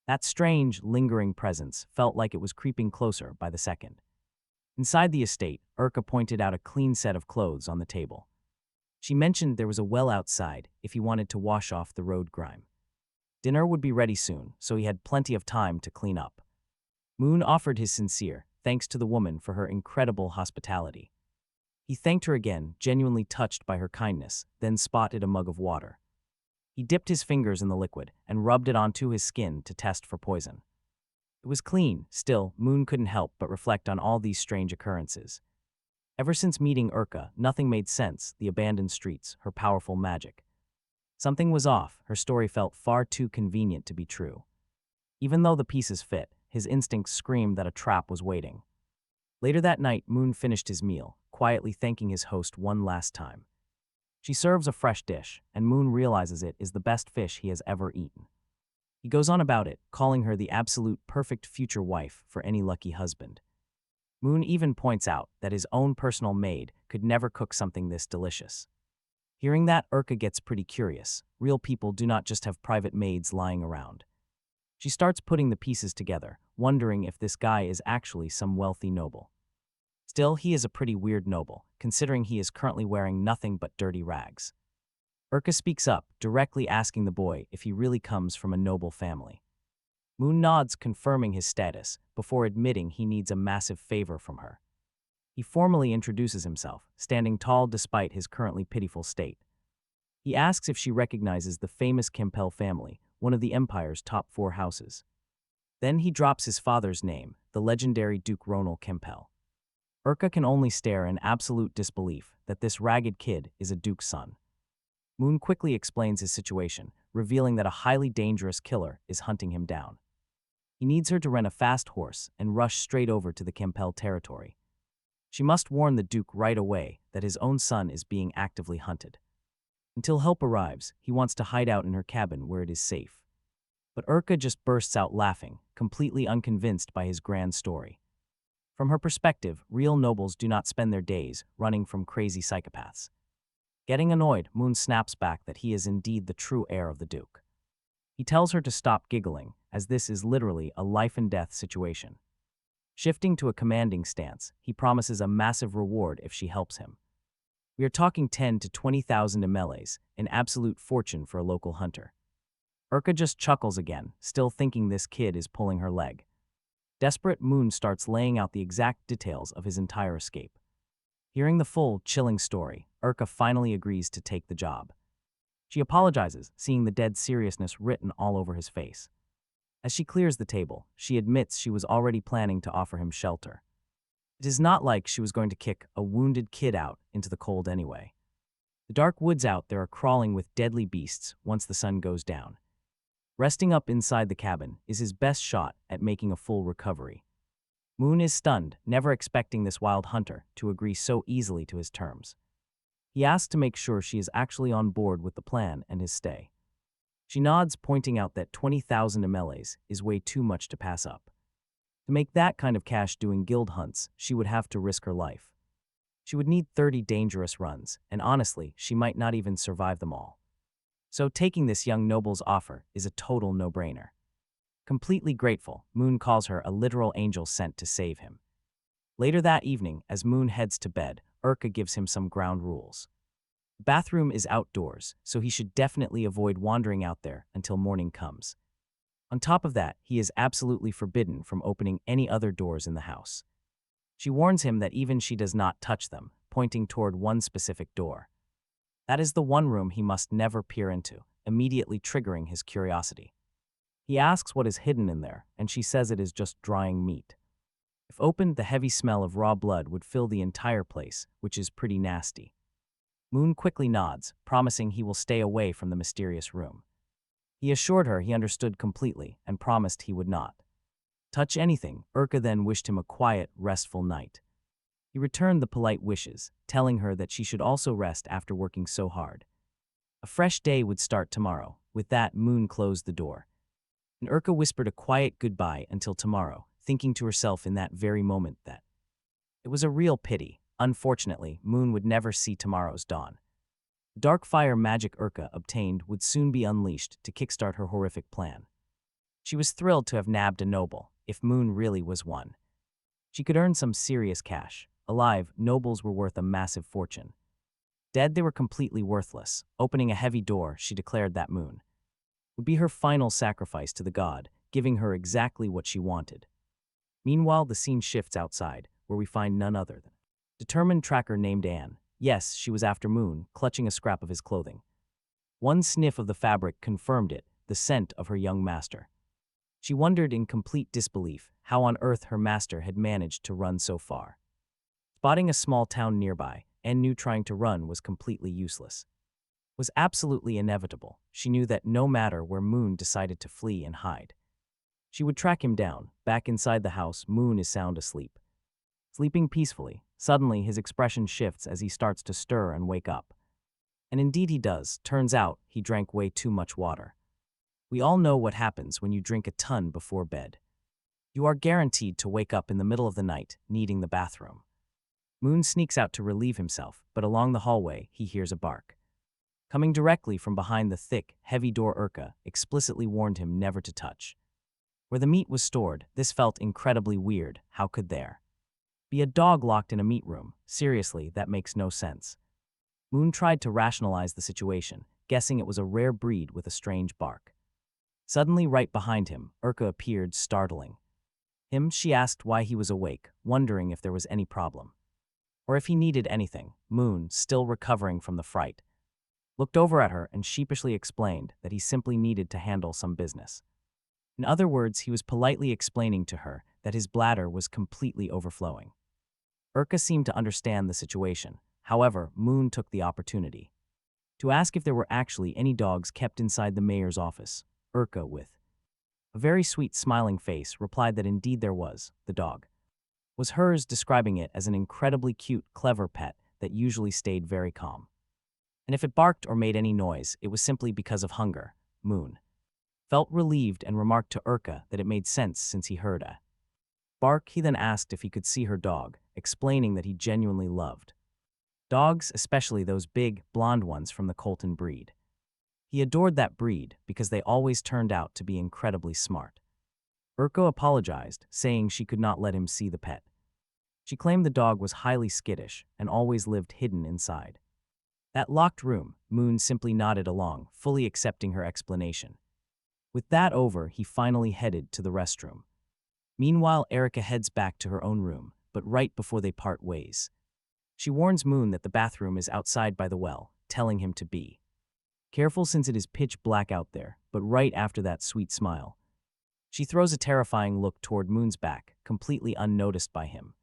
That strange, lingering presence felt like it was creeping closer by the second. Inside the estate, Urka pointed out a clean set of clothes on the table. She mentioned there was a well outside if he wanted to wash off the road grime. Dinner would be ready soon, so he had plenty of time to clean up. Moon offered his sincere thanks to the woman for her incredible hospitality. He thanked her again, genuinely touched by her kindness, then spotted a mug of water. He dipped his fingers in the liquid and rubbed it onto his skin to test for poison. It was clean. Still, Moon couldn't help but reflect on all these strange occurrences. Ever since meeting Urka, nothing made sense: the abandoned streets, her powerful magic. Something was off. Her story felt far too convenient to be true. Even though the pieces fit, his instincts screamed that a trap was waiting. Later that night, Moon finished his meal, quietly thanking his host one last time. She serves a fresh dish, and Moon realizes it is the best fish he has ever eaten. He goes on about it, calling her the absolute perfect future wife for any lucky husband. Moon even points out that his own personal maid could never cook something this delicious. Hearing that, Urka gets pretty curious. Real people do not just have private maids lying around. She starts putting the pieces together, wondering if this guy is actually some wealthy noble. Still, he is a pretty weird noble, considering he is currently wearing nothing but dirty rags. Urka speaks up, directly asking the boy if he really comes from a noble family. Moon nods, confirming his status, before admitting he needs a massive favor from her. He formally introduces himself, standing tall despite his currently pitiful state. He asks if she recognizes the famous Kempel family, one of the Empire's top 4 houses. Then he drops his father's name, the legendary Duke Ronald Kempel. Urka can only stare in absolute disbelief that this ragged kid is a duke's son. Moon quickly explains his situation, revealing that a highly dangerous killer is hunting him down. He needs her to rent a fast horse and rush straight over to the Kempel territory. She must warn the Duke right away that his own son is being actively hunted. Until help arrives, he wants to hide out in her cabin where it is safe. But Urka just bursts out laughing, completely unconvinced by his grand story. From her perspective, real nobles do not spend their days running from crazy psychopaths. Getting annoyed, Moon snaps back that he is indeed the true heir of the Duke. He tells her to stop giggling, as this is literally a life-and-death situation. Shifting to a commanding stance, he promises a massive reward if she helps him. We are talking 10 to 20,000 emeles, an absolute fortune for a local hunter. Urka just chuckles again, still thinking this kid is pulling her leg. Desperate, Moon starts laying out the exact details of his entire escape. Hearing the full, chilling story, Urka finally agrees to take the job. She apologizes, seeing the dead seriousness written all over his face. As she clears the table, she admits she was already planning to offer him shelter. It is not like she was going to kick a wounded kid out into the cold anyway. The dark woods out there are crawling with deadly beasts once the sun goes down. Resting up inside the cabin is his best shot at making a full recovery. Moon is stunned, never expecting this wild hunter to agree so easily to his terms. He asks to make sure she is actually on board with the plan and his stay. She nods, pointing out that 20,000 emeles is way too much to pass up. To make that kind of cash doing guild hunts, she would have to risk her life. She would need 30 dangerous runs, and honestly, she might not even survive them all. So taking this young noble's offer is a total no-brainer. Completely grateful, Moon calls her a literal angel sent to save him. Later that evening, as Moon heads to bed, Urka gives him some ground rules. The bathroom is outdoors, so he should definitely avoid wandering out there until morning comes. On top of that, he is absolutely forbidden from opening any other doors in the house. She warns him that even she does not touch them, pointing toward one specific door. That is the one room he must never peer into, immediately triggering his curiosity. He asks what is hidden in there, and she says it is just drying meat. If opened, the heavy smell of raw blood would fill the entire place, which is pretty nasty. Moon quickly nods, promising he will stay away from the mysterious room. He assured her he understood completely and promised he would not touch anything. Urka then wished him a quiet, restful night. He returned the polite wishes, telling her that she should also rest after working so hard. A fresh day would start tomorrow. With that, Moon closed the door. And Urka whispered a quiet goodbye until tomorrow, thinking to herself in that very moment that it was a real pity. Unfortunately, Moon would never see tomorrow's dawn. The dark fire magic Urka obtained would soon be unleashed to kickstart her horrific plan. She was thrilled to have nabbed a noble, if Moon really was one. She could earn some serious cash. Alive, nobles were worth a massive fortune. Dead, they were completely worthless. Opening a heavy door, she declared that Moon would be her final sacrifice to the god, giving her exactly what she wanted. Meanwhile, the scene shifts outside, where we find none other than determined tracker named Anne. Yes, she was after Moon, clutching a scrap of his clothing. One sniff of the fabric confirmed it, the scent of her young master. She wondered in complete disbelief how on earth her master had managed to run so far. Spotting a small town nearby, Anne knew trying to run was completely useless. It was absolutely inevitable. She knew that no matter where Moon decided to flee and hide, she would track him down. Back inside the house, Moon is sound asleep. Sleeping peacefully, suddenly his expression shifts as he starts to stir and wake up. And indeed he does. Turns out, he drank way too much water. We all know what happens when you drink a ton before bed. You are guaranteed to wake up in the middle of the night, needing the bathroom. Moon sneaks out to relieve himself, but along the hallway, he hears a bark. Coming directly from behind the thick, heavy door, Urka explicitly warned him never to touch. Where the meat was stored, this felt incredibly weird. How could there be a dog locked in a meat room? Seriously, that makes no sense. Moon tried to rationalize the situation, guessing it was a rare breed with a strange bark. Suddenly, right behind him, Urka appeared, startling him. She asked why he was awake, wondering if there was any problem, or if he needed anything. Moon, still recovering from the fright, looked over at her and sheepishly explained that he simply needed to handle some business. In other words, he was politely explaining to her that his bladder was completely overflowing. Urka seemed to understand the situation. However, Moon took the opportunity to ask if there were actually any dogs kept inside the mayor's office. Urka, with a very sweet smiling face, replied that indeed there was. The dog was hers, describing it as an incredibly cute, clever pet that usually stayed very calm. And if it barked or made any noise, it was simply because of hunger. Moon felt relieved and remarked to Urka that it made sense since he heard a bark. He then asked if he could see her dog, explaining that he genuinely loved dogs, especially those big, blonde ones from the Colton breed. He adored that breed because they always turned out to be incredibly smart. Urko apologized, saying she could not let him see the pet. She claimed the dog was highly skittish and always lived hidden inside that locked room. Moon simply nodded along, fully accepting her explanation. With that over, he finally headed to the restroom. Meanwhile, Erica heads back to her own room, but right before they part ways, she warns Moon that the bathroom is outside by the well, telling him to be careful since it is pitch black out there. But right after that sweet smile, she throws a terrifying look toward Moon's back, completely unnoticed by him.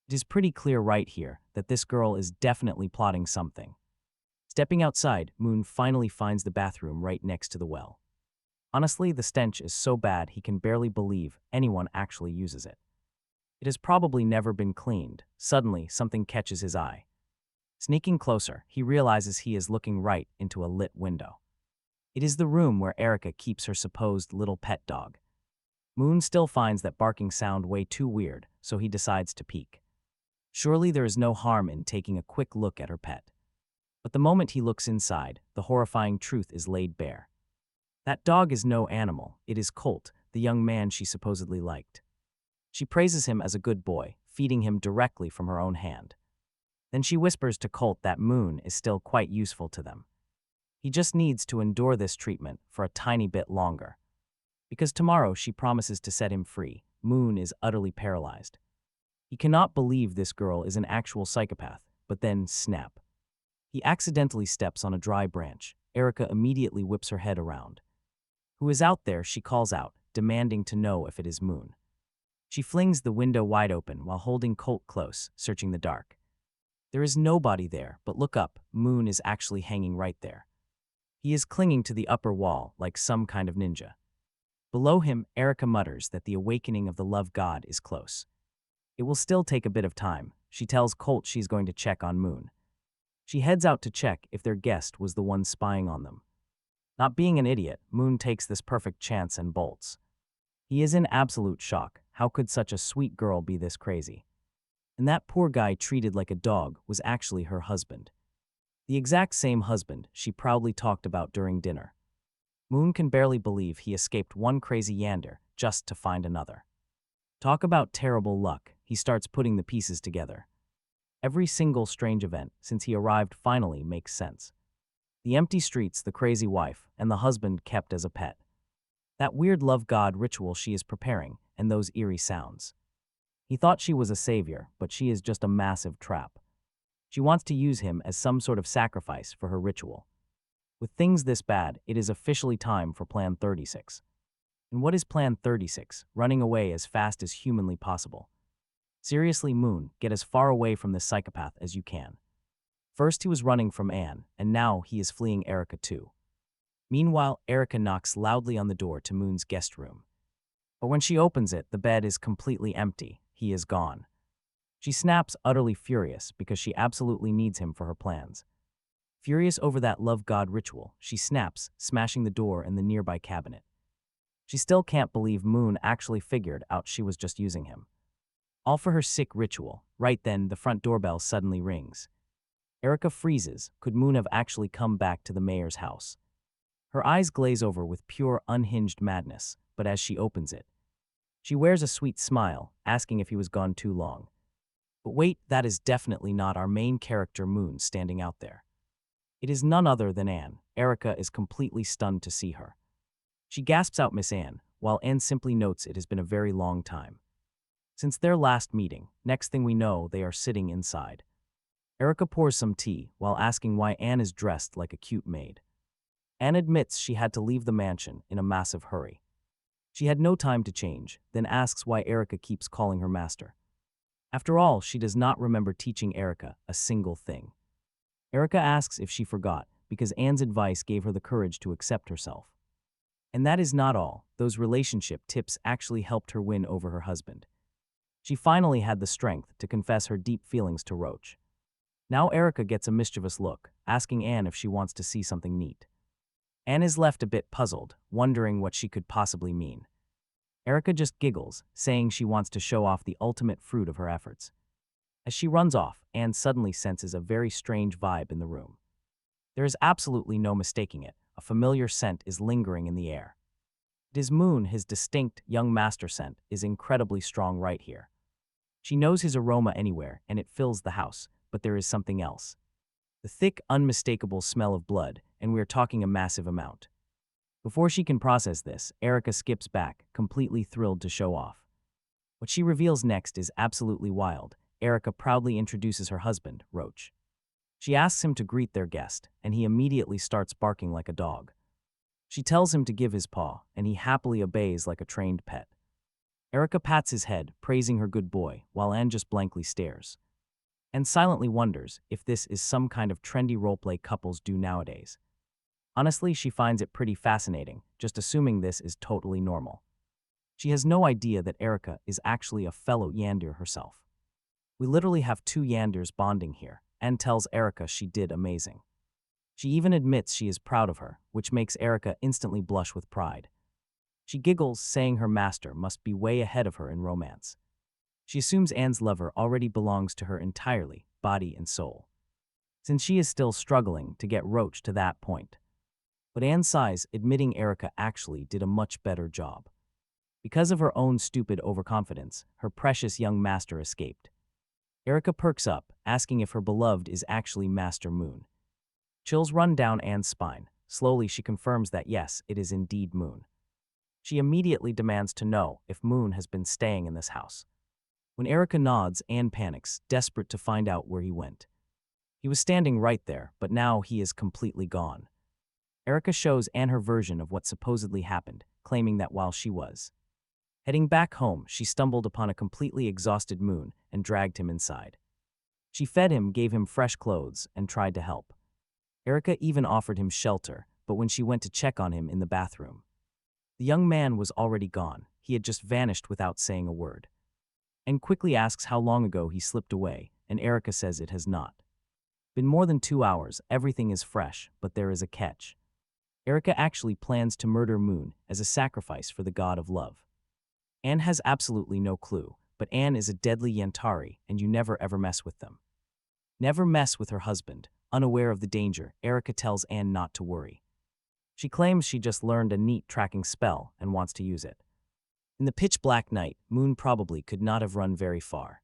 It is pretty clear right here that this girl is definitely plotting something. Stepping outside, Moon finally finds the bathroom right next to the well. Honestly, the stench is so bad he can barely believe anyone actually uses it. It has probably never been cleaned. Suddenly, something catches his eye. Sneaking closer, he realizes he is looking right into a lit window. It is the room where Erica keeps her supposed little pet dog. Moon still finds that barking sound way too weird, so he decides to peek. Surely there is no harm in taking a quick look at her pet. But the moment he looks inside, the horrifying truth is laid bare. That dog is no animal, it is Colt, the young man she supposedly liked. She praises him as a good boy, feeding him directly from her own hand. Then she whispers to Colt that Moon is still quite useful to them. He just needs to endure this treatment for a tiny bit longer. Because tomorrow she promises to set him free. Moon is utterly paralyzed. He cannot believe this girl is an actual psychopath, but then, snap. He accidentally steps on a dry branch. Erica immediately whips her head around. Who is out there? She calls out, demanding to know if it is Moon. She flings the window wide open while holding Colt close, searching the dark. There is nobody there, but look up, Moon is actually hanging right there. He is clinging to the upper wall like some kind of ninja. Below him, Erica mutters that the awakening of the love god is close. It will still take a bit of time. She tells Colt she's going to check on Moon. She heads out to check if their guest was the one spying on them. Not being an idiot, Moon takes this perfect chance and bolts. He is in absolute shock. How could such a sweet girl be this crazy? And that poor guy treated like a dog was actually her husband. The exact same husband she proudly talked about during dinner. Moon can barely believe he escaped one crazy yander just to find another. Talk about terrible luck, he starts putting the pieces together. Every single strange event since he arrived finally makes sense. The empty streets, the crazy wife, and the husband kept as a pet. That weird love god ritual she is preparing, and those eerie sounds. He thought she was a savior, but she is just a massive trap. She wants to use him as some sort of sacrifice for her ritual. With things this bad, it is officially time for Plan 36. And what is Plan 36? Running away as fast as humanly possible. Seriously, Moon, get as far away from this psychopath as you can. First he was running from Anne, and now he is fleeing Erica too. Meanwhile, Erica knocks loudly on the door to Moon's guest room. But when she opens it, the bed is completely empty. He is gone. She snaps, utterly furious, because she absolutely needs him for her plans. Furious over that love god ritual, she snaps, smashing the door and the nearby cabinet. She still can't believe Moon actually figured out she was just using him. All for her sick ritual. Right then, the front doorbell suddenly rings. Erica freezes. Could Moon have actually come back to the mayor's house? Her eyes glaze over with pure, unhinged madness, but as she opens it, she wears a sweet smile, asking if he was gone too long. But wait, that is definitely not our main character Moon standing out there. It is none other than Anne. Erica is completely stunned to see her. She gasps out Miss Anne, while Anne simply notes it has been a very long time. Since their last meeting, next thing we know, they are sitting inside. Erica pours some tea, while asking why Anne is dressed like a cute maid. Anne admits she had to leave the mansion in a massive hurry. She had no time to change, then asks why Erica keeps calling her master. After all, she does not remember teaching Erica a single thing. Erica asks if she forgot, because Anne's advice gave her the courage to accept herself. And that is not all. Those relationship tips actually helped her win over her husband. She finally had the strength to confess her deep feelings to Roach. Now Erica gets a mischievous look, asking Anne if she wants to see something neat. Anne is left a bit puzzled, wondering what she could possibly mean. Erica just giggles, saying she wants to show off the ultimate fruit of her efforts. As she runs off, Anne suddenly senses a very strange vibe in the room. There is absolutely no mistaking it. A familiar scent is lingering in the air. It is Moon. His distinct, young master scent is incredibly strong right here. She knows his aroma anywhere, and it fills the house, but there is something else. The thick, unmistakable smell of blood, and we are talking a massive amount. Before she can process this, Erica skips back, completely thrilled to show off. What she reveals next is absolutely wild. Erica proudly introduces her husband, Roach. She asks him to greet their guest, and he immediately starts barking like a dog. She tells him to give his paw, and he happily obeys like a trained pet. Erica pats his head, praising her good boy, while Anne just blankly stares. And silently wonders if this is some kind of trendy roleplay couples do nowadays. Honestly, she finds it pretty fascinating, just assuming this is totally normal. She has no idea that Erica is actually a fellow Yander herself. We literally have two Yanders bonding here, and tells Erica she did amazing. She even admits she is proud of her, which makes Erica instantly blush with pride. She giggles, saying her master must be way ahead of her in romance. She assumes Anne's lover already belongs to her entirely, body and soul, since she is still struggling to get Roach to that point. But Anne sighs, admitting Erica actually did a much better job. Because of her own stupid overconfidence, her precious young master escaped. Erica perks up, asking if her beloved is actually Master Moon. Chills run down Anne's spine. Slowly she confirms that yes, it is indeed Moon. She immediately demands to know if Moon has been staying in this house. When Erica nods, Anne panics, desperate to find out where he went. He was standing right there, but now he is completely gone. Erica shows Anne her version of what supposedly happened, claiming that while she was heading back home, she stumbled upon a completely exhausted Moon and dragged him inside. She fed him, gave him fresh clothes, and tried to help. Erica even offered him shelter, but when she went to check on him in the bathroom. The young man was already gone. He had just vanished without saying a word. Anne quickly asks how long ago he slipped away, and Erica says it has not been more than 2 hours. Everything is fresh, but there is a catch. Erica actually plans to murder Moon as a sacrifice for the god of love. Anne has absolutely no clue, but Anne is a deadly Yantari, and you never ever mess with them. Never mess with her husband. Unaware of the danger, Erica tells Anne not to worry. She claims she just learned a neat tracking spell and wants to use it. In the pitch-black night, Moon probably could not have run very far.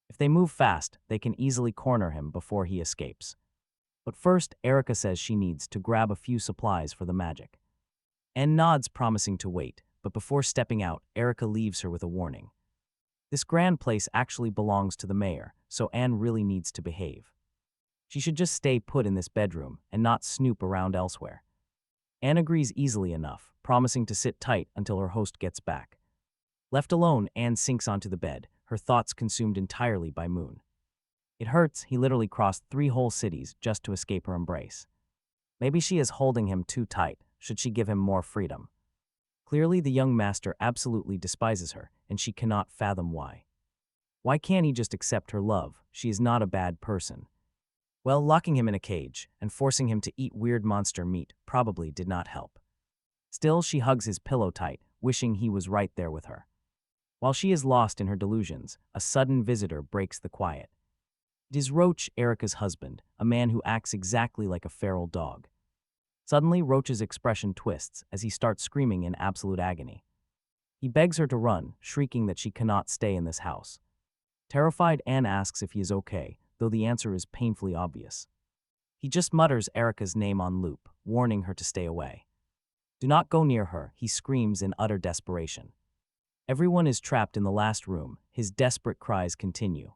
If they move fast, they can easily corner him before he escapes. But first, Erica says she needs to grab a few supplies for the magic. Anne nods, promising to wait, but before stepping out, Erica leaves her with a warning. This grand place actually belongs to the mayor, so Anne really needs to behave. She should just stay put in this bedroom and not snoop around elsewhere. Anne agrees easily enough, promising to sit tight until her host gets back. Left alone, Anne sinks onto the bed, her thoughts consumed entirely by Moon. It hurts. He literally crossed 3 whole cities just to escape her embrace. Maybe she is holding him too tight. Should she give him more freedom? Clearly, the young master absolutely despises her, and she cannot fathom why. Why can't he just accept her love? She is not a bad person. Well, locking him in a cage and forcing him to eat weird monster meat probably did not help. Still, she hugs his pillow tight, wishing he was right there with her. While she is lost in her delusions, a sudden visitor breaks the quiet. It is Roach, Erica's husband, a man who acts exactly like a feral dog. Suddenly, Roach's expression twists as he starts screaming in absolute agony. He begs her to run, shrieking that she cannot stay in this house. Terrified, Anne asks if he is okay, though the answer is painfully obvious. He just mutters Erica's name on loop, warning her to stay away. Do not go near her, he screams in utter desperation. Everyone is trapped in the last room. His desperate cries continue.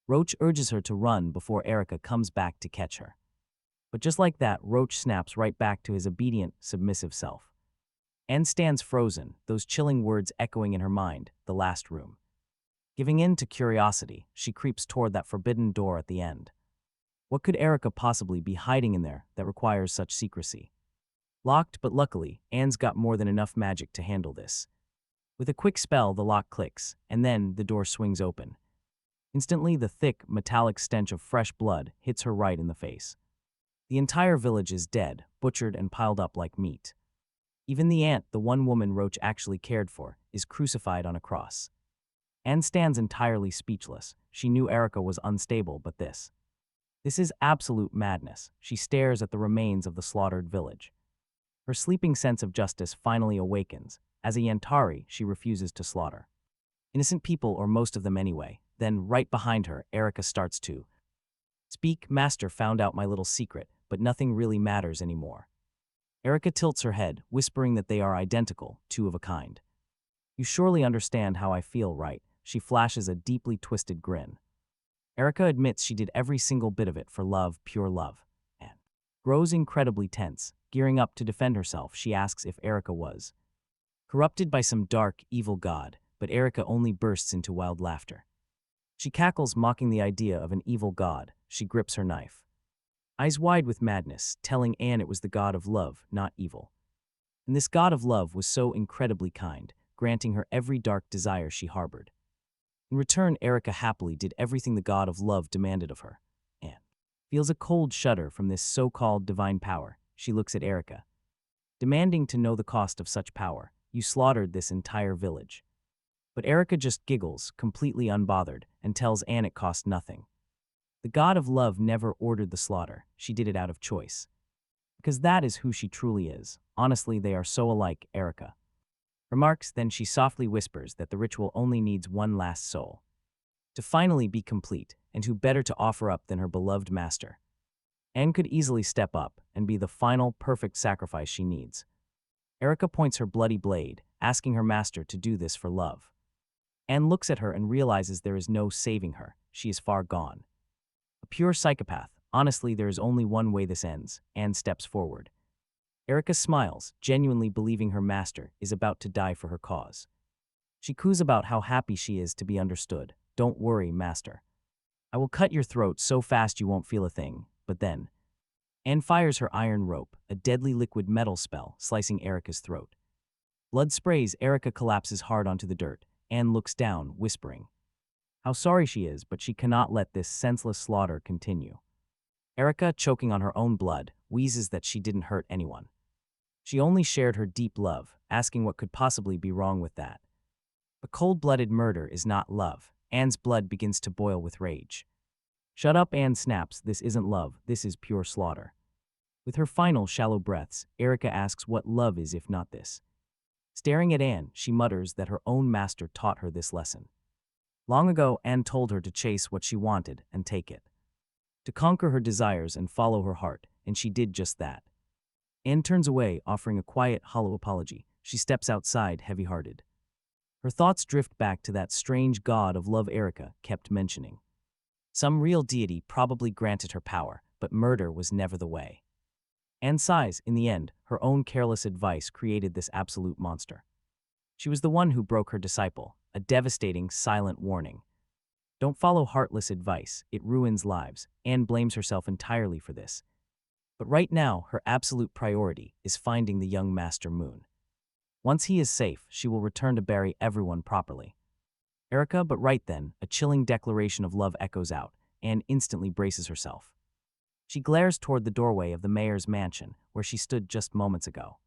Roach urges her to run before Erica comes back to catch her. But just like that, Roach snaps right back to his obedient, submissive self. Anne stands frozen, those chilling words echoing in her mind, the last room. Giving in to curiosity, she creeps toward that forbidden door at the end. What could Erica possibly be hiding in there that requires such secrecy? Locked, but luckily, Anne's got more than enough magic to handle this. With a quick spell, the lock clicks, and then the door swings open. Instantly, the thick, metallic stench of fresh blood hits her right in the face. The entire village is dead, butchered and piled up like meat. Even the aunt, the one woman Roach actually cared for, is crucified on a cross. Anne stands entirely speechless. She knew Erica was unstable, but this is absolute madness. She stares at the remains of the slaughtered village. Her sleeping sense of justice finally awakens. As a Yantari, she refuses to slaughter innocent people, or most of them anyway. Then, right behind her, Erica starts to speak. Master found out my little secret, but nothing really matters anymore. Erica tilts her head, whispering that they are identical, 2 of a kind. You surely understand how I feel, right? She flashes a deeply twisted grin. Erica admits she did every single bit of it for love, pure love. And grows incredibly tense. Gearing up to defend herself, she asks if Erica was corrupted by some dark, evil god, but Erica only bursts into wild laughter. She cackles, mocking the idea of an evil god. She grips her knife, eyes wide with madness, telling Anne it was the god of love, not evil. And this god of love was so incredibly kind, granting her every dark desire she harbored. In return, Erica happily did everything the god of love demanded of her. Anne feels a cold shudder from this so-called divine power. She looks at Erica, demanding to know the cost of such power. You slaughtered this entire village. But Erica just giggles, completely unbothered, and tells Anne it cost nothing. The god of love never ordered the slaughter. She did it out of choice. Because that is who she truly is. Honestly, they are so alike, Erica remarks. Then she softly whispers that the ritual only needs one last soul to finally be complete, and who better to offer up than her beloved master. Anne could easily step up and be the final, perfect sacrifice she needs. Erica points her bloody blade, asking her master to do this for love. Anne looks at her and realizes there is no saving her. She is far gone. A pure psychopath. Honestly, there is only one way this ends. Anne steps forward. Erica smiles, genuinely believing her master is about to die for her cause. She coos about how happy she is to be understood. Don't worry, master. I will cut your throat so fast you won't feel a thing. But then Anne fires her iron rope, a deadly liquid metal spell, slicing Erica's throat. Blood sprays, Erica collapses hard onto the dirt. Anne looks down, whispering how sorry she is, but she cannot let this senseless slaughter continue. Erica, choking on her own blood, wheezes that she didn't hurt anyone. She only shared her deep love, asking what could possibly be wrong with that. But cold-blooded murder is not love. Anne's blood begins to boil with rage. Shut up, Anne snaps. This isn't love, this is pure slaughter. With her final shallow breaths, Erica asks what love is if not this. Staring at Anne, she mutters that her own master taught her this lesson. Long ago, Anne told her to chase what she wanted and take it. To conquer her desires and follow her heart, and she did just that. Anne turns away, offering a quiet, hollow apology. She steps outside, heavy-hearted. Her thoughts drift back to that strange god of love Erica kept mentioning. Some real deity probably granted her power, but murder was never the way. Anne sighs. In the end, her own careless advice created this absolute monster. She was the one who broke her disciple, a devastating, silent warning. Don't follow heartless advice, it ruins lives. Anne blames herself entirely for this. But right now, her absolute priority is finding the young Master Moon. Once he is safe, she will return to bury everyone properly. Erica, but right then, a chilling declaration of love echoes out. Anne instantly braces herself. She glares toward the doorway of the mayor's mansion, where she stood just moments ago.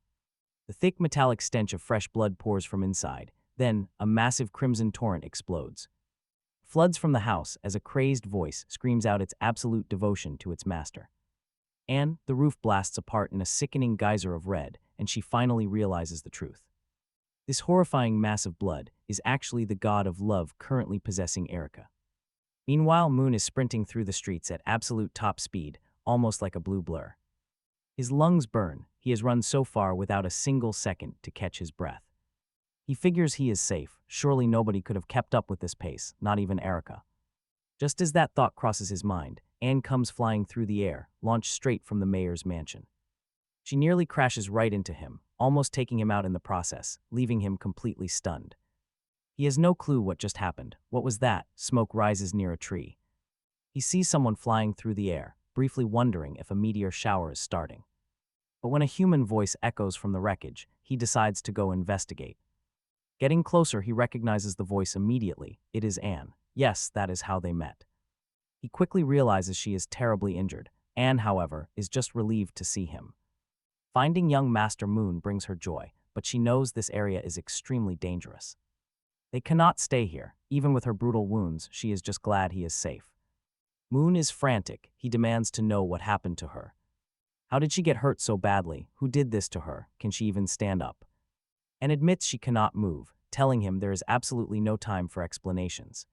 The thick metallic stench of fresh blood pours from inside. Then, a massive crimson torrent explodes. Floods from the house as a crazed voice screams out its absolute devotion to its master. And the roof blasts apart in a sickening geyser of red, and she finally realizes the truth. This horrifying mass of blood is actually the god of love currently possessing Erica. Meanwhile, Moon is sprinting through the streets at absolute top speed, almost like a blue blur. His lungs burn. He has run so far without a single second to catch his breath. He figures he is safe. Surely nobody could have kept up with this pace, not even Erica. Just as that thought crosses his mind, Anne comes flying through the air, launched straight from the mayor's mansion. She nearly crashes right into him, almost taking him out in the process, leaving him completely stunned. He has no clue what just happened. What was that? Smoke rises near a tree. He sees someone flying through the air, briefly wondering if a meteor shower is starting. But when a human voice echoes from the wreckage, he decides to go investigate. Getting closer, he recognizes the voice immediately. It is Anne. Yes, that is how they met. He quickly realizes she is terribly injured. Anne, however, is just relieved to see him. Finding young Master Moon brings her joy, but she knows this area is extremely dangerous. They cannot stay here. Even with her brutal wounds, she is just glad he is safe. Moon is frantic. He demands to know what happened to her. How did she get hurt so badly? Who did this to her? Can she even stand up? And admits she cannot move, telling him there is absolutely no time for explanations.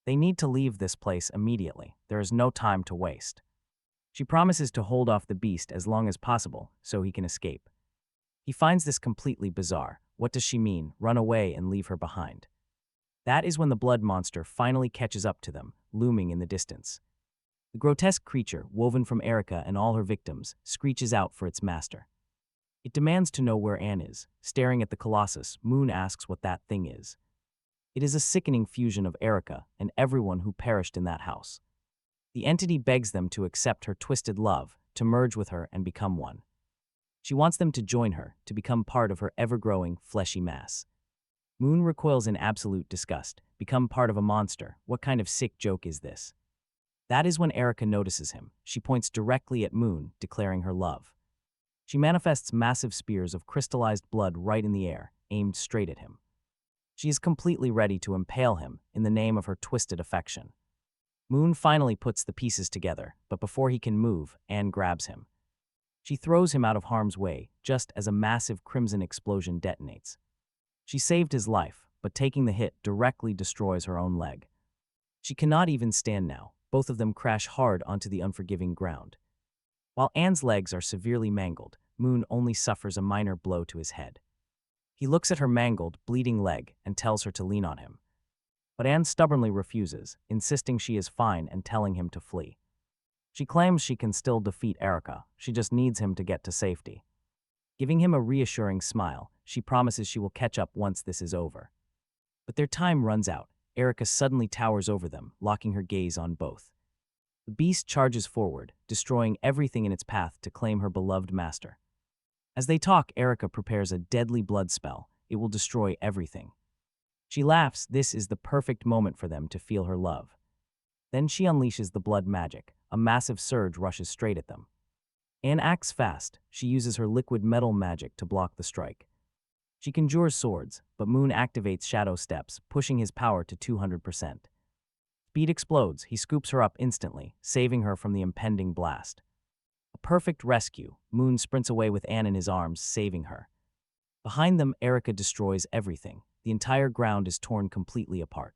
They need to leave this place immediately. There is no time to waste. She promises to hold off the beast as long as possible so he can escape. He finds this completely bizarre. What does she mean? Run away and leave her behind. That is when the blood monster finally catches up to them, looming in the distance. The grotesque creature, woven from Erica and all her victims, screeches out for its master. It demands to know where Anne is. Staring at the colossus, Moon asks what that thing is. It is a sickening fusion of Erica and everyone who perished in that house. The entity begs them to accept her twisted love, to merge with her and become one. She wants them to join her, to become part of her ever-growing, fleshy mass. Moon recoils in absolute disgust. Become part of a monster? What kind of sick joke is this? That is when Erica notices him. She points directly at Moon, declaring her love. She manifests massive spears of crystallized blood right in the air, aimed straight at him. She is completely ready to impale him in the name of her twisted affection. Moon finally puts the pieces together, but before he can move, Anne grabs him. She throws him out of harm's way, just as a massive crimson explosion detonates. She saved his life, but taking the hit directly destroys her own leg. She cannot even stand now. Both of them crash hard onto the unforgiving ground. While Anne's legs are severely mangled, Moon only suffers a minor blow to his head. He looks at her mangled, bleeding leg and tells her to lean on him. But Anne stubbornly refuses, insisting she is fine and telling him to flee. She claims she can still defeat Erica. She just needs him to get to safety. Giving him a reassuring smile, she promises she will catch up once this is over. But their time runs out. Erica suddenly towers over them, locking her gaze on both. The beast charges forward, destroying everything in its path to claim her beloved master. As they talk, Erica prepares a deadly blood spell. It will destroy everything. She laughs. This is the perfect moment for them to feel her love. Then she unleashes the blood magic. A massive surge rushes straight at them. Anne acts fast. She uses her liquid metal magic to block the strike. She conjures swords, but Moon activates shadow steps, pushing his power to 200%. Speed explodes. He scoops her up instantly, saving her from the impending blast. A perfect rescue. Moon sprints away with Anne in his arms, saving her. Behind them, Erica destroys everything. The entire ground is torn completely apart.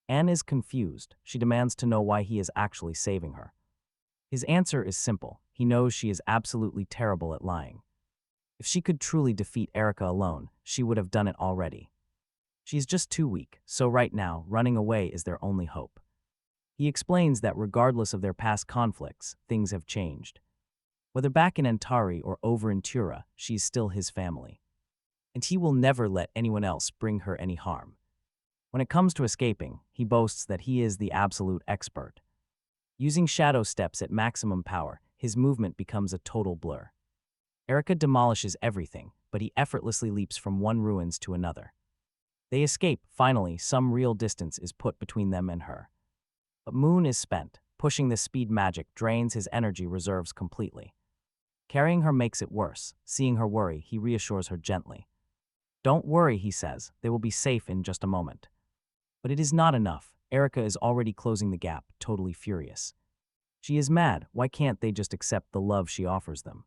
Anne is confused. She demands to know why he is actually saving her. His answer is simple. He knows she is absolutely terrible at lying. If she could truly defeat Erica alone, she would have done it already. She's just too weak, so right now, running away is their only hope. He explains that regardless of their past conflicts, things have changed. Whether back in Antari or over in Tura, she's still his family. And he will never let anyone else bring her any harm. When it comes to escaping, he boasts that he is the absolute expert. Using shadow steps at maximum power, his movement becomes a total blur. Erica demolishes everything, but he effortlessly leaps from one ruins to another. They escape. Finally, some real distance is put between them and her. But Moon is spent. Pushing the speed magic drains his energy reserves completely. Carrying her makes it worse. Seeing her worry, he reassures her gently. Don't worry, he says. They will be safe in just a moment. But it is not enough. Erica is already closing the gap, totally furious. She is mad. Why can't they just accept the love she offers them?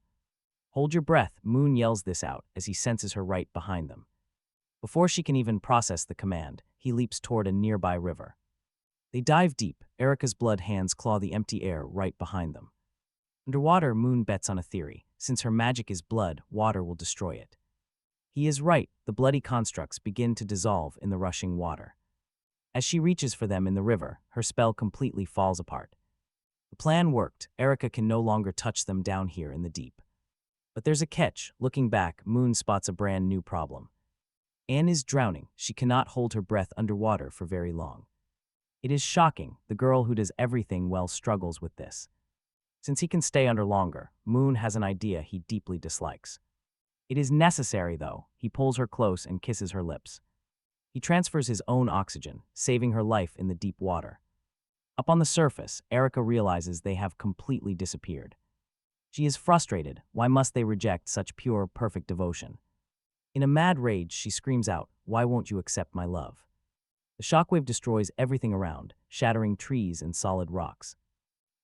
Hold your breath. Moon yells this out as he senses her right behind them. Before she can even process the command, he leaps toward a nearby river. They dive deep. Erica's blood hands claw the empty air right behind them. Underwater, Moon bets on a theory. Since her magic is blood, water will destroy it. He is right. The bloody constructs begin to dissolve in the rushing water. As she reaches for them in the river, her spell completely falls apart. The plan worked. Erica can no longer touch them down here in the deep. But there's a catch. Looking back, Moon spots a brand new problem. Anne is drowning. She cannot hold her breath underwater for very long. It is shocking. The girl who does everything well struggles with this. Since he can stay under longer, Moon has an idea he deeply dislikes. It is necessary, though. He pulls her close and kisses her lips. He transfers his own oxygen, saving her life in the deep water. Up on the surface, Erica realizes they have completely disappeared. She is frustrated. Why must they reject such pure, perfect devotion? In a mad rage, she screams out, "Why won't you accept my love?" The shockwave destroys everything around, shattering trees and solid rocks.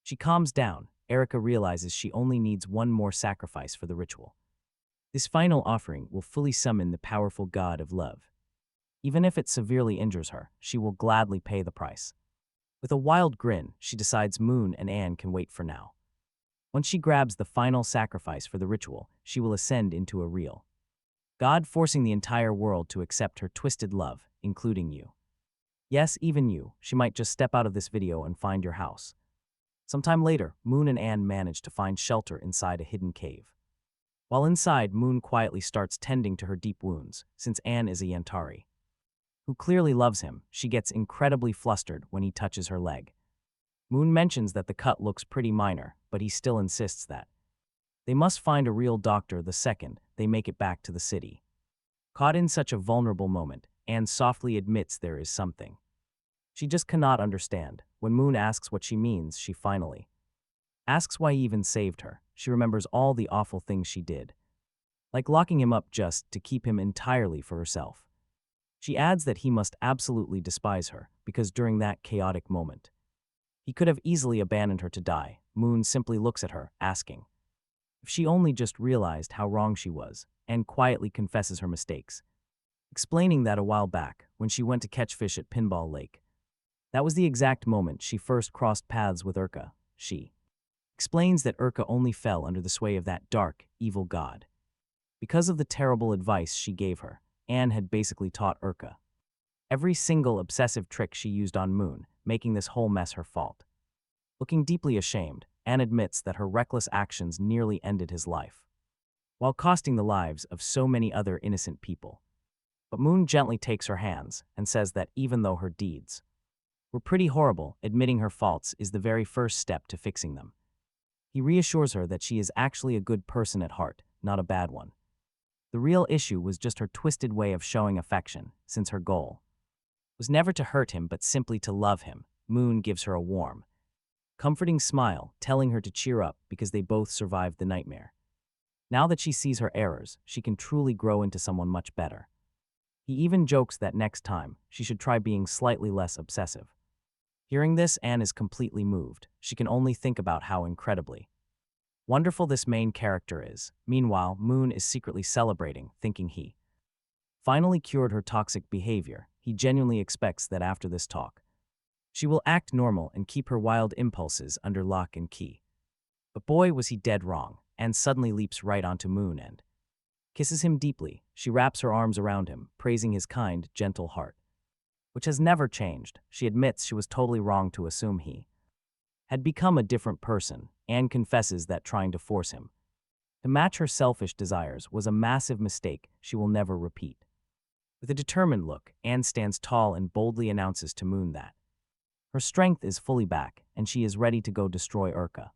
She calms down. Erica realizes she only needs one more sacrifice for the ritual. This final offering will fully summon the powerful god of love. Even if it severely injures her, she will gladly pay the price. With a wild grin, she decides Moon and Anne can wait for now. Once she grabs the final sacrifice for the ritual, she will ascend into a real God, forcing the entire world to accept her twisted love, including you. Yes, even you. She might just step out of this video and find your house. Sometime later, Moon and Anne manage to find shelter inside a hidden cave. While inside, Moon quietly starts tending to her deep wounds, since Anne is a Yantari who clearly loves him. She gets incredibly flustered when he touches her leg. Moon mentions that the cut looks pretty minor, but he still insists that they must find a real doctor the second they make it back to the city. Caught in such a vulnerable moment, Anne softly admits there is something she just cannot understand. When Moon asks what she means, she finally asks why he even saved her. She remembers all the awful things she did, like locking him up just to keep him entirely for herself. She adds that he must absolutely despise her, because during that chaotic moment, he could have easily abandoned her to die. Moon simply looks at her, asking if she only just realized how wrong she was, and quietly confesses her mistakes, explaining that a while back, when she went to catch fish at Pinball Lake, that was the exact moment she first crossed paths with Urka. She explains that Urka only fell under the sway of that dark, evil god. Because of the terrible advice she gave her, Anne had basically taught Urka every single obsessive trick she used on Moon, making this whole mess her fault. Looking deeply ashamed, Anne admits that her reckless actions nearly ended his life, while costing the lives of so many other innocent people. But Moon gently takes her hands and says that even though her deeds were pretty horrible. Admitting her faults is the very first step to fixing them. He reassures her that she is actually a good person at heart, not a bad one. The real issue was just her twisted way of showing affection, since her goal was never to hurt him but simply to love him. Moon gives her a warm, comforting smile, telling her to cheer up because they both survived the nightmare. Now that she sees her errors, she can truly grow into someone much better. He even jokes that next time, she should try being slightly less obsessive. Hearing this, Anne is completely moved. She can only think about how incredibly wonderful this main character is. Meanwhile, Moon is secretly celebrating, thinking he finally cured her toxic behavior. He genuinely expects that after this talk, she will act normal and keep her wild impulses under lock and key. But boy, was he dead wrong. Anne suddenly leaps right onto Moon and kisses him deeply. She wraps her arms around him, praising his kind, gentle heart, which has never changed. She admits she was totally wrong to assume he had become a different person. Anne confesses that trying to force him to match her selfish desires was a massive mistake she will never repeat. With a determined look, Anne stands tall and boldly announces to Moon that her strength is fully back and she is ready to go destroy Urka.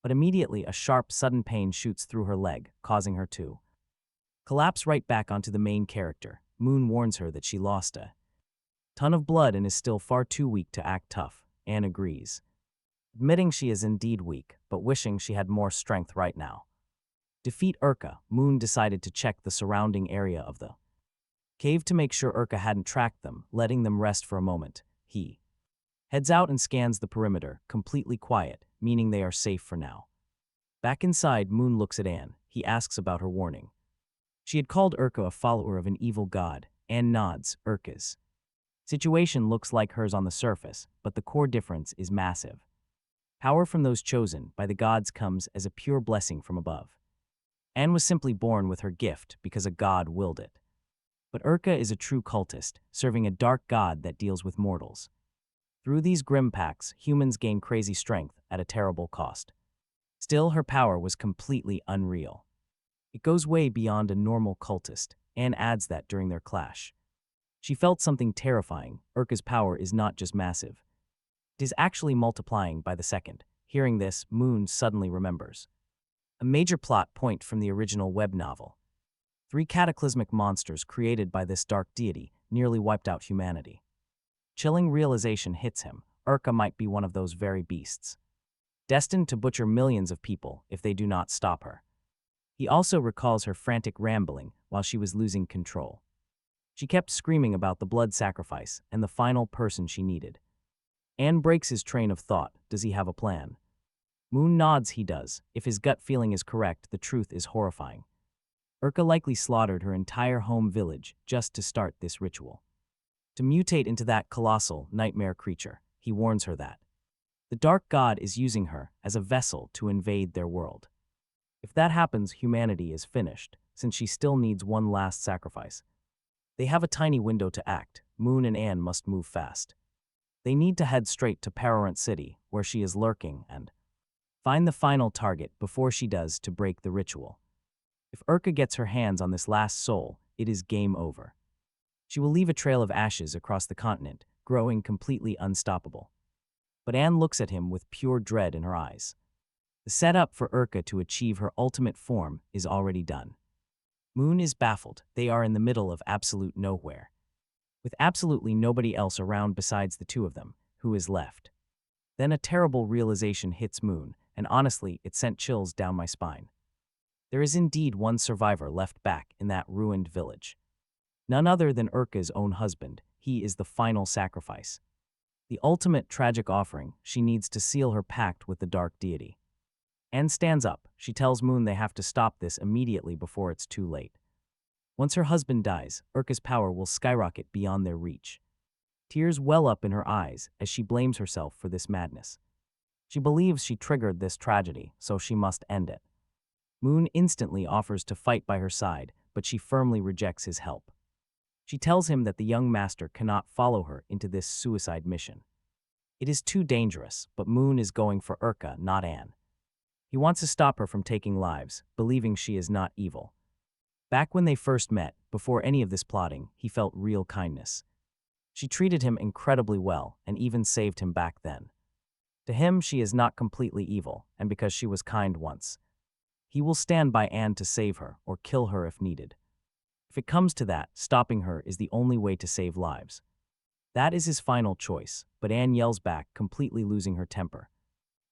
But immediately a sharp, sudden pain shoots through her leg, causing her to collapse right back onto the main character. Moon warns her that she lost a ton of blood and is still far too weak to act tough. Anne agrees, admitting she is indeed weak, but wishing she had more strength right now. Defeat Urka. Moon decided to check the surrounding area of the cave to make sure Urka hadn't tracked them. Letting them rest for a moment, he heads out and scans the perimeter, completely quiet, meaning they are safe for now. Back inside, Moon looks at Anne. He asks about her warning. She had called Urka a follower of an evil god. Anne nods. Urka's situation looks like hers on the surface, but the core difference is massive. Power from those chosen by the gods comes as a pure blessing from above. Anne was simply born with her gift because a god willed it. But Urka is a true cultist, serving a dark god that deals with mortals. Through these grim pacts, humans gain crazy strength at a terrible cost. Still, her power was completely unreal. It goes way beyond a normal cultist. Anne adds that during their clash, she felt something terrifying. Urka's power is not just massive. It is actually multiplying by the second. Hearing this, Moon suddenly remembers a major plot point from the original web novel. 3 cataclysmic monsters created by this dark deity nearly wiped out humanity. Chilling realization hits him. Urka might be one of those very beasts, destined to butcher millions of people if they do not stop her. He also recalls her frantic rambling while she was losing control. She kept screaming about the blood sacrifice and the final person she needed. Anne breaks his train of thought. Does he have a plan? Moon nods. He does. If his gut feeling is correct, the truth is horrifying. Urka likely slaughtered her entire home village just to start this ritual, to mutate into that colossal nightmare creature. He warns her that the dark god is using her as a vessel to invade their world. If that happens, humanity is finished, since she still needs one last sacrifice. They have a tiny window to act. Moon and Anne must move fast. They need to head straight to Parent City, where she is lurking, and find the final target before she does to break the ritual. If Urka gets her hands on this last soul, it is game over. She will leave a trail of ashes across the continent, growing completely unstoppable. But Anne looks at him with pure dread in her eyes. The setup for Urka to achieve her ultimate form is already done. Moon is baffled. They are in the middle of absolute nowhere, with absolutely nobody else around besides the two of them. Who is left? Then a terrible realization hits Moon, and honestly, it sent chills down my spine. There is indeed one survivor left back in that ruined village. None other than Urka's own husband. He is the final sacrifice, the ultimate tragic offering she needs to seal her pact with the dark deity. Anne stands up. She tells Moon they have to stop this immediately before it's too late. Once her husband dies, Urka's power will skyrocket beyond their reach. Tears well up in her eyes as she blames herself for this madness. She believes she triggered this tragedy, so she must end it. Moon instantly offers to fight by her side, but she firmly rejects his help. She tells him that the young master cannot follow her into this suicide mission. It is too dangerous, but Moon is going for Urka, not Anne. He wants to stop her from taking lives, believing she is not evil. Back when they first met, before any of this plotting, he felt real kindness. She treated him incredibly well and even saved him back then. To him, she is not completely evil, and because she was kind once. He will stand by Anne to save her or kill her if needed. If it comes to that, stopping her is the only way to save lives. That is his final choice, but Anne yells back, completely losing her temper.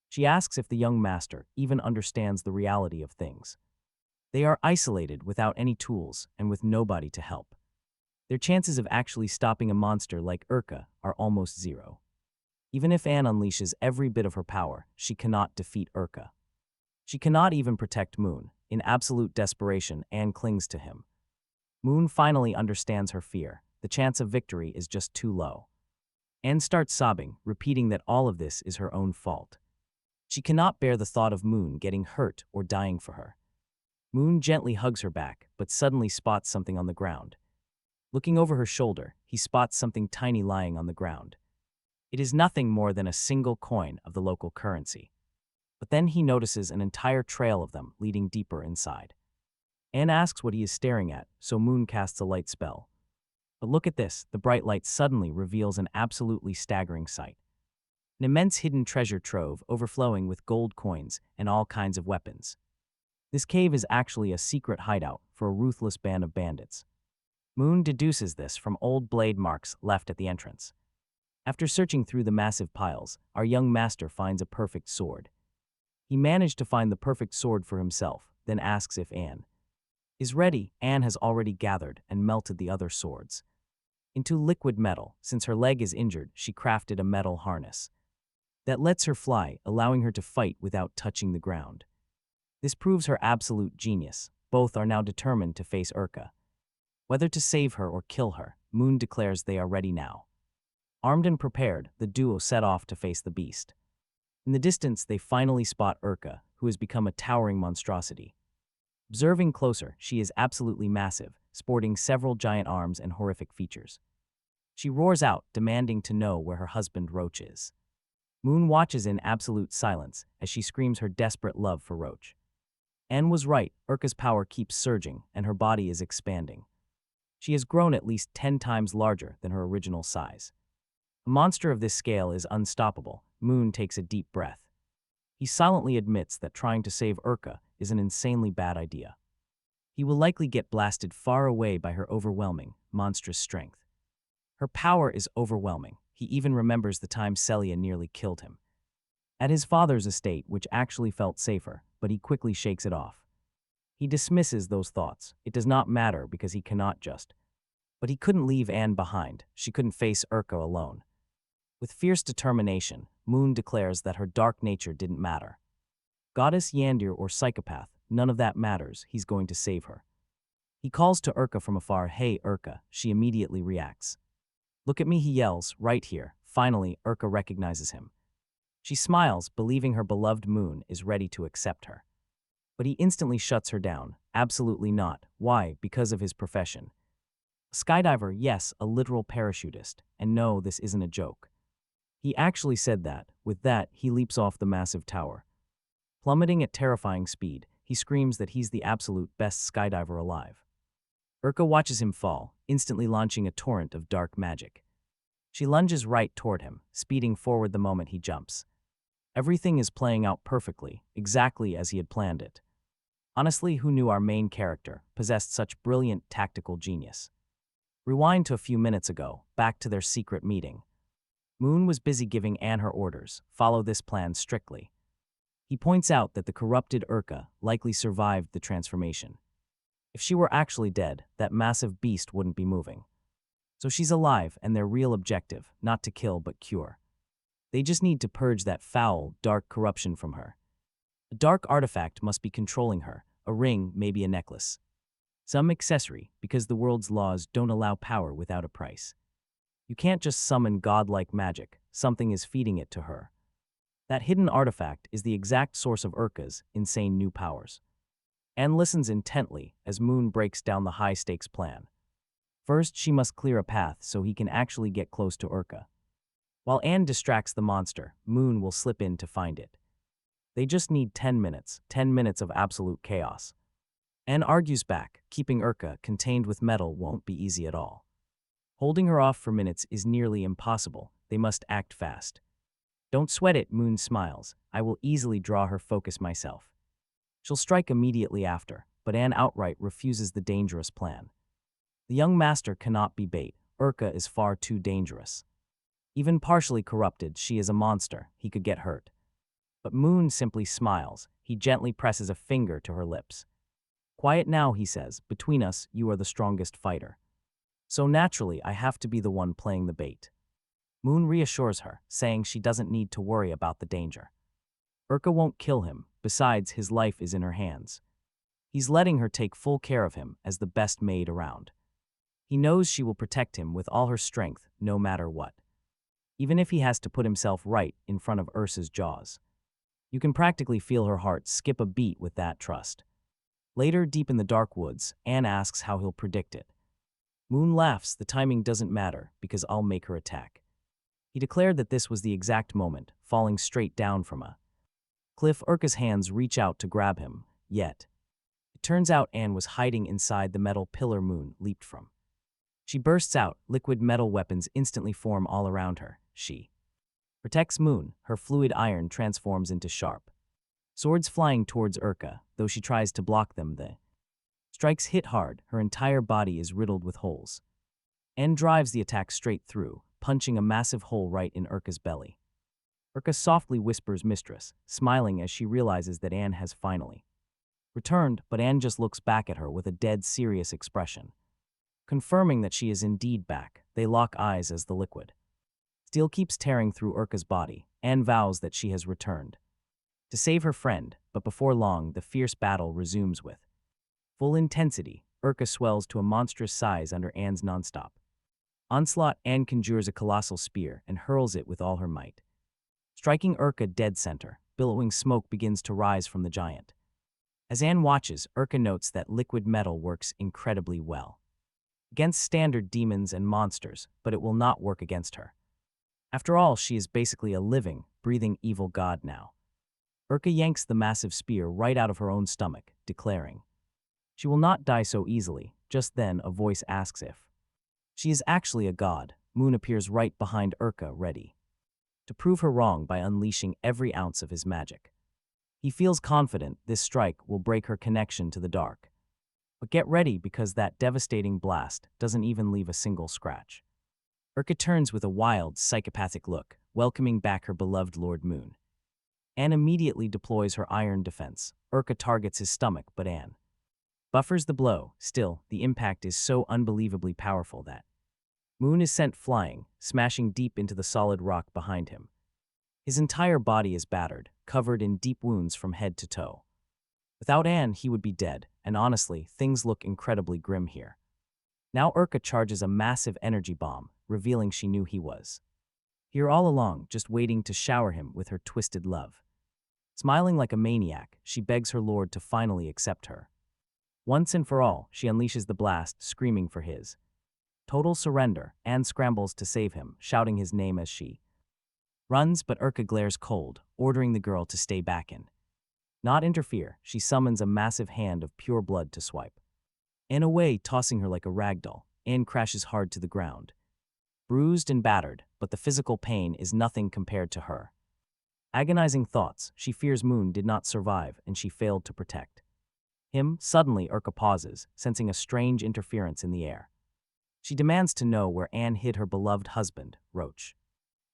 She asks if the young master even understands the reality of things. They are isolated without any tools and with nobody to help. Their chances of actually stopping a monster like Urka are almost zero. Even if Anne unleashes every bit of her power, she cannot defeat Urka. She cannot even protect Moon. In absolute desperation, Anne clings to him. Moon finally understands her fear. The chance of victory is just too low. Anne starts sobbing, repeating that all of this is her own fault. She cannot bear the thought of Moon getting hurt or dying for her. Moon gently hugs her back, but suddenly spots something on the ground. Looking over her shoulder, he spots something tiny lying on the ground. It is nothing more than a single coin of the local currency. But then he notices an entire trail of them leading deeper inside. Anne asks what he is staring at, so Moon casts a light spell. But look at this, the bright light suddenly reveals an absolutely staggering sight. An immense hidden treasure trove overflowing with gold coins and all kinds of weapons. This cave is actually a secret hideout for a ruthless band of bandits. Moon deduces this from old blade marks left at the entrance. After searching through the massive piles, our young master finds a perfect sword. He managed to find the perfect sword for himself, then asks if Anne is ready. Anne has already gathered and melted the other swords into liquid metal. Since her leg is injured, she crafted a metal harness that lets her fly, allowing her to fight without touching the ground. This proves her absolute genius. Both are now determined to face Urka. Whether to save her or kill her, Moon declares they are ready now. Armed and prepared, the duo set off to face the beast. In the distance, they finally spot Urka, who has become a towering monstrosity. Observing closer, she is absolutely massive, sporting several giant arms and horrific features. She roars out, demanding to know where her husband Roach is. Moon watches in absolute silence as she screams her desperate love for Roach. Anne was right, Urka's power keeps surging, and her body is expanding. She has grown at least 10 times larger than her original size. A monster of this scale is unstoppable. Moon takes a deep breath. He silently admits that trying to save Urka is an insanely bad idea. He will likely get blasted far away by her overwhelming, monstrous strength. Her power is overwhelming. He even remembers the time Celia nearly killed him at his father's estate, which actually felt safer, but he quickly shakes it off. He dismisses those thoughts. It does not matter because he cannot just. But he couldn't leave Anne behind. She couldn't face Urka alone. With fierce determination, Moon declares that her dark nature didn't matter. Goddess, Yandir, or psychopath, none of that matters. He's going to save her. He calls to Urka from afar, "Hey, Urka." She immediately reacts. "Look at me," he yells, "right here." Finally, Urka recognizes him. She smiles, believing her beloved Moon is ready to accept her. But he instantly shuts her down. Absolutely not. Why? Because of his profession. A skydiver, yes, a literal parachutist. And no, this isn't a joke. He actually said that. With that, he leaps off the massive tower. Plummeting at terrifying speed, he screams that he's the absolute best skydiver alive. Urka watches him fall, instantly launching a torrent of dark magic. She lunges right toward him, speeding forward the moment he jumps. Everything is playing out perfectly, exactly as he had planned it. Honestly, who knew our main character possessed such brilliant tactical genius? Rewind to a few minutes ago, back to their secret meeting. Moon was busy giving Anne her orders, follow this plan strictly. He points out that the corrupted Urka likely survived the transformation. If she were actually dead, that massive beast wouldn't be moving. So she's alive, and their real objective, not to kill but cure. They just need to purge that foul, dark corruption from her. A dark artifact must be controlling her, a ring, maybe a necklace. Some accessory, because the world's laws don't allow power without a price. You can't just summon godlike magic, something is feeding it to her. That hidden artifact is the exact source of Urka's insane new powers. Anne listens intently as Moon breaks down the high-stakes plan. First, she must clear a path so he can actually get close to Urka. While Anne distracts the monster, Moon will slip in to find it. They just need 10 minutes of absolute chaos. Anne argues back, keeping Urka contained with metal won't be easy at all. Holding her off for minutes is nearly impossible. They must act fast. Don't sweat it, Moon smiles. I will easily draw her focus myself. She'll strike immediately after, but Anne outright refuses the dangerous plan. The young master cannot be bait. Urka is far too dangerous. Even partially corrupted, she is a monster. He could get hurt. But Moon simply smiles. He gently presses a finger to her lips. Quiet now, he says. Between us, you are the strongest fighter. So naturally, I have to be the one playing the bait. Moon reassures her, saying she doesn't need to worry about the danger. Urka won't kill him. Besides, his life is in her hands. He's letting her take full care of him as the best maid around. He knows she will protect him with all her strength, no matter what. Even if he has to put himself right in front of Ursa's jaws. You can practically feel her heart skip a beat with that trust. Later, deep in the dark woods, Anne asks how he'll predict it. Moon laughs. The timing doesn't matter, because I'll make her attack. He declared that this was the exact moment, falling straight down from a cliff. Urka's hands reach out to grab him, yet it turns out Anne was hiding inside the metal pillar Moon leaped from. She bursts out. Liquid metal weapons instantly form all around her. She protects Moon. Her fluid iron transforms into sharp swords flying towards Urka. Though she tries to block them, the strikes hit hard. Her entire body is riddled with holes. Anne drives the attack straight through, punching a massive hole right in Urka's belly. Urka softly whispers mistress, smiling as she realizes that Anne has finally returned, but Anne just looks back at her with a dead serious expression. Confirming that she is indeed back, they lock eyes as the liquid steel keeps tearing through Urka's body. Anne vows that she has returned to save her friend, but before long, the fierce battle resumes with full intensity. Urka swells to a monstrous size under Anne's nonstop onslaught. Anne conjures a colossal spear and hurls it with all her might, striking Urka dead center. Billowing smoke begins to rise from the giant. As Anne watches, Urka notes that liquid metal works incredibly well against standard demons and monsters, but it will not work against her. After all, she is basically a living, breathing evil god now. Urka yanks the massive spear right out of her own stomach, declaring she will not die so easily. Just then, a voice asks if she is actually a god. Moon appears right behind Urka, ready to prove her wrong by unleashing every ounce of his magic. He feels confident this strike will break her connection to the dark. But get ready, because that devastating blast doesn't even leave a single scratch. Urka turns with a wild, psychopathic look, welcoming back her beloved Lord Moon. Anne immediately deploys her iron defense. Urka targets his stomach, but Anne buffers the blow. Still, the impact is so unbelievably powerful that Moon is sent flying, smashing deep into the solid rock behind him. His entire body is battered, covered in deep wounds from head to toe. Without Anne, he would be dead, and honestly, things look incredibly grim here. Now Urka charges a massive energy bomb, revealing she knew he was here all along, just waiting to shower him with her twisted love. Smiling like a maniac, she begs her lord to finally accept her. Once and for all, she unleashes the blast, screaming for his total surrender. Anne scrambles to save him, shouting his name as she runs, but Urka glares cold, ordering the girl to stay back in. Not interfere. She summons a massive hand of pure blood to swipe Anne away, tossing her like a ragdoll. Anne crashes hard to the ground, bruised and battered, but the physical pain is nothing compared to her agonizing thoughts. She fears Moon did not survive, and she failed to protect him. Suddenly, Urka pauses, sensing a strange interference in the air. She demands to know where Anne hid her beloved husband, Roach.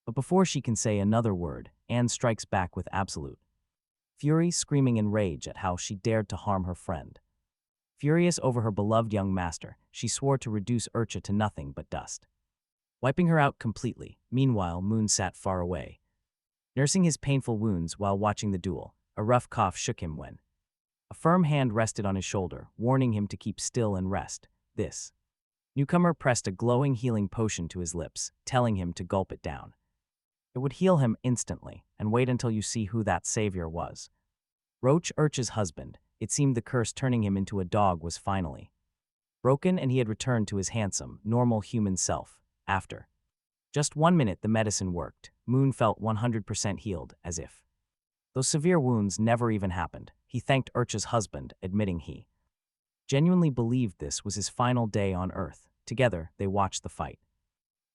But before she can say another word, Anne strikes back with absolute fury, screaming in rage at how she dared to harm her friend. Furious over her beloved young master, she swore to reduce Urcha to nothing but dust, wiping her out completely. Meanwhile, Moon sat far away, nursing his painful wounds while watching the duel. A rough cough shook him when a firm hand rested on his shoulder, warning him to keep still and rest. This newcomer pressed a glowing healing potion to his lips, telling him to gulp it down. It would heal him instantly, and wait until you see who that savior was. Roach, Urcha's husband. It seemed the curse turning him into a dog was finally broken, and he had returned to his handsome, normal human self. After just 1 minute, the medicine worked. Moon felt 100% healed, as if those severe wounds never even happened. He thanked Urcha's husband, admitting he genuinely believed this was his final day on Earth. Together, they watched the fight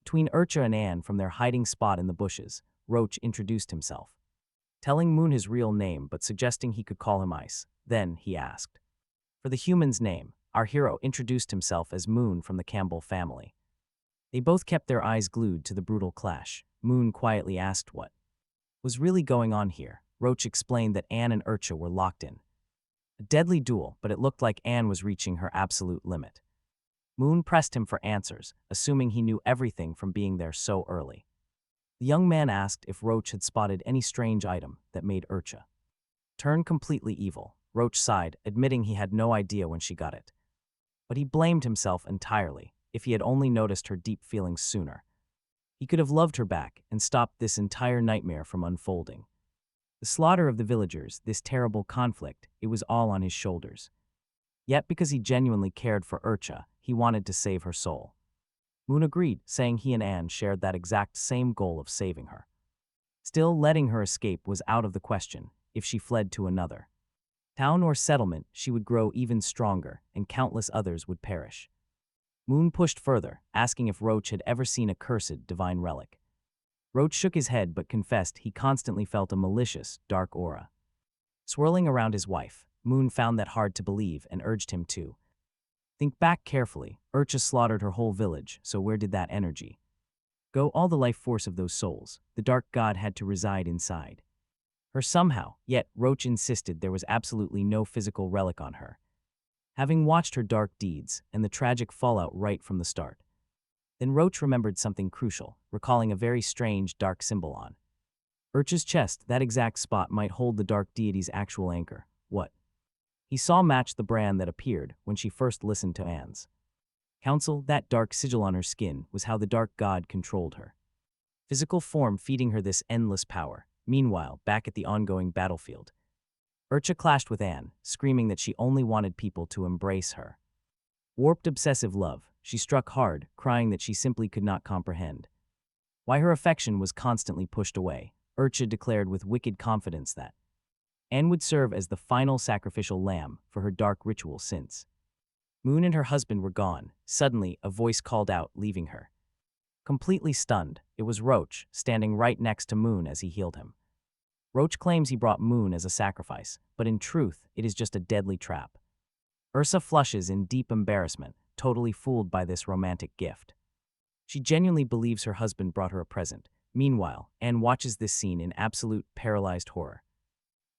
Between Urcha and Anne from their hiding spot in the bushes, Roach introduced himself, telling Moon his real name but suggesting he could call him Ice. Then he asked for the human's name. Our hero introduced himself as Moon from the Campbell family. They both kept their eyes glued to the brutal clash. Moon quietly asked what was really going on here. Roach explained that Anne and Urcha were locked in a deadly duel, but it looked like Anne was reaching her absolute limit. Moon pressed him for answers, assuming he knew everything from being there so early. The young man asked if Roach had spotted any strange item that made Urcha turn completely evil. Roach sighed, admitting he had no idea when she got it. But he blamed himself entirely. If he had only noticed her deep feelings sooner, he could have loved her back and stopped this entire nightmare from unfolding. The slaughter of the villagers, this terrible conflict, it was all on his shoulders. Yet because he genuinely cared for Urcha, he wanted to save her soul. Moon agreed, saying he and Anne shared that exact same goal of saving her. Still, letting her escape was out of the question. If she fled to another town or settlement, she would grow even stronger, and countless others would perish. Moon pushed further, asking if Roach had ever seen a cursed divine relic. Roach shook his head but confessed he constantly felt a malicious, dark aura swirling around his wife. Moon found that hard to believe and urged him to think back carefully. Urcha slaughtered her whole village, so where did that energy go? All the life force of those souls. The dark god had to reside inside her somehow, yet Roach insisted there was absolutely no physical relic on her, having watched her dark deeds and the tragic fallout right from the start. Then Roach remembered something crucial, recalling a very strange dark symbol on Urcha's chest. That exact spot might hold the dark deity's actual anchor. What he saw matched the brand that appeared when she first listened to Anne's counsel. That dark sigil on her skin was how the dark god controlled her physical form, feeding her this endless power. Meanwhile, back at the ongoing battlefield, Urcha clashed with Anne, screaming that she only wanted people to embrace her warped obsessive love. She struck hard, crying that she simply could not comprehend why her affection was constantly pushed away. Urcha declared with wicked confidence that Anne would serve as the final sacrificial lamb for her dark ritual since Moon and her husband were gone. Suddenly, a voice called out, leaving her completely stunned. It was Roach, standing right next to Moon as he healed him. Roach claims he brought Moon as a sacrifice, but in truth, it is just a deadly trap. Ursa flushes in deep embarrassment, totally fooled by this romantic gift. She genuinely believes her husband brought her a present. Meanwhile, Anne watches this scene in absolute paralyzed horror.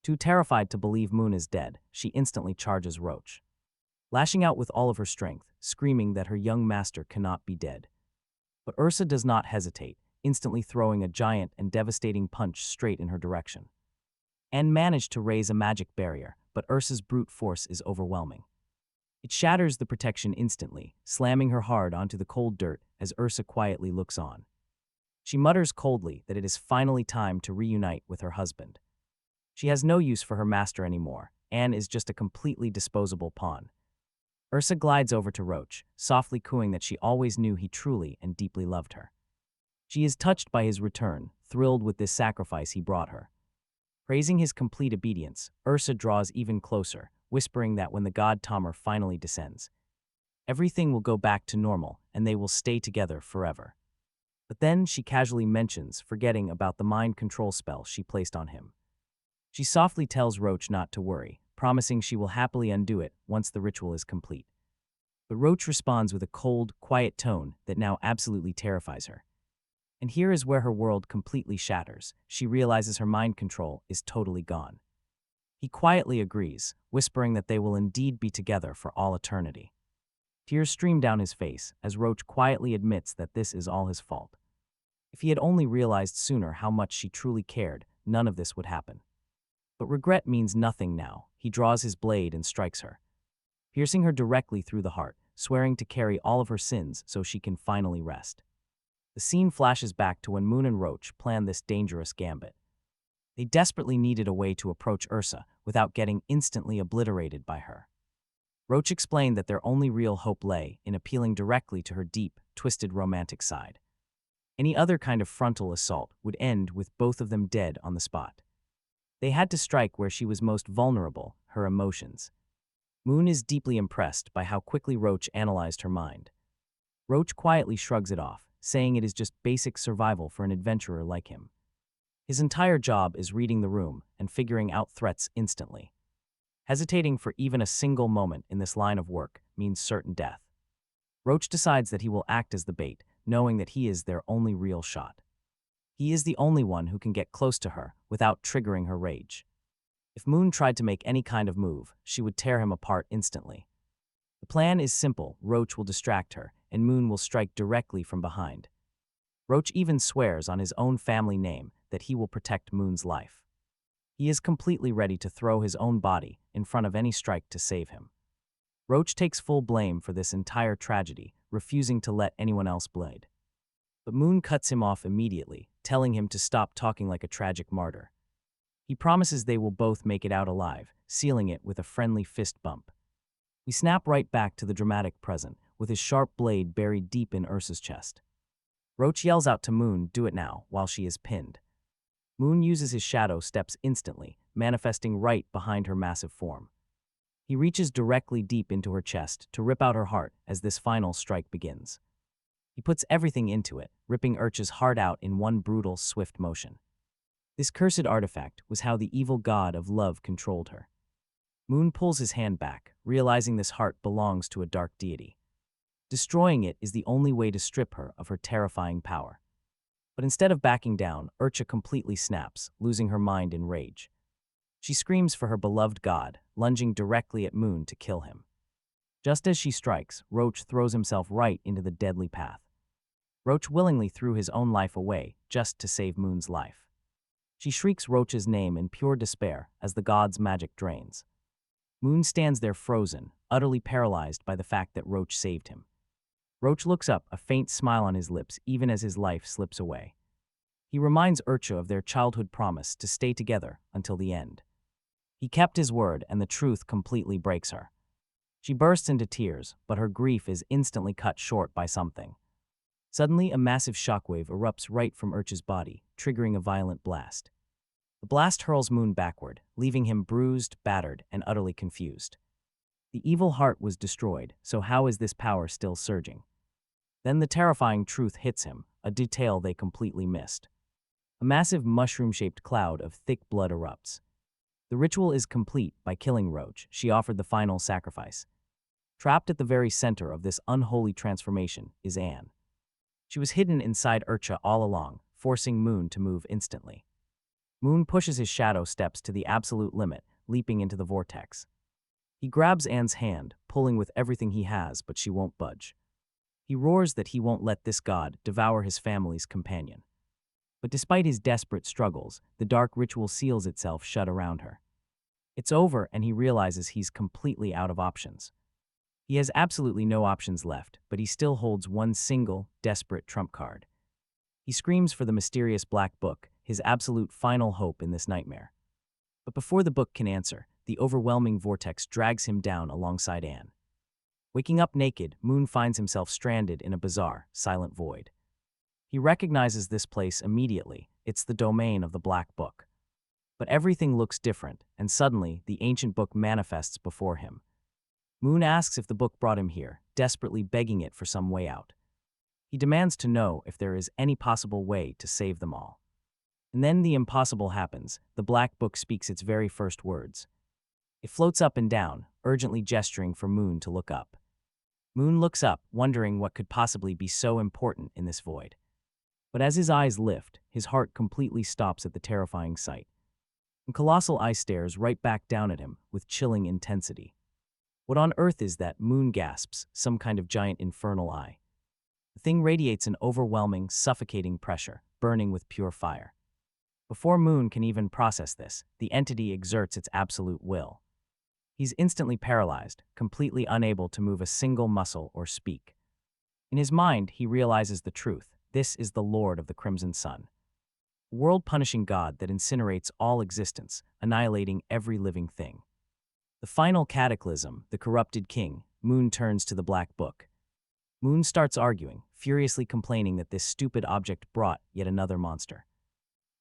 Too terrified to believe Moon is dead, she instantly charges Roach, lashing out with all of her strength, screaming that her young master cannot be dead. But Ursa does not hesitate, instantly throwing a giant and devastating punch straight in her direction. Anne managed to raise a magic barrier, but Ursa's brute force is overwhelming. It shatters the protection instantly, slamming her hard onto the cold dirt as Ursa quietly looks on. She mutters coldly that it is finally time to reunite with her husband. She has no use for her master anymore. Anne is just a completely disposable pawn. Ursa glides over to Roach, softly cooing that she always knew he truly and deeply loved her. She is touched by his return, thrilled with this sacrifice he brought her. Praising his complete obedience, Ursa draws even closer, whispering that when the god Tamar finally descends, everything will go back to normal and they will stay together forever. But then she casually mentions forgetting about the mind control spell she placed on him. She softly tells Roach not to worry, promising she will happily undo it once the ritual is complete. But Roach responds with a cold, quiet tone that now absolutely terrifies her. And here is where her world completely shatters. She realizes her mind control is totally gone. He quietly agrees, whispering that they will indeed be together for all eternity. Tears stream down his face as Roach quietly admits that this is all his fault. If he had only realized sooner how much she truly cared, none of this would happen. But regret means nothing now. He draws his blade and strikes her, piercing her directly through the heart, swearing to carry all of her sins so she can finally rest. The scene flashes back to when Moon and Roach planned this dangerous gambit. They desperately needed a way to approach Ursa without getting instantly obliterated by her. Roach explained that their only real hope lay in appealing directly to her deep, twisted romantic side. Any other kind of frontal assault would end with both of them dead on the spot. They had to strike where she was most vulnerable, her emotions. Moon is deeply impressed by how quickly Roach analyzed her mind. Roach quietly shrugs it off, saying it is just basic survival for an adventurer like him. His entire job is reading the room and figuring out threats instantly. Hesitating for even a single moment in this line of work means certain death. Roach decides that he will act as the bait, knowing that he is their only real shot. He is the only one who can get close to her without triggering her rage. If Moon tried to make any kind of move, she would tear him apart instantly. The plan is simple. Roach will distract her, and Moon will strike directly from behind. Roach even swears on his own family name that he will protect Moon's life. He is completely ready to throw his own body in front of any strike to save him. Roach takes full blame for this entire tragedy, refusing to let anyone else bleed. But Moon cuts him off immediately, telling him to stop talking like a tragic martyr. He promises they will both make it out alive, sealing it with a friendly fist bump. We snap right back to the dramatic present, with his sharp blade buried deep in Ursa's chest. Roach yells out to Moon, "Do it now," while she is pinned. Moon uses his shadow steps instantly, manifesting right behind her massive form. He reaches directly deep into her chest to rip out her heart as this final strike begins. He puts everything into it, ripping Urcha's heart out in one brutal, swift motion. This cursed artifact was how the evil god of love controlled her. Moon pulls his hand back, realizing this heart belongs to a dark deity. Destroying it is the only way to strip her of her terrifying power. But instead of backing down, Urcha completely snaps, losing her mind in rage. She screams for her beloved god, lunging directly at Moon to kill him. Just as she strikes, Roach throws himself right into the deadly path. Roach willingly threw his own life away just to save Moon's life. She shrieks Roach's name in pure despair as the god's magic drains. Moon stands there frozen, utterly paralyzed by the fact that Roach saved him. Roach looks up, a faint smile on his lips even as his life slips away. He reminds Urcha of their childhood promise to stay together until the end. He kept his word, and the truth completely breaks her. She bursts into tears, but her grief is instantly cut short by something. Suddenly, a massive shockwave erupts right from Urcha's body, triggering a violent blast. The blast hurls Moon backward, leaving him bruised, battered, and utterly confused. The evil heart was destroyed, so how is this power still surging? Then the terrifying truth hits him, a detail they completely missed. A massive mushroom-shaped cloud of thick blood erupts. The ritual is complete. By killing Roach, she offered the final sacrifice. Trapped at the very center of this unholy transformation is Anne. She was hidden inside Urcha all along, forcing Moon to move instantly. Moon pushes his shadow steps to the absolute limit, leaping into the vortex. He grabs Anne's hand, pulling with everything he has, but she won't budge. He roars that he won't let this god devour his family's companion. But despite his desperate struggles, the dark ritual seals itself shut around her. It's over, and he realizes he's completely out of options. He has absolutely no options left, but he still holds one single, desperate trump card. He screams for the mysterious black book, his absolute final hope in this nightmare. But before the book can answer, the overwhelming vortex drags him down alongside Anne. Waking up naked, Moon finds himself stranded in a bizarre, silent void. He recognizes this place immediately. It's the domain of the Black Book. But everything looks different, and suddenly, the ancient book manifests before him. Moon asks if the book brought him here, desperately begging it for some way out. He demands to know if there is any possible way to save them all. And then the impossible happens. The Black Book speaks its very first words. It floats up and down, urgently gesturing for Moon to look up. Moon looks up, wondering what could possibly be so important in this void. But as his eyes lift, his heart completely stops at the terrifying sight. And colossal eye stares right back down at him with chilling intensity. What on earth is that? Moon gasps, some kind of giant infernal eye. The thing radiates an overwhelming, suffocating pressure, burning with pure fire. Before Moon can even process this, the entity exerts its absolute will. He's instantly paralyzed, completely unable to move a single muscle or speak. In his mind, he realizes the truth. This is the Lord of the Crimson Sun. A world-punishing god that incinerates all existence, annihilating every living thing. The final cataclysm, the corrupted king, Moon turns to the Black Book. Moon starts arguing, furiously complaining that this stupid object brought yet another monster.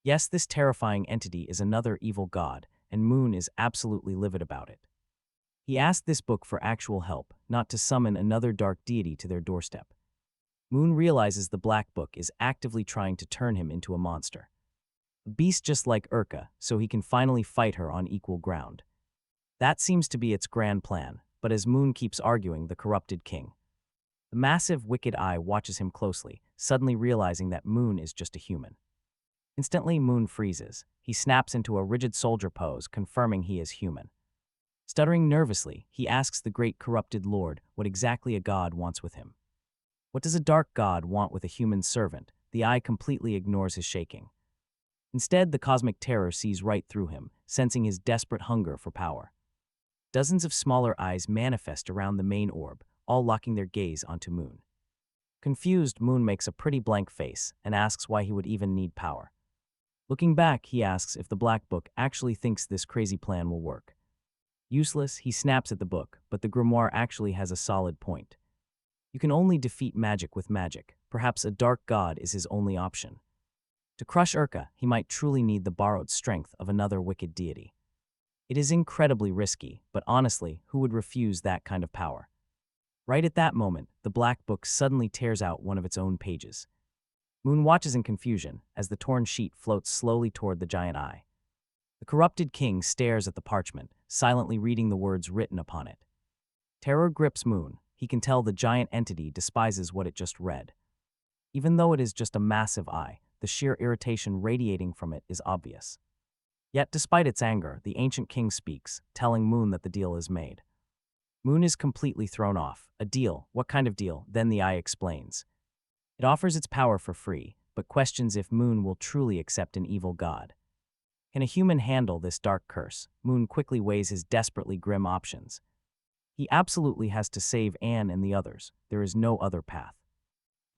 Yes, this terrifying entity is another evil god, and Moon is absolutely livid about it. He asked this book for actual help, not to summon another dark deity to their doorstep. Moon realizes the Black Book is actively trying to turn him into a monster. A beast just like Urka, so he can finally fight her on equal ground. That seems to be its grand plan, but as Moon keeps arguing, the corrupted king. The massive, wicked eye watches him closely, suddenly realizing that Moon is just a human. Instantly, Moon freezes. He snaps into a rigid soldier pose, confirming he is human. Stuttering nervously, he asks the great corrupted lord what exactly a god wants with him. What does a dark god want with a human servant? The eye completely ignores his shaking. Instead, the cosmic terror sees right through him, sensing his desperate hunger for power. Dozens of smaller eyes manifest around the main orb, all locking their gaze onto Moon. Confused, Moon makes a pretty blank face and asks why he would even need power. Looking back, he asks if the Black Book actually thinks this crazy plan will work. Useless, he snaps at the book, but the grimoire actually has a solid point. You can only defeat magic with magic. Perhaps a dark god is his only option. To crush Urka, he might truly need the borrowed strength of another wicked deity. It is incredibly risky, but honestly, who would refuse that kind of power? Right at that moment, the Black Book suddenly tears out one of its own pages. Moon watches in confusion as the torn sheet floats slowly toward the giant eye. The corrupted king stares at the parchment, silently reading the words written upon it. Terror grips Moon. He can tell the giant entity despises what it just read. Even though it is just a massive eye, the sheer irritation radiating from it is obvious. Yet despite its anger, the ancient king speaks, telling Moon that the deal is made. Moon is completely thrown off. A deal? What kind of deal? Then the eye explains. It offers its power for free, but questions if Moon will truly accept an evil god. Can a human handle this dark curse? Moon quickly weighs his desperately grim options. He absolutely has to save Anne and the others. There is no other path.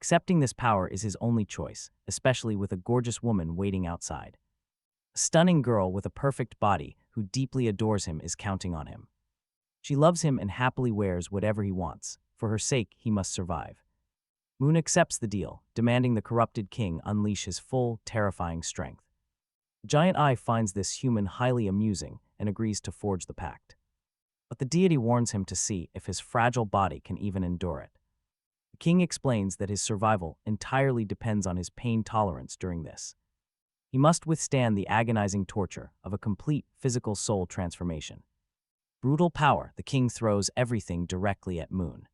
Accepting this power is his only choice, especially with a gorgeous woman waiting outside. A stunning girl with a perfect body who deeply adores him is counting on him. She loves him and happily wears whatever he wants. For her sake, he must survive. Moon accepts the deal, demanding the corrupted king unleash his full, terrifying strength. The giant eye finds this human highly amusing and agrees to forge the pact. But the deity warns him to see if his fragile body can even endure it. The king explains that his survival entirely depends on his pain tolerance during this. He must withstand the agonizing torture of a complete physical soul transformation. Brutal power, the king throws everything directly at Moon.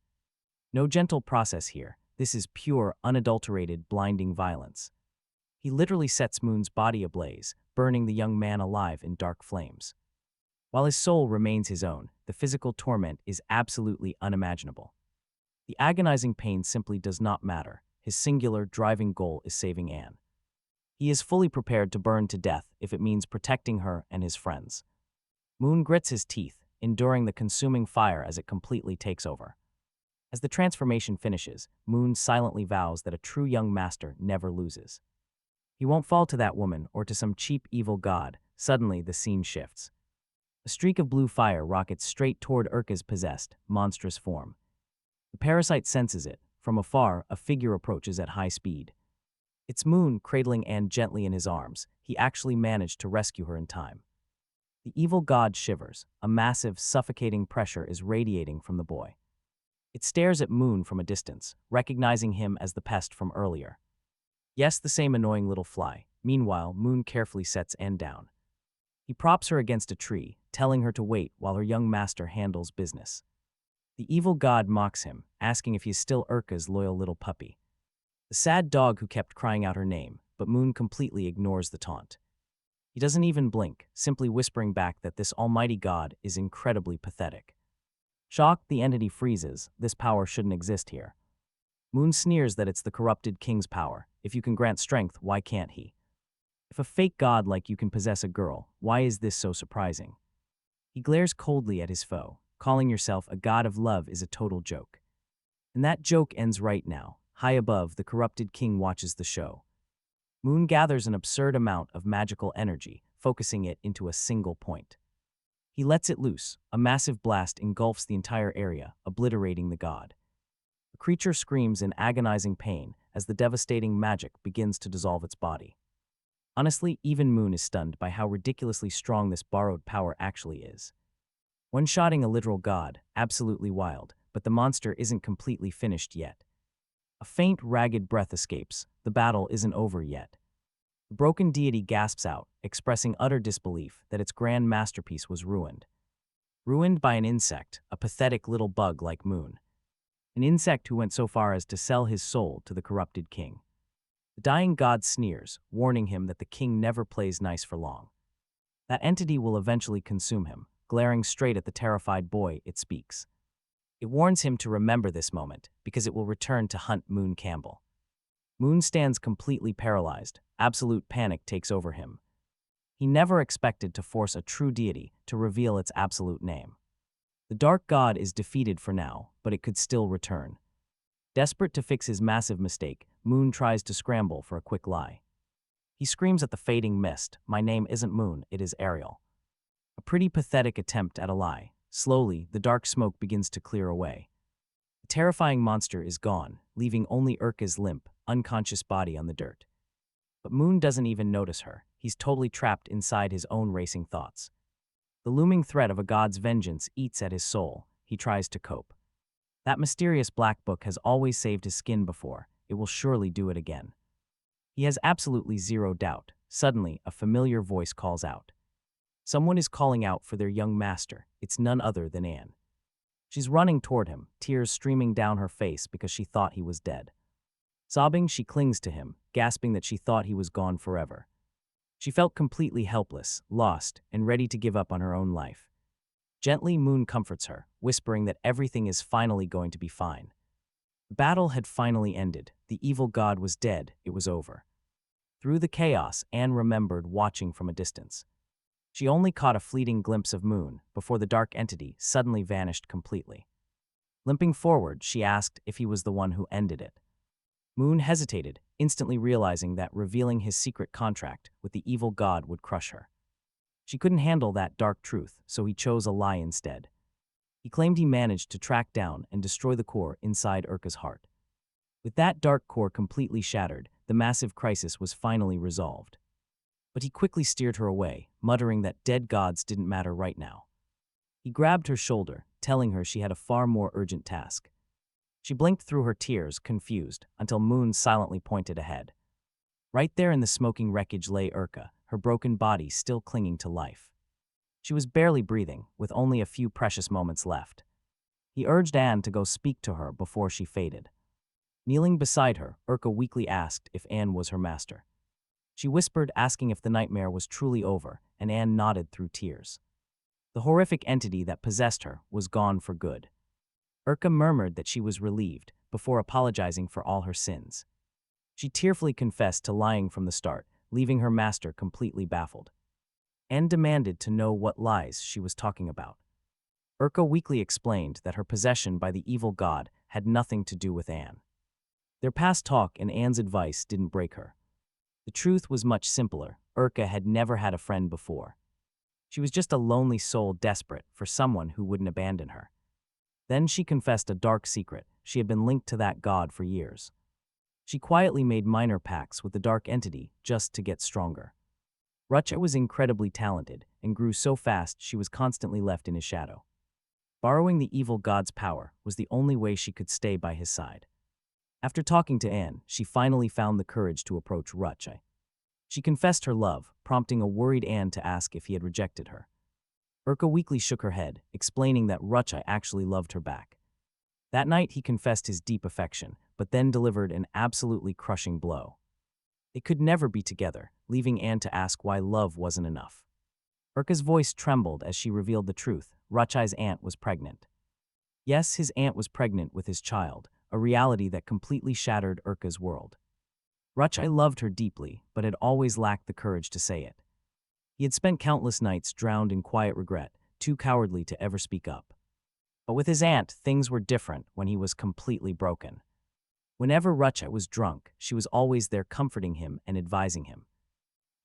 No gentle process here. This is pure, unadulterated, blinding violence. He literally sets Moon's body ablaze, burning the young man alive in dark flames. While his soul remains his own, the physical torment is absolutely unimaginable. The agonizing pain simply does not matter. His singular, driving goal is saving Anne. He is fully prepared to burn to death if it means protecting her and his friends. Moon grits his teeth, enduring the consuming fire as it completely takes over. As the transformation finishes, Moon silently vows that a true young master never loses. He won't fall to that woman or to some cheap evil god. Suddenly, the scene shifts. A streak of blue fire rockets straight toward Urka's possessed, monstrous form. The parasite senses it. From afar, a figure approaches at high speed. It's Moon, cradling Anne gently in his arms. He actually managed to rescue her in time. The evil god shivers. A massive, suffocating pressure is radiating from the boy. It stares at Moon from a distance, recognizing him as the pest from earlier. Yes, the same annoying little fly. Meanwhile, Moon carefully sets Anne down. He props her against a tree, telling her to wait while her young master handles business. The evil god mocks him, asking if he's still Urka's loyal little puppy. The sad dog who kept crying out her name, but Moon completely ignores the taunt. He doesn't even blink, simply whispering back that this almighty god is incredibly pathetic. Shocked, the entity freezes. This power shouldn't exist here. Moon sneers that it's the corrupted king's power. If you can grant strength, why can't he? If a fake god like you can possess a girl, why is this so surprising? He glares coldly at his foe. Calling yourself a god of love is a total joke. And that joke ends right now. High above, the corrupted king watches the show. Moon gathers an absurd amount of magical energy, focusing it into a single point. He lets it loose. A massive blast engulfs the entire area, obliterating the god. The creature screams in agonizing pain as the devastating magic begins to dissolve its body. Honestly, even Moon is stunned by how ridiculously strong this borrowed power actually is. One-shotting a literal god, absolutely wild, but the monster isn't completely finished yet. A faint, ragged breath escapes. The battle isn't over yet. The broken deity gasps out, expressing utter disbelief that its grand masterpiece was ruined. Ruined by an insect, a pathetic little bug like Moon. An insect who went so far as to sell his soul to the corrupted king. The dying god sneers, warning him that the king never plays nice for long. That entity will eventually consume him, glaring straight at the terrified boy it speaks. It warns him to remember this moment, because it will return to hunt Moon Campbell. Moon stands completely paralyzed. Absolute panic takes over him. He never expected to force a true deity to reveal its absolute name. The dark god is defeated for now, but it could still return. Desperate to fix his massive mistake, Moon tries to scramble for a quick lie. He screams at the fading mist, "My name isn't Moon, it is Ariel." A pretty pathetic attempt at a lie. Slowly, the dark smoke begins to clear away. The terrifying monster is gone, leaving only Urka's limp, unconscious body on the dirt. But Moon doesn't even notice her. He's totally trapped inside his own racing thoughts. The looming threat of a god's vengeance eats at his soul. He tries to cope. That mysterious black book has always saved his skin before. It will surely do it again. He has absolutely zero doubt. Suddenly, a familiar voice calls out. Someone is calling out for their young master. It's none other than Anne. She's running toward him, tears streaming down her face because she thought he was dead. Sobbing, she clings to him, gasping that she thought he was gone forever. She felt completely helpless, lost, and ready to give up on her own life. Gently, Moon comforts her, whispering that everything is finally going to be fine. The battle had finally ended. The evil god was dead. It was over. Through the chaos, Anne remembered watching from a distance. She only caught a fleeting glimpse of Moon before the dark entity suddenly vanished completely. Limping forward, she asked if he was the one who ended it. Moon hesitated, instantly realizing that revealing his secret contract with the evil god would crush her. She couldn't handle that dark truth, so he chose a lie instead. He claimed he managed to track down and destroy the core inside Urka's heart. With that dark core completely shattered, the massive crisis was finally resolved. But he quickly steered her away, muttering that dead gods didn't matter right now. He grabbed her shoulder, telling her she had a far more urgent task. She blinked through her tears, confused, until Moon silently pointed ahead. Right there in the smoking wreckage lay Urka, her broken body still clinging to life. She was barely breathing, with only a few precious moments left. He urged Anne to go speak to her before she faded. Kneeling beside her, Urka weakly asked if Anne was her master. She whispered, asking if the nightmare was truly over, and Anne nodded through tears. The horrific entity that possessed her was gone for good. Urka murmured that she was relieved, before apologizing for all her sins. She tearfully confessed to lying from the start, leaving her master completely baffled. Anne demanded to know what lies she was talking about. Urka weakly explained that her possession by the evil god had nothing to do with Anne. Their past talk and Anne's advice didn't break her. The truth was much simpler. Urka had never had a friend before. She was just a lonely soul desperate for someone who wouldn't abandon her. Then she confessed a dark secret. She had been linked to that god for years. She quietly made minor pacts with the dark entity just to get stronger. Rucha was incredibly talented and grew so fast she was constantly left in his shadow. Borrowing the evil god's power was the only way she could stay by his side. After talking to Anne, she finally found the courage to approach Rucha. She confessed her love, prompting a worried Anne to ask if he had rejected her. Urka weakly shook her head, explaining that Rucha actually loved her back. That night he confessed his deep affection, but then delivered an absolutely crushing blow. They could never be together, leaving Anne to ask why love wasn't enough. Urka's voice trembled as she revealed the truth. Rucha's aunt was pregnant. Yes, his aunt was pregnant with his child, a reality that completely shattered Urka's world. Rucha loved her deeply, but had always lacked the courage to say it. He had spent countless nights drowned in quiet regret, too cowardly to ever speak up. But with his aunt, things were different when he was completely broken. Whenever Rucha was drunk, she was always there comforting him and advising him.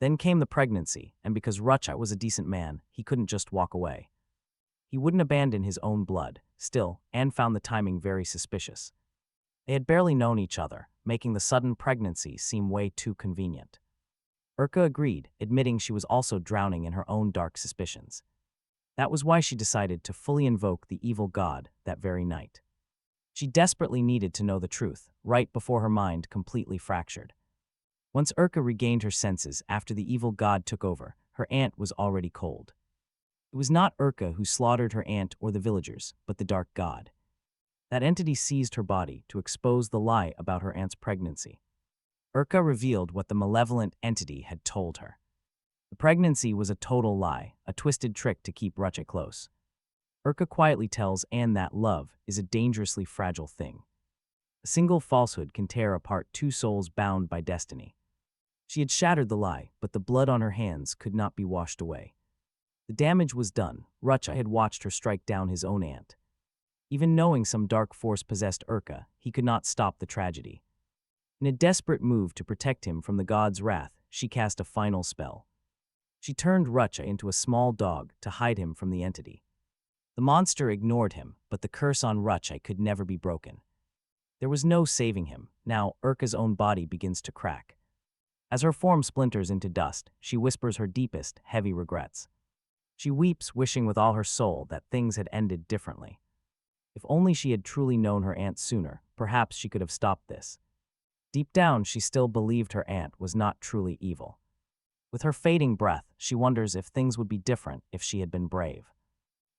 Then came the pregnancy, and because Rucha was a decent man, he couldn't just walk away. He wouldn't abandon his own blood. Still, Anne found the timing very suspicious. They had barely known each other, making the sudden pregnancy seem way too convenient. Urka agreed, admitting she was also drowning in her own dark suspicions. That was why she decided to fully invoke the evil god that very night. She desperately needed to know the truth, right before her mind completely fractured. Once Urka regained her senses after the evil god took over, her aunt was already cold. It was not Urka who slaughtered her aunt or the villagers, but the dark god. That entity seized her body to expose the lie about her aunt's pregnancy. Urka revealed what the malevolent entity had told her. The pregnancy was a total lie, a twisted trick to keep Rucha close. Urka quietly tells Anne that love is a dangerously fragile thing. A single falsehood can tear apart two souls bound by destiny. She had shattered the lie, but the blood on her hands could not be washed away. The damage was done. Rucha had watched her strike down his own aunt. Even knowing some dark force possessed Urka, he could not stop the tragedy. In a desperate move to protect him from the god's wrath, she cast a final spell. She turned Rucha into a small dog to hide him from the entity. The monster ignored him, but the curse on Rucha could never be broken. There was no saving him. Now Urka's own body begins to crack. As her form splinters into dust, she whispers her deepest, heavy regrets. She weeps, wishing with all her soul that things had ended differently. If only she had truly known her aunt sooner, perhaps she could have stopped this. Deep down, she still believed her aunt was not truly evil. With her fading breath, she wonders if things would be different if she had been brave.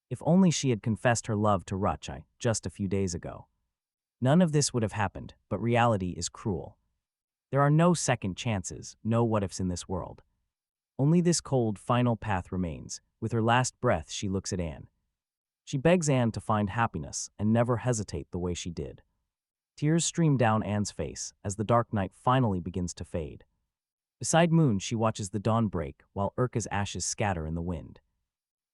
If only she had confessed her love to Rucha just a few days ago. None of this would have happened, but reality is cruel. There are no second chances, no what-ifs in this world. Only this cold, final path remains. With her last breath, she looks at Anne. She begs Anne to find happiness and never hesitate the way she did. Tears stream down Anne's face as the dark night finally begins to fade. Beside Moon, she watches the dawn break while Urka's ashes scatter in the wind.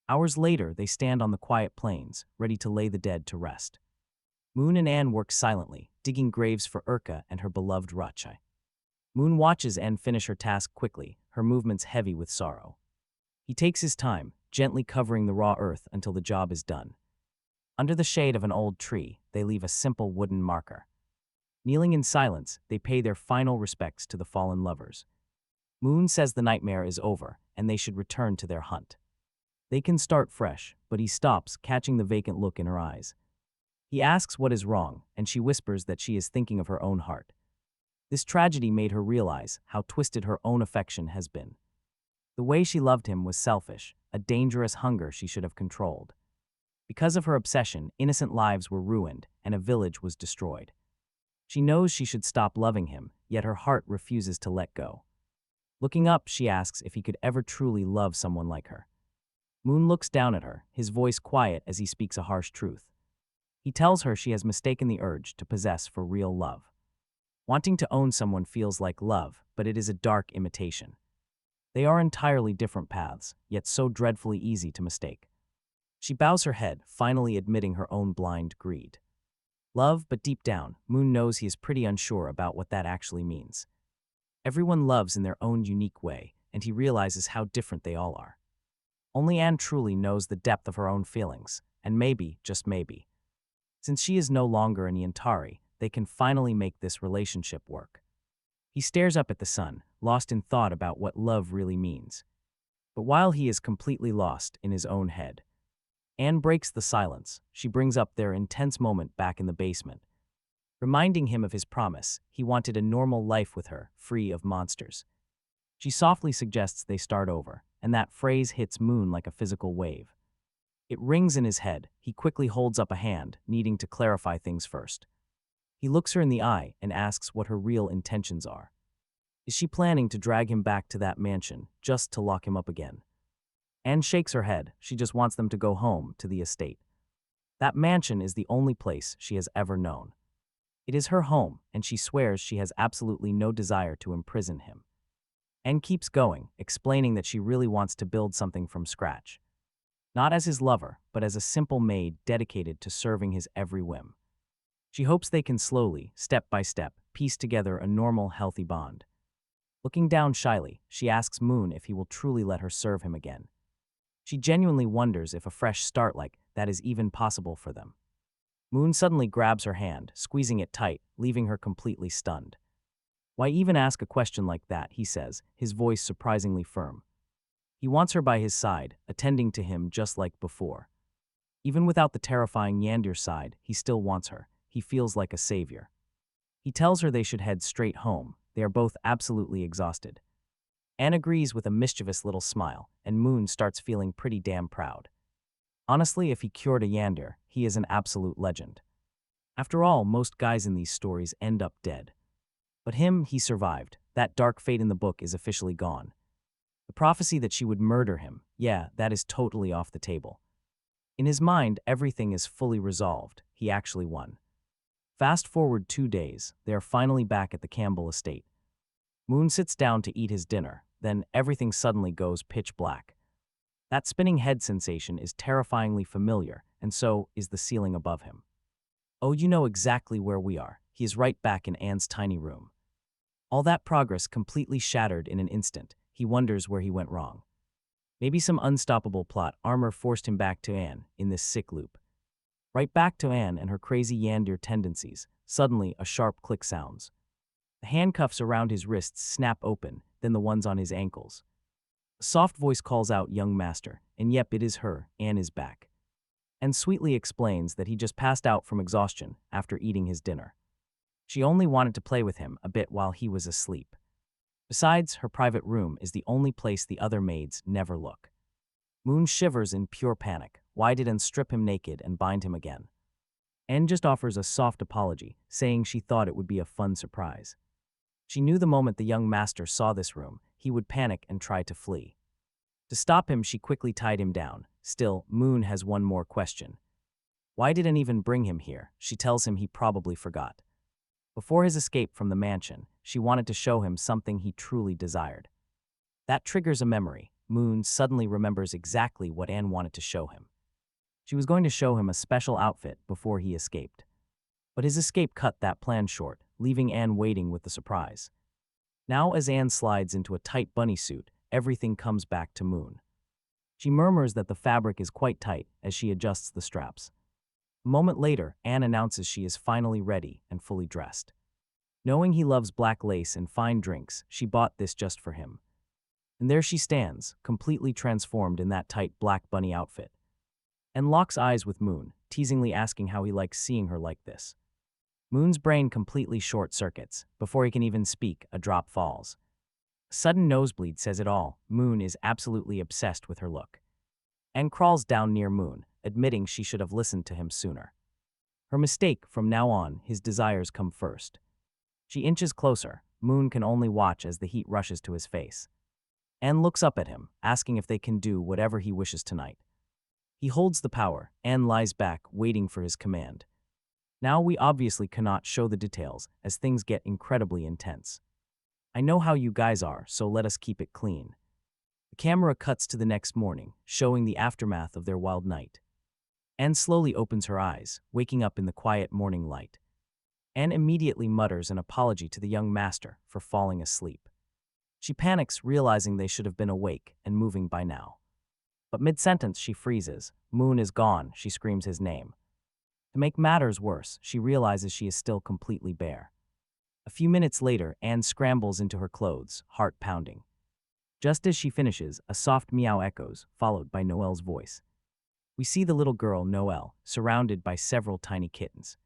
Hours later, they stand on the quiet plains, ready to lay the dead to rest. Moon and Anne work silently, digging graves for Urka and her beloved Rucha. Moon watches Anne finish her task quickly, her movements heavy with sorrow. He takes his time, gently covering the raw earth until the job is done. Under the shade of an old tree, they leave a simple wooden marker. Kneeling in silence, they pay their final respects to the fallen lovers. Moon says the nightmare is over, and they should return to their hunt. They can start fresh, but he stops, catching the vacant look in her eyes. He asks what is wrong, and she whispers that she is thinking of her own heart. This tragedy made her realize how twisted her own affection has been. The way she loved him was selfish, a dangerous hunger she should have controlled. Because of her obsession, innocent lives were ruined, and a village was destroyed. She knows she should stop loving him, yet her heart refuses to let go. Looking up, she asks if he could ever truly love someone like her. Moon looks down at her, his voice quiet as he speaks a harsh truth. He tells her she has mistaken the urge to possess for real love. Wanting to own someone feels like love, but it is a dark imitation. They are entirely different paths, yet so dreadfully easy to mistake. She bows her head, finally admitting her own blind greed. Love, but deep down, Moon knows he is pretty unsure about what that actually means. Everyone loves in their own unique way, and he realizes how different they all are. Only Anne truly knows the depth of her own feelings, and maybe, just maybe, since she is no longer an Yantari, they can finally make this relationship work. He stares up at the sun, lost in thought about what love really means. But while he is completely lost in his own head, Anne breaks the silence. She brings up their intense moment back in the basement. Reminding him of his promise, he wanted a normal life with her, free of monsters. She softly suggests they start over, and that phrase hits Moon like a physical wave. It rings in his head. He quickly holds up a hand, needing to clarify things first. He looks her in the eye and asks what her real intentions are. Is she planning to drag him back to that mansion, just to lock him up again? Anne shakes her head. She just wants them to go home, to the estate. That mansion is the only place she has ever known. It is her home, and she swears she has absolutely no desire to imprison him. Anne keeps going, explaining that she really wants to build something from scratch. Not as his lover, but as a simple maid dedicated to serving his every whim. She hopes they can slowly, step by step, piece together a normal, healthy bond. Looking down shyly, she asks Moon if he will truly let her serve him again. She genuinely wonders if a fresh start like that is even possible for them. Moon suddenly grabs her hand, squeezing it tight, leaving her completely stunned. Why even ask a question like that, he says, his voice surprisingly firm. He wants her by his side, attending to him just like before. Even without the terrifying Yandir side, he still wants her. he feels like a savior. He tells her they should head straight home. They are both absolutely exhausted. Anne agrees with a mischievous little smile, and Moon starts feeling pretty damn proud. Honestly, if he cured a Yander, he is an absolute legend. After all, most guys in these stories end up dead. But him, he survived. That dark fate in the book is officially gone. The prophecy that she would murder him, yeah, that is totally off the table. In his mind, everything is fully resolved. He actually won. Fast forward 2 days, they are finally back at the Campbell estate. Moon sits down to eat his dinner, then everything suddenly goes pitch black. That spinning head sensation is terrifyingly familiar, and so is the ceiling above him. Oh, you know exactly where we are. He is right back in Anne's tiny room. All that progress completely shattered in an instant. He wonders where he went wrong. Maybe some unstoppable plot armor forced him back to Anne in this sick loop. Right back to Anne and her crazy Yandir tendencies. Suddenly, a sharp click sounds. The handcuffs around his wrists snap open, then the ones on his ankles. A soft voice calls out, "Young master," and yep, it is her. Anne is back. And sweetly explains that he just passed out from exhaustion after eating his dinner. She only wanted to play with him a bit while he was asleep. Besides, her private room is the only place the other maids never look. Moon shivers in pure panic. Why did Anne strip him naked and bind him again? Anne just offers a soft apology, saying she thought it would be a fun surprise. She knew the moment the young master saw this room, he would panic and try to flee. To stop him, she quickly tied him down. Still, Moon has one more question. Why did Anne even bring him here? She tells him he probably forgot. Before his escape from the mansion, she wanted to show him something he truly desired. That triggers a memory. Moon suddenly remembers exactly what Anne wanted to show him. She was going to show him a special outfit before he escaped. But his escape cut that plan short, leaving Anne waiting with the surprise. Now as Anne slides into a tight bunny suit, everything comes back to Moon. She murmurs that the fabric is quite tight as she adjusts the straps. A moment later, Anne announces she is finally ready and fully dressed. Knowing he loves black lace and fine drinks, she bought this just for him. And there she stands, completely transformed in that tight black bunny outfit. And locks eyes with Moon, teasingly asking how he likes seeing her like this. Moon's brain completely short-circuits. Before he can even speak, a drop falls. A sudden nosebleed says it all. Moon is absolutely obsessed with her look. Anne crawls down near Moon, admitting she should have listened to him sooner. Her mistake. From now on, his desires come first. She inches closer. Moon can only watch as the heat rushes to his face. Anne looks up at him, asking if they can do whatever he wishes tonight. He holds the power. Anne lies back, waiting for his command. Now we obviously cannot show the details, as things get incredibly intense. I know how you guys are, so let us keep it clean. The camera cuts to the next morning, showing the aftermath of their wild night. Anne slowly opens her eyes, waking up in the quiet morning light. Anne immediately mutters an apology to the young master for falling asleep. She panics, realizing they should have been awake and moving by now. But mid-sentence, she freezes. Moon is gone, she screams his name. To make matters worse, she realizes she is still completely bare. A few minutes later, Anne scrambles into her clothes, heart pounding. Just as she finishes, a soft meow echoes, followed by Noelle's voice. We see the little girl, Noelle, surrounded by several tiny kittens.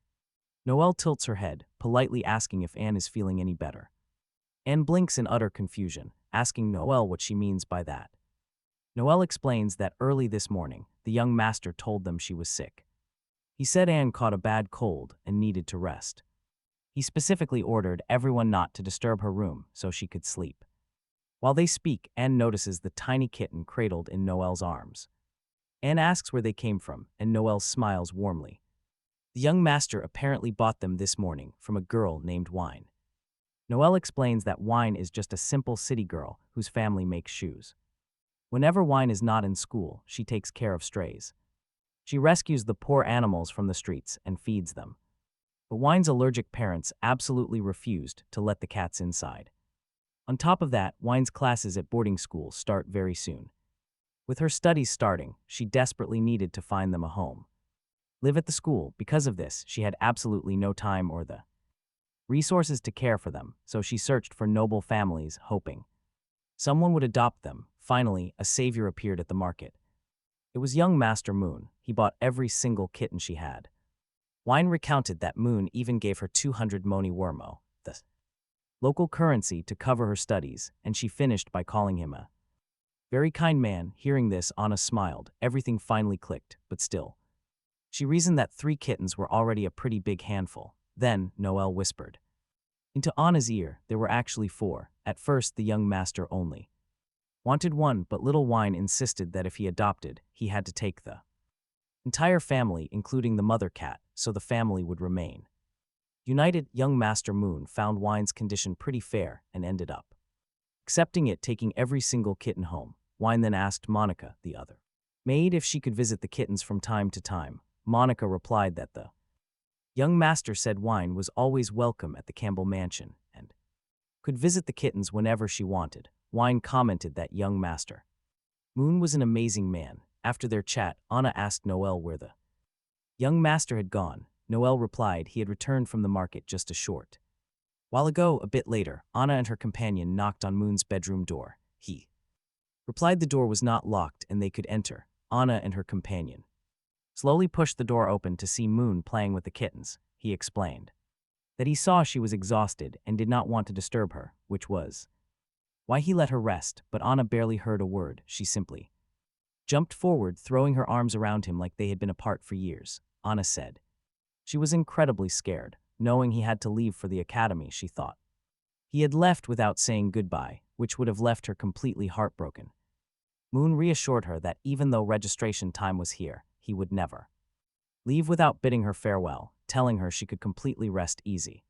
Noelle tilts her head, politely asking if Anne is feeling any better. Anne blinks in utter confusion, asking Noelle what she means by that. Noelle explains that early this morning, the young master told them she was sick. He said Anne caught a bad cold and needed to rest. He specifically ordered everyone not to disturb her room so she could sleep. While they speak, Anne notices the tiny kitten cradled in Noelle's arms. Anne asks where they came from, and Noelle smiles warmly. The young master apparently bought them this morning from a girl named Wine. Noelle explains that Wine is just a simple city girl whose family makes shoes. Whenever Wine is not in school, she takes care of strays. She rescues the poor animals from the streets and feeds them. But Wine's allergic parents absolutely refused to let the cats inside. On top of that, Wine's classes at boarding school start very soon. With her studies starting, she desperately needed to find them a home. Live at the school. Because of this, she had absolutely no time or the resources to care for them, so she searched for noble families, hoping someone would adopt them. Finally, a savior appeared at the market. It was young Master Moon. He bought every single kitten she had. Wine recounted that Moon even gave her 200 moni wormo, the local currency, to cover her studies, and she finished by calling him a very kind man. Hearing this, Anna smiled. Everything finally clicked, but still. She reasoned that 3 kittens were already a pretty big handful. Then, Noel whispered into Anna's ear, there were actually 4. At first, the young master only wanted 1, but little Wine insisted that if he adopted, he had to take the entire family, including the mother cat, so the family would remain united. Young Master Moon found Wine's condition pretty fair and ended up accepting it, taking every single kitten home. Wine then asked Monica, the other maid, if she could visit the kittens from time to time. Monica replied that the young master said Wine was always welcome at the Campbell mansion and could visit the kittens whenever she wanted. Wine commented that young master Moon was an amazing man. After their chat, Anna asked Noel where the young master had gone. Noel replied he had returned from the market just a short while ago. A bit later, Anna and her companion knocked on Moon's bedroom door. He replied the door was not locked and they could enter. Anna and her companion slowly pushed the door open to see Moon playing with the kittens. He explained that he saw she was exhausted and did not want to disturb her, which was why he let her rest, but Anna barely heard a word. She simply jumped forward, throwing her arms around him like they had been apart for years. Anna said she was incredibly scared, knowing he had to leave for the academy. She thought he had left without saying goodbye, which would have left her completely heartbroken. Moon reassured her that even though registration time was here, he would never leave without bidding her farewell, telling her she could completely rest easy.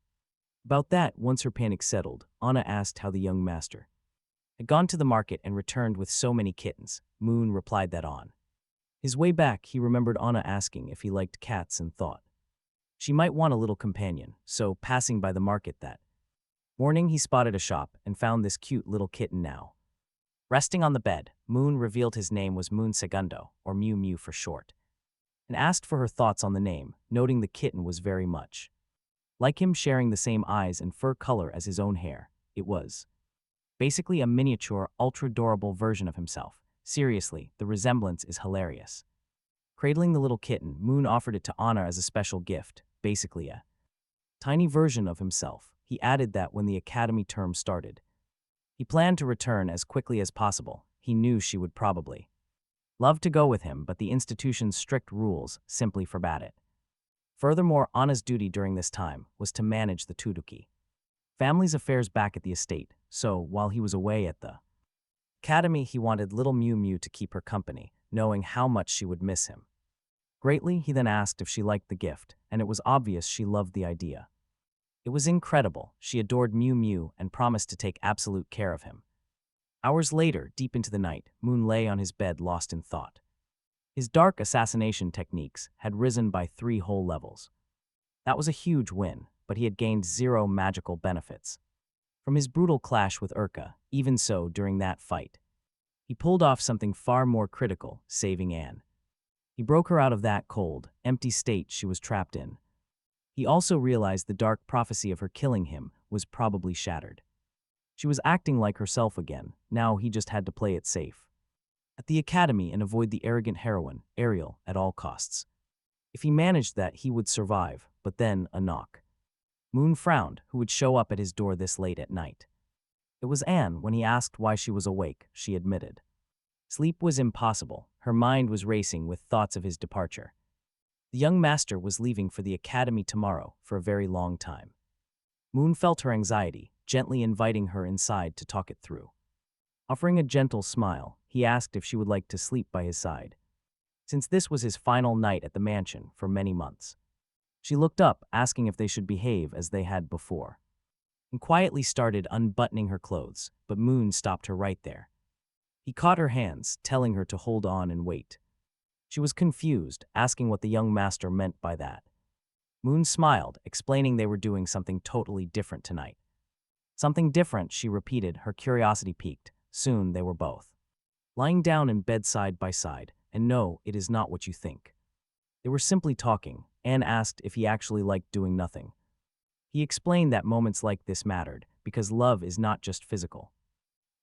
About that, once her panic settled, Anna asked how the young master had gone to the market and returned with so many kittens. Moon replied that on his way back, he remembered Anna asking if he liked cats and thought she might want a little companion, so passing by the market that morning, he spotted a shop and found this cute little kitten now resting on the bed. Moon revealed his name was Moon Segundo, or Mew Mew for short, and asked for her thoughts on the name, noting the kitten was very much like him, sharing the same eyes and fur color as his own hair. It was basically a miniature, ultra-adorable version of himself. Seriously, the resemblance is hilarious. Cradling the little kitten, Moon offered it to Anna as a special gift, basically a tiny version of himself. He added that when the academy term started, he planned to return as quickly as possible. He knew she would probably love to go with him, but the institution's strict rules simply forbade it. Furthermore, Anna's duty during this time was to manage the Tuduki family's affairs back at the estate, so while he was away at the academy, he wanted little Mew Mew to keep her company, knowing how much she would miss him greatly. He then asked if she liked the gift, and it was obvious she loved the idea. It was incredible. She adored Mew Mew and promised to take absolute care of him. Hours later, deep into the night, Moon lay on his bed lost in thought. His dark assassination techniques had risen by 3 whole levels. That was a huge win, but he had gained 0 magical benefits from his brutal clash with Urka. Even so, during that fight, he pulled off something far more critical, saving Anne. He broke her out of that cold, empty state she was trapped in. He also realized the dark prophecy of her killing him was probably shattered. She was acting like herself again. Now he just had to play it safe at the academy and avoid the arrogant heroine, Ariel, at all costs. If he managed that, he would survive. But then, a knock. Moon frowned. Who would show up at his door this late at night? It was Anne. When he asked why she was awake, she admitted sleep was impossible. Her mind was racing with thoughts of his departure. The young master was leaving for the academy tomorrow for a very long time. Moon felt her anxiety, gently inviting her inside to talk it through. Offering a gentle smile, he asked if she would like to sleep by his side, since this was his final night at the mansion for many months. She looked up, asking if they should behave as they had before, and quietly started unbuttoning her clothes, but Moon stopped her right there. He caught her hands, telling her to hold on and wait. She was confused, asking what the young master meant by that. Moon smiled, explaining they were doing something totally different tonight. Something different, she repeated, her curiosity piqued. Soon they were both lying down in bed side by side, and no, it is not what you think. They were simply talking. Anne asked if he actually liked doing nothing. He explained that moments like this mattered, because love is not just physical.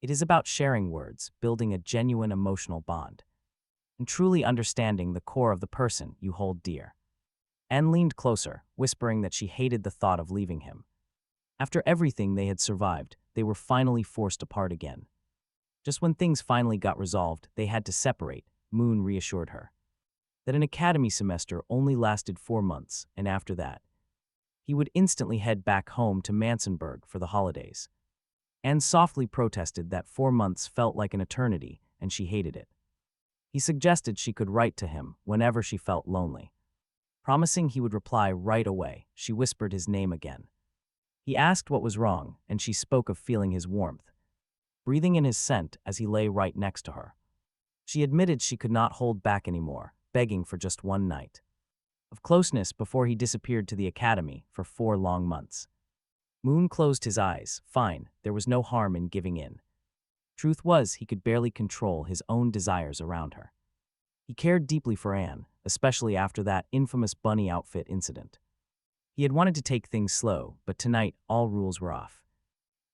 It is about sharing words, building a genuine emotional bond, and truly understanding the core of the person you hold dear. Anne leaned closer, whispering that she hated the thought of leaving him. After everything they had survived, they were finally forced apart again. Just when things finally got resolved, they had to separate, Moon reassured her. That an academy semester only lasted 4 months, and after that, he would instantly head back home to Mansenburg for the holidays. Anne softly protested that 4 months felt like an eternity, and she hated it. He suggested she could write to him whenever she felt lonely. Promising he would reply right away, she whispered his name again. He asked what was wrong, and she spoke of feeling his warmth, breathing in his scent as he lay right next to her. She admitted she could not hold back anymore, begging for just one night of closeness before he disappeared to the academy for 4 long months. Moon closed his eyes. Fine, there was no harm in giving in. Truth was, he could barely control his own desires around her. He cared deeply for Anne, especially after that infamous bunny outfit incident. He had wanted to take things slow, but tonight all rules were off.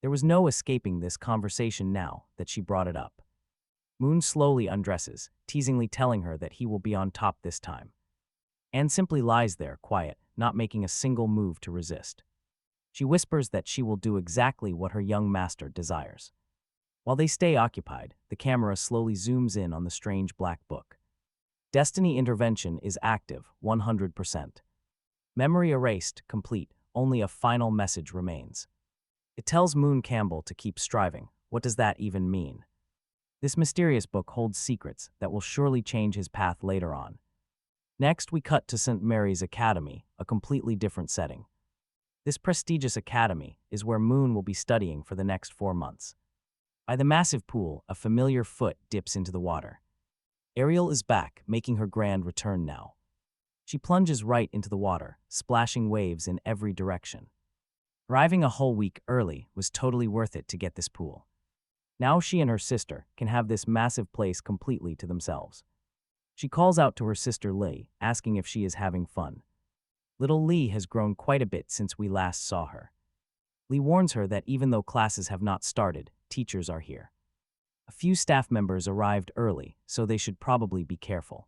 There was no escaping this conversation now that she brought it up. Moon slowly undresses, teasingly telling her that he will be on top this time. Anne simply lies there, quiet, not making a single move to resist. She whispers that she will do exactly what her young master desires. While they stay occupied, the camera slowly zooms in on the strange black book. Destiny intervention is active, 100%. Memory erased, complete, only a final message remains. It tells Moon Campbell to keep striving. What does that even mean? This mysterious book holds secrets that will surely change his path later on. Next, we cut to St. Mary's Academy, a completely different setting. This prestigious academy is where Moon will be studying for the next 4 months. By the massive pool, a familiar foot dips into the water. Ariel is back, making her grand return now. She plunges right into the water, splashing waves in every direction. Arriving a whole week early was totally worth it to get this pool. Now she and her sister can have this massive place completely to themselves. She calls out to her sister Lee, asking if she is having fun. Little Lee has grown quite a bit since we last saw her. Lee warns her that even though classes have not started, teachers are here. A few staff members arrived early, so they should probably be careful.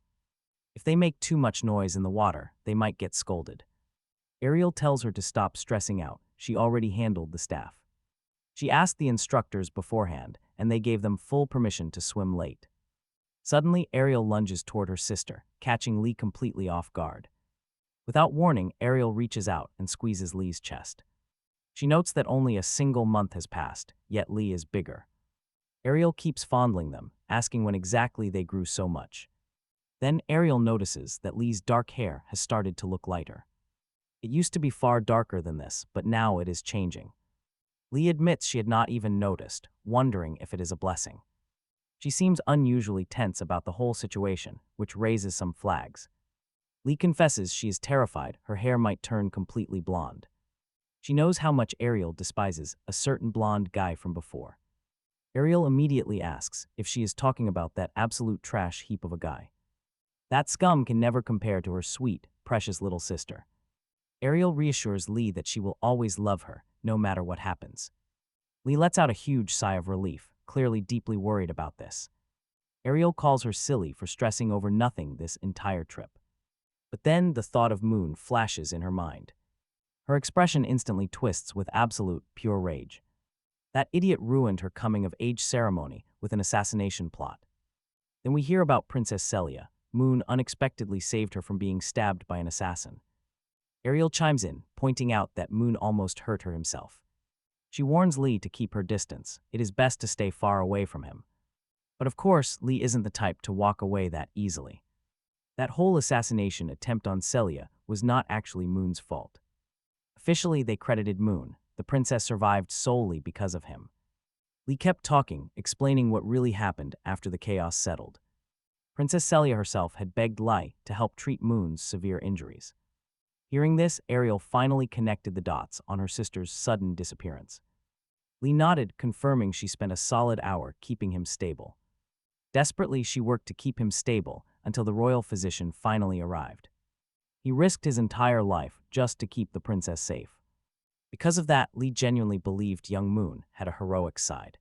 If they make too much noise in the water, they might get scolded. Ariel tells her to stop stressing out. She already handled the staff. She asked the instructors beforehand, and they gave them full permission to swim late. Suddenly, Ariel lunges toward her sister, catching Lee completely off guard. Without warning, Ariel reaches out and squeezes Lee's chest. She notes that only a single month has passed, yet Lee is bigger. Ariel keeps fondling them, asking when exactly they grew so much. Then Ariel notices that Lee's dark hair has started to look lighter. It used to be far darker than this, but now it is changing. Lee admits she had not even noticed, wondering if it is a blessing. She seems unusually tense about the whole situation, which raises some flags. Lee confesses she is terrified her hair might turn completely blonde. She knows how much Ariel despises a certain blonde guy from before. Ariel immediately asks if she is talking about that absolute trash heap of a guy. That scum can never compare to her sweet, precious little sister. Ariel reassures Lee that she will always love her, no matter what happens. Lee lets out a huge sigh of relief, clearly deeply worried about this. Ariel calls her silly for stressing over nothing this entire trip. But then the thought of Moon flashes in her mind. Her expression instantly twists with absolute, pure rage. That idiot ruined her coming-of-age ceremony with an assassination plot. Then we hear about Princess Celia. Moon unexpectedly saved her from being stabbed by an assassin. Ariel chimes in, pointing out that Moon almost hurt her himself. She warns Lee to keep her distance. It is best to stay far away from him. But of course, Lee isn't the type to walk away that easily. That whole assassination attempt on Celia was not actually Moon's fault. Officially, they credited Moon. The princess survived solely because of him. Lee kept talking, explaining what really happened after the chaos settled. Princess Celia herself had begged Lai to help treat Moon's severe injuries. Hearing this, Ariel finally connected the dots on her sister's sudden disappearance. Lee nodded, confirming she spent a solid hour keeping him stable. Desperately, she worked to keep him stable until the royal physician finally arrived. He risked his entire life just to keep the princess safe. Because of that, Lee genuinely believed young Moon had a heroic side.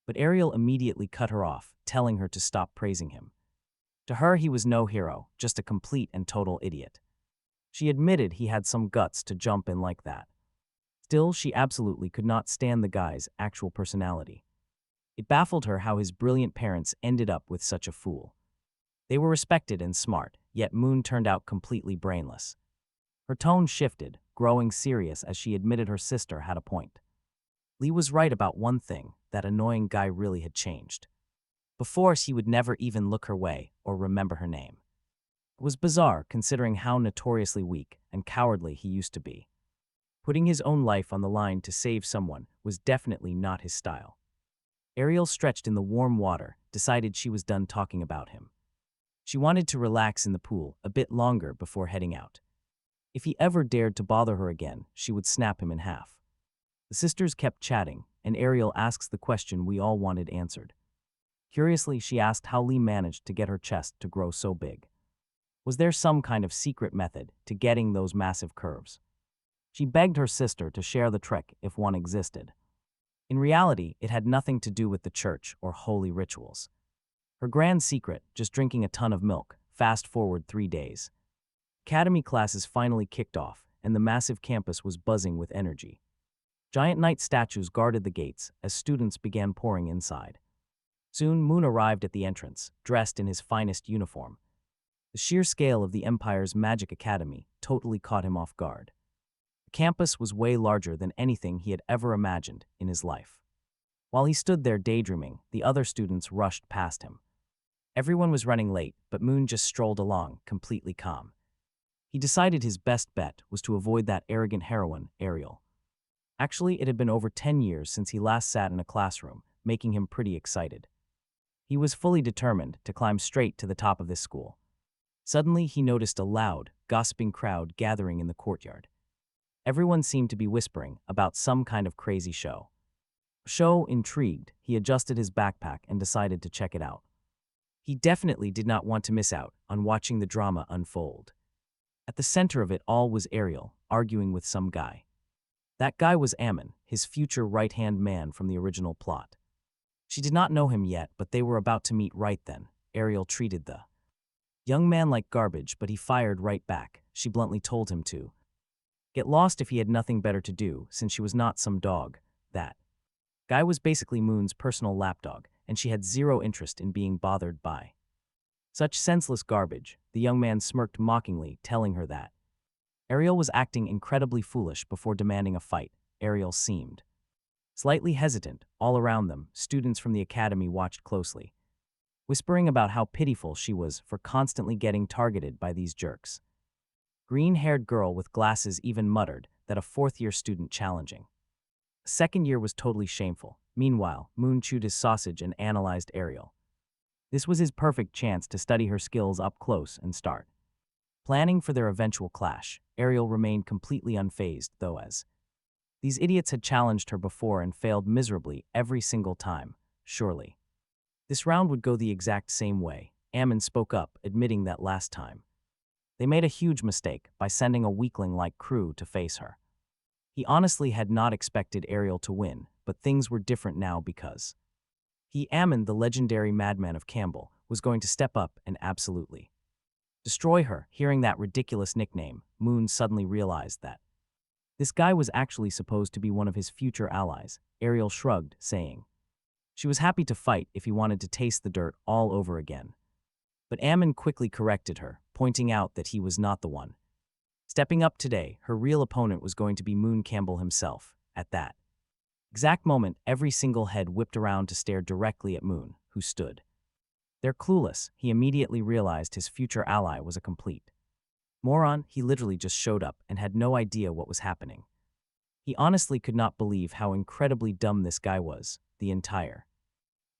But Ariel immediately cut her off, telling her to stop praising him. To her, he was no hero, just a complete and total idiot. She admitted he had some guts to jump in like that. Still, she absolutely could not stand the guy's actual personality. It baffled her how his brilliant parents ended up with such a fool. They were respected and smart, yet Moon turned out completely brainless. Her tone shifted, growing serious as she admitted her sister had a point. Lee was right about one thing, that annoying guy really had changed. Before, he would never even look her way or remember her name. It was bizarre considering how notoriously weak and cowardly he used to be. Putting his own life on the line to save someone was definitely not his style. Ariel, stretched in the warm water, decided she was done talking about him. She wanted to relax in the pool a bit longer before heading out. If he ever dared to bother her again, she would snap him in half. The sisters kept chatting, and Ariel asks the question we all wanted answered. Curiously, she asked how Lee managed to get her chest to grow so big. Was there some kind of secret method to getting those massive curves? She begged her sister to share the trick if one existed. In reality, it had nothing to do with the church or holy rituals. Her grand secret, just drinking a ton of milk. Fast forward 3 days. Academy classes finally kicked off, and the massive campus was buzzing with energy. Giant knight statues guarded the gates as students began pouring inside. Soon, Moon arrived at the entrance, dressed in his finest uniform. The sheer scale of the Empire's Magic Academy totally caught him off guard. The campus was way larger than anything he had ever imagined in his life. While he stood there daydreaming, the other students rushed past him. Everyone was running late, but Moon just strolled along, completely calm. He decided his best bet was to avoid that arrogant heroine, Ariel. Actually, it had been over 10 years since he last sat in a classroom, making him pretty excited. He was fully determined to climb straight to the top of this school. Suddenly, he noticed a loud, gossiping crowd gathering in the courtyard. Everyone seemed to be whispering about some kind of crazy show. Intrigued, he adjusted his backpack and decided to check it out. He definitely did not want to miss out on watching the drama unfold. At the center of it all was Ariel, arguing with some guy. That guy was Ammon, his future right-hand man from the original plot. She did not know him yet, but they were about to meet right then. Ariel treated the young man like garbage, but he fired right back. She bluntly told him to get lost if he had nothing better to do, since she was not some dog. That guy was basically Moon's personal lapdog, and she had zero interest in being bothered by such senseless garbage. The young man smirked mockingly, telling her that Ariel was acting incredibly foolish before demanding a fight. Ariel seemed slightly hesitant. All around them, students from the academy watched closely, whispering about how pitiful she was for constantly getting targeted by these jerks. Green-haired girl with glasses even muttered that a fourth-year student challenging a second year was totally shameful. Meanwhile, Moon chewed his sausage and analyzed Ariel. This was his perfect chance to study her skills up close and start planning for their eventual clash. Ariel remained completely unfazed, though, as these idiots had challenged her before and failed miserably every single time. Surely this round would go the exact same way. Ammon spoke up, admitting that last time they made a huge mistake by sending a weakling like Crew to face her. He honestly had not expected Ariel to win, but things were different now because Ammon, the legendary madman of Campbell, was going to step up and absolutely destroy her. Hearing that ridiculous nickname, Moon suddenly realized that this guy was actually supposed to be one of his future allies. Ariel shrugged, saying she was happy to fight if he wanted to taste the dirt all over again. But Ammon quickly corrected her, pointing out that he was not the one stepping up today. Her real opponent was going to be Moon Campbell himself. At that exact moment, every single head whipped around to stare directly at Moon, who stood there clueless. He immediately realized his future ally was a complete moron. He literally just showed up and had no idea what was happening. He honestly could not believe how incredibly dumb this guy was. The entire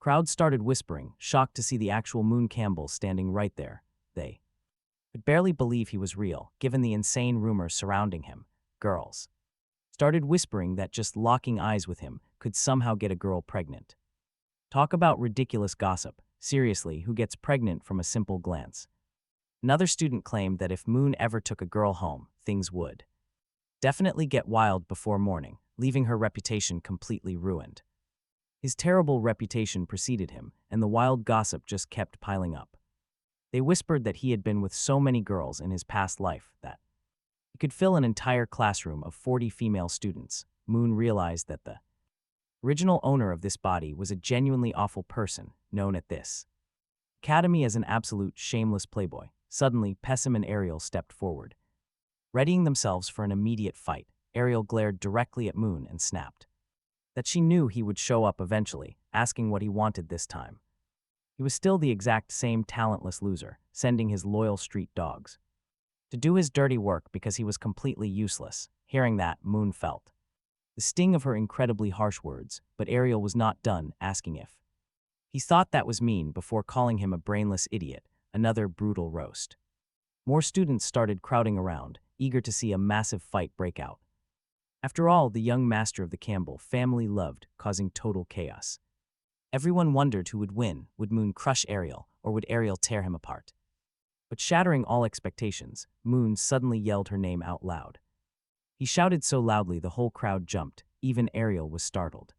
crowd started whispering, shocked to see the actual Moon Campbell standing right there. They could barely believe he was real, given the insane rumors surrounding him. Girls started whispering that just locking eyes with him could somehow get a girl pregnant. Talk about ridiculous gossip. Seriously, who gets pregnant from a simple glance? Another student claimed that if Moon ever took a girl home, things would definitely get wild before morning, leaving her reputation completely ruined. His terrible reputation preceded him, and the wild gossip just kept piling up. They whispered that he had been with so many girls in his past life that He could fill an entire classroom of 40 female students. Moon realized that the original owner of this body was a genuinely awful person, known at this academy as an absolute shameless playboy. Suddenly, Pessim and Ariel stepped forward. Readying themselves for an immediate fight, Ariel glared directly at Moon and snapped that she knew he would show up eventually, asking what he wanted this time. He was still the exact same talentless loser, sending his loyal street dogs to do his dirty work because he was completely useless. Hearing that, Moon felt the sting of her incredibly harsh words, but Ariel was not done asking if he thought that was mean before calling him a brainless idiot, another brutal roast. More students started crowding around, eager to see a massive fight break out. After all, the young master of the Campbell family loved causing total chaos. Everyone wondered who would win. Would Moon crush Ariel, or would Ariel tear him apart? But shattering all expectations, Moon suddenly yelled her name out loud. He shouted so loudly the whole crowd jumped, even Ariel was startled.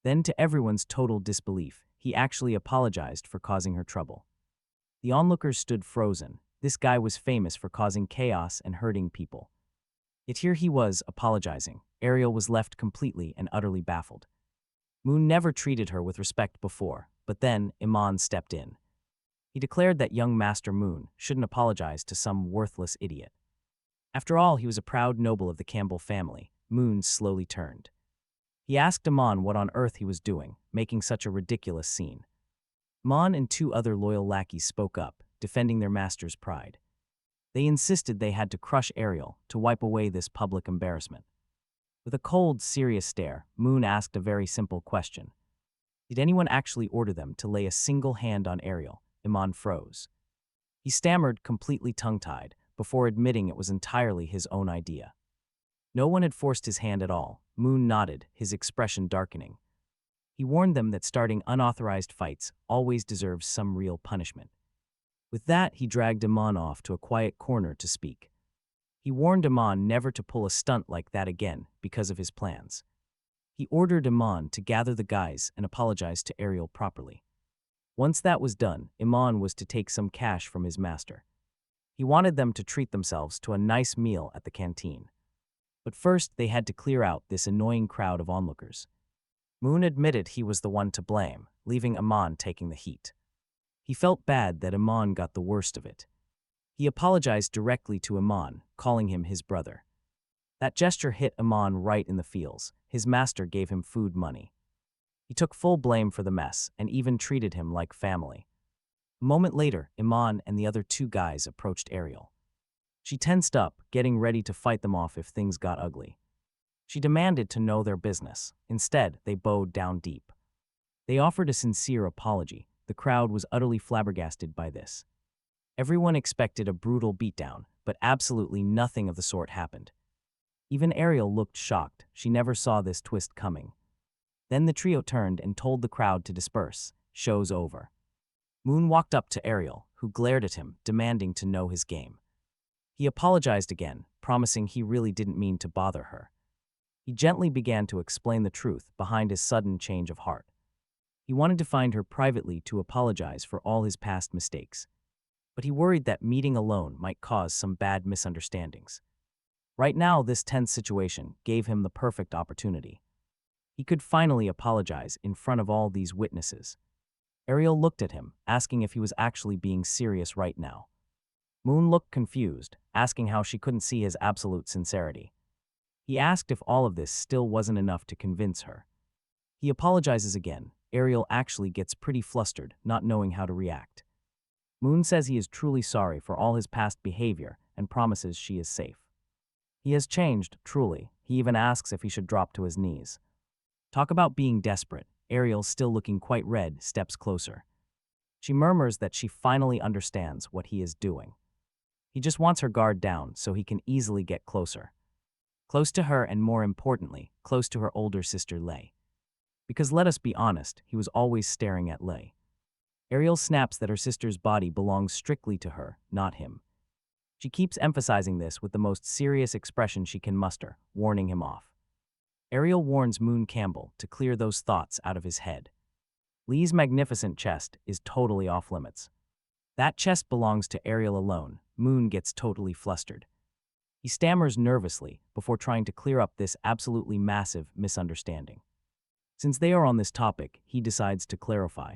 Then, to everyone's total disbelief, he actually apologized for causing her trouble. The onlookers stood frozen. This guy was famous for causing chaos and hurting people. Yet here he was, apologizing. Ariel was left completely and utterly baffled. Moon never treated her with respect before, but then Iman stepped in. He declared that young Master Moon shouldn't apologize to some worthless idiot. After all, he was a proud noble of the Campbell family. Moon slowly turned. He asked Iman what on earth he was doing, making such a ridiculous scene. Iman and two other loyal lackeys spoke up, defending their master's pride. They insisted they had to crush Ariel to wipe away this public embarrassment. With a cold, serious stare, Moon asked a very simple question. Did anyone actually order them to lay a single hand on Ariel? Iman froze. He stammered, completely tongue-tied, before admitting it was entirely his own idea. No one had forced his hand at all. Moon nodded, his expression darkening. He warned them that starting unauthorized fights always deserves some real punishment. With that, he dragged Iman off to a quiet corner to speak. He warned Iman never to pull a stunt like that again because of his plans. He ordered Iman to gather the guys and apologize to Ariel properly. Once that was done, Iman was to take some cash from his master. He wanted them to treat themselves to a nice meal at the canteen. But first, they had to clear out this annoying crowd of onlookers. Moon admitted he was the one to blame, leaving Iman taking the heat. He felt bad that Iman got the worst of it. He apologized directly to Iman, calling him his brother. That gesture hit Iman right in the feels. His master gave him food money. He took full blame for the mess and even treated him like family. A moment later, Iman and the other two guys approached Ariel. She tensed up, getting ready to fight them off if things got ugly. She demanded to know their business. Instead, they bowed down deep. They offered a sincere apology. The crowd was utterly flabbergasted by this. Everyone expected a brutal beatdown, but absolutely nothing of the sort happened. Even Ariel looked shocked. She never saw this twist coming. Then the trio turned and told the crowd to disperse. Show's over. Moon walked up to Ariel, who glared at him, demanding to know his game. He apologized again, promising he really didn't mean to bother her. He gently began to explain the truth behind his sudden change of heart. He wanted to find her privately to apologize for all his past mistakes, but he worried that meeting alone might cause some bad misunderstandings. Right now, this tense situation gave him the perfect opportunity. He could finally apologize in front of all these witnesses. Ariel looked at him, asking if he was actually being serious right now. Moon looked confused, asking how she couldn't see his absolute sincerity. He asked if all of this still wasn't enough to convince her. He apologizes again. Ariel actually gets pretty flustered, not knowing how to react. Moon says he is truly sorry for all his past behavior and promises she is safe. He has changed, truly. He even asks if he should drop to his knees. Talk about being desperate. Ariel, still looking quite red, steps closer. She murmurs that she finally understands what he is doing. He just wants her guard down so he can easily get closer. Close to her and, more importantly, close to her older sister Lei. Because let us be honest, he was always staring at Lei. Ariel snaps that her sister's body belongs strictly to her, not him. She keeps emphasizing this with the most serious expression she can muster, warning him off. Ariel warns Moon Campbell to clear those thoughts out of his head. Lei's magnificent chest is totally off limits. That chest belongs to Ariel alone. Moon gets totally flustered. He stammers nervously before trying to clear up this absolutely massive misunderstanding. Since they are on this topic, he decides to clarify.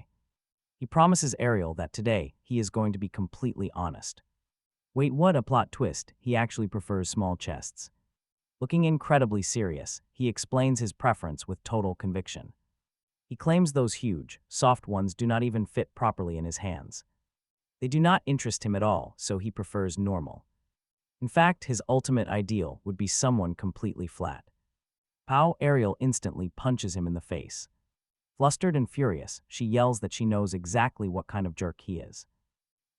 He promises Ariel that today he is going to be completely honest. Wait, what a plot twist, he actually prefers small chests. Looking incredibly serious, he explains his preference with total conviction. He claims those huge, soft ones do not even fit properly in his hands. They do not interest him at all, so he prefers normal. In fact, his ultimate ideal would be someone completely flat. Ariel instantly punches him in the face. Flustered and furious, she yells that she knows exactly what kind of jerk he is.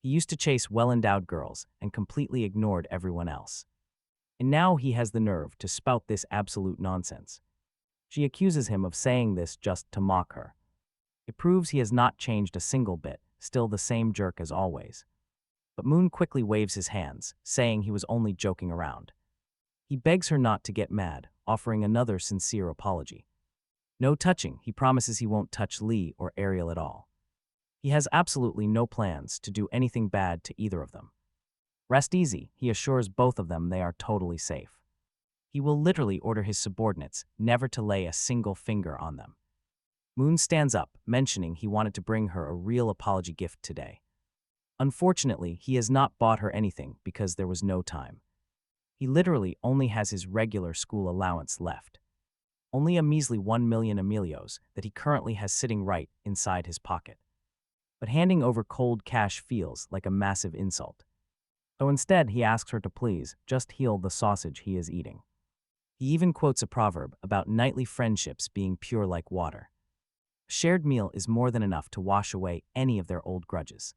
He used to chase well-endowed girls and completely ignored everyone else. And now he has the nerve to spout this absolute nonsense. She accuses him of saying this just to mock her. It proves he has not changed a single bit, still the same jerk as always. But Moon quickly waves his hands, saying he was only joking around. He begs her not to get mad, offering another sincere apology. No touching, he promises he won't touch Lee or Ariel at all. He has absolutely no plans to do anything bad to either of them. Rest easy, he assures both of them they are totally safe. He will literally order his subordinates never to lay a single finger on them. Moon stands up, mentioning he wanted to bring her a real apology gift today. Unfortunately, he has not bought her anything because there was no time. He literally only has his regular school allowance left. Only a measly 1 million Emilios that he currently has sitting right inside his pocket. But handing over cold cash feels like a massive insult. So instead, he asks her to please just heal the sausage he is eating. He even quotes a proverb about knightly friendships being pure like water. A shared meal is more than enough to wash away any of their old grudges.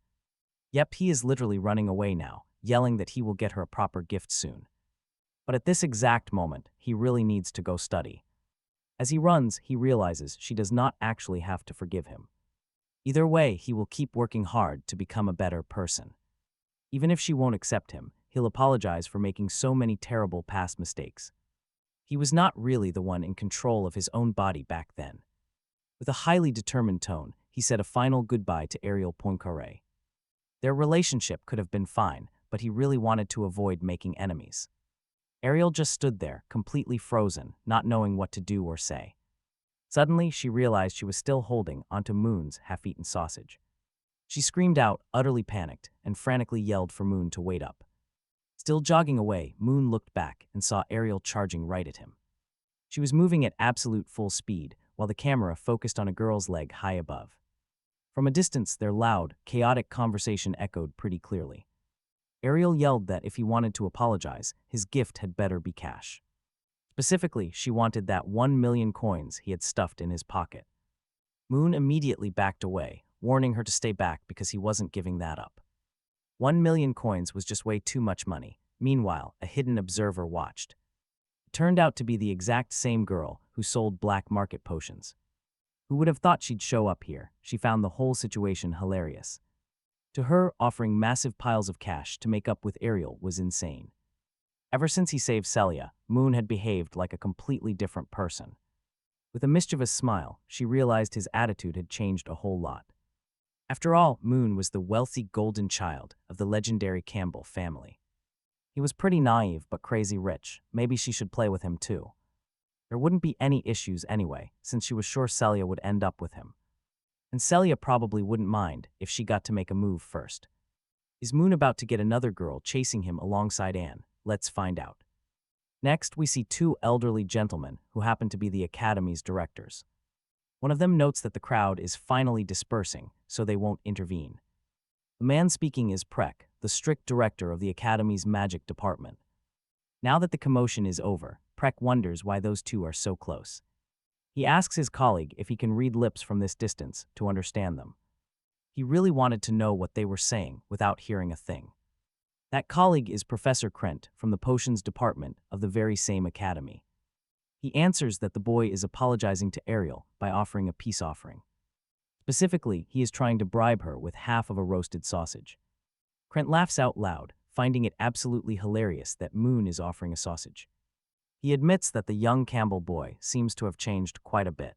Yep, he is literally running away now, yelling that he will get her a proper gift soon. But at this exact moment, he really needs to go study. As he runs, he realizes she does not actually have to forgive him. Either way, he will keep working hard to become a better person. Even if she won't accept him, he'll apologize for making so many terrible past mistakes. He was not really the one in control of his own body back then. With a highly determined tone, he said a final goodbye to Ariel Poincaré. Their relationship could have been fine, but he really wanted to avoid making enemies. Ariel just stood there, completely frozen, not knowing what to do or say. Suddenly, she realized she was still holding onto Moon's half-eaten sausage. She screamed out, utterly panicked, and frantically yelled for Moon to wait up. Still jogging away, Moon looked back and saw Ariel charging right at him. She was moving at absolute full speed, while the camera focused on a girl's leg high above. From a distance, their loud, chaotic conversation echoed pretty clearly. Ariel yelled that if he wanted to apologize, his gift had better be cash. Specifically, she wanted that 1 million coins he had stuffed in his pocket. Moon immediately backed away, warning her to stay back because he wasn't giving that up. 1 million coins was just way too much money. Meanwhile, a hidden observer watched. It turned out to be the exact same girl who sold black market potions. Who would have thought she'd show up here? She found the whole situation hilarious. To her, offering massive piles of cash to make up with Ariel was insane. Ever since he saved Celia, Moon had behaved like a completely different person. With a mischievous smile, she realized his attitude had changed a whole lot. After all, Moon was the wealthy golden child of the legendary Campbell family. He was pretty naive but crazy rich. Maybe she should play with him too. There wouldn't be any issues anyway, since she was sure Celia would end up with him. And Celia probably wouldn't mind if she got to make a move first. Is Moon about to get another girl chasing him alongside Anne? Let's find out. Next, we see two elderly gentlemen who happen to be the Academy's directors. One of them notes that the crowd is finally dispersing, so they won't intervene. The man speaking is Prek, the strict director of the Academy's magic department. Now that the commotion is over, Prek wonders why those two are so close. He asks his colleague if he can read lips from this distance to understand them. He really wanted to know what they were saying without hearing a thing. That colleague is Professor Krent from the potions department of the very same academy. He answers that the boy is apologizing to Ariel by offering a peace offering. Specifically, he is trying to bribe her with half of a roasted sausage. Krent laughs out loud, finding it absolutely hilarious that Moon is offering a sausage. He admits that the young Campbell boy seems to have changed quite a bit.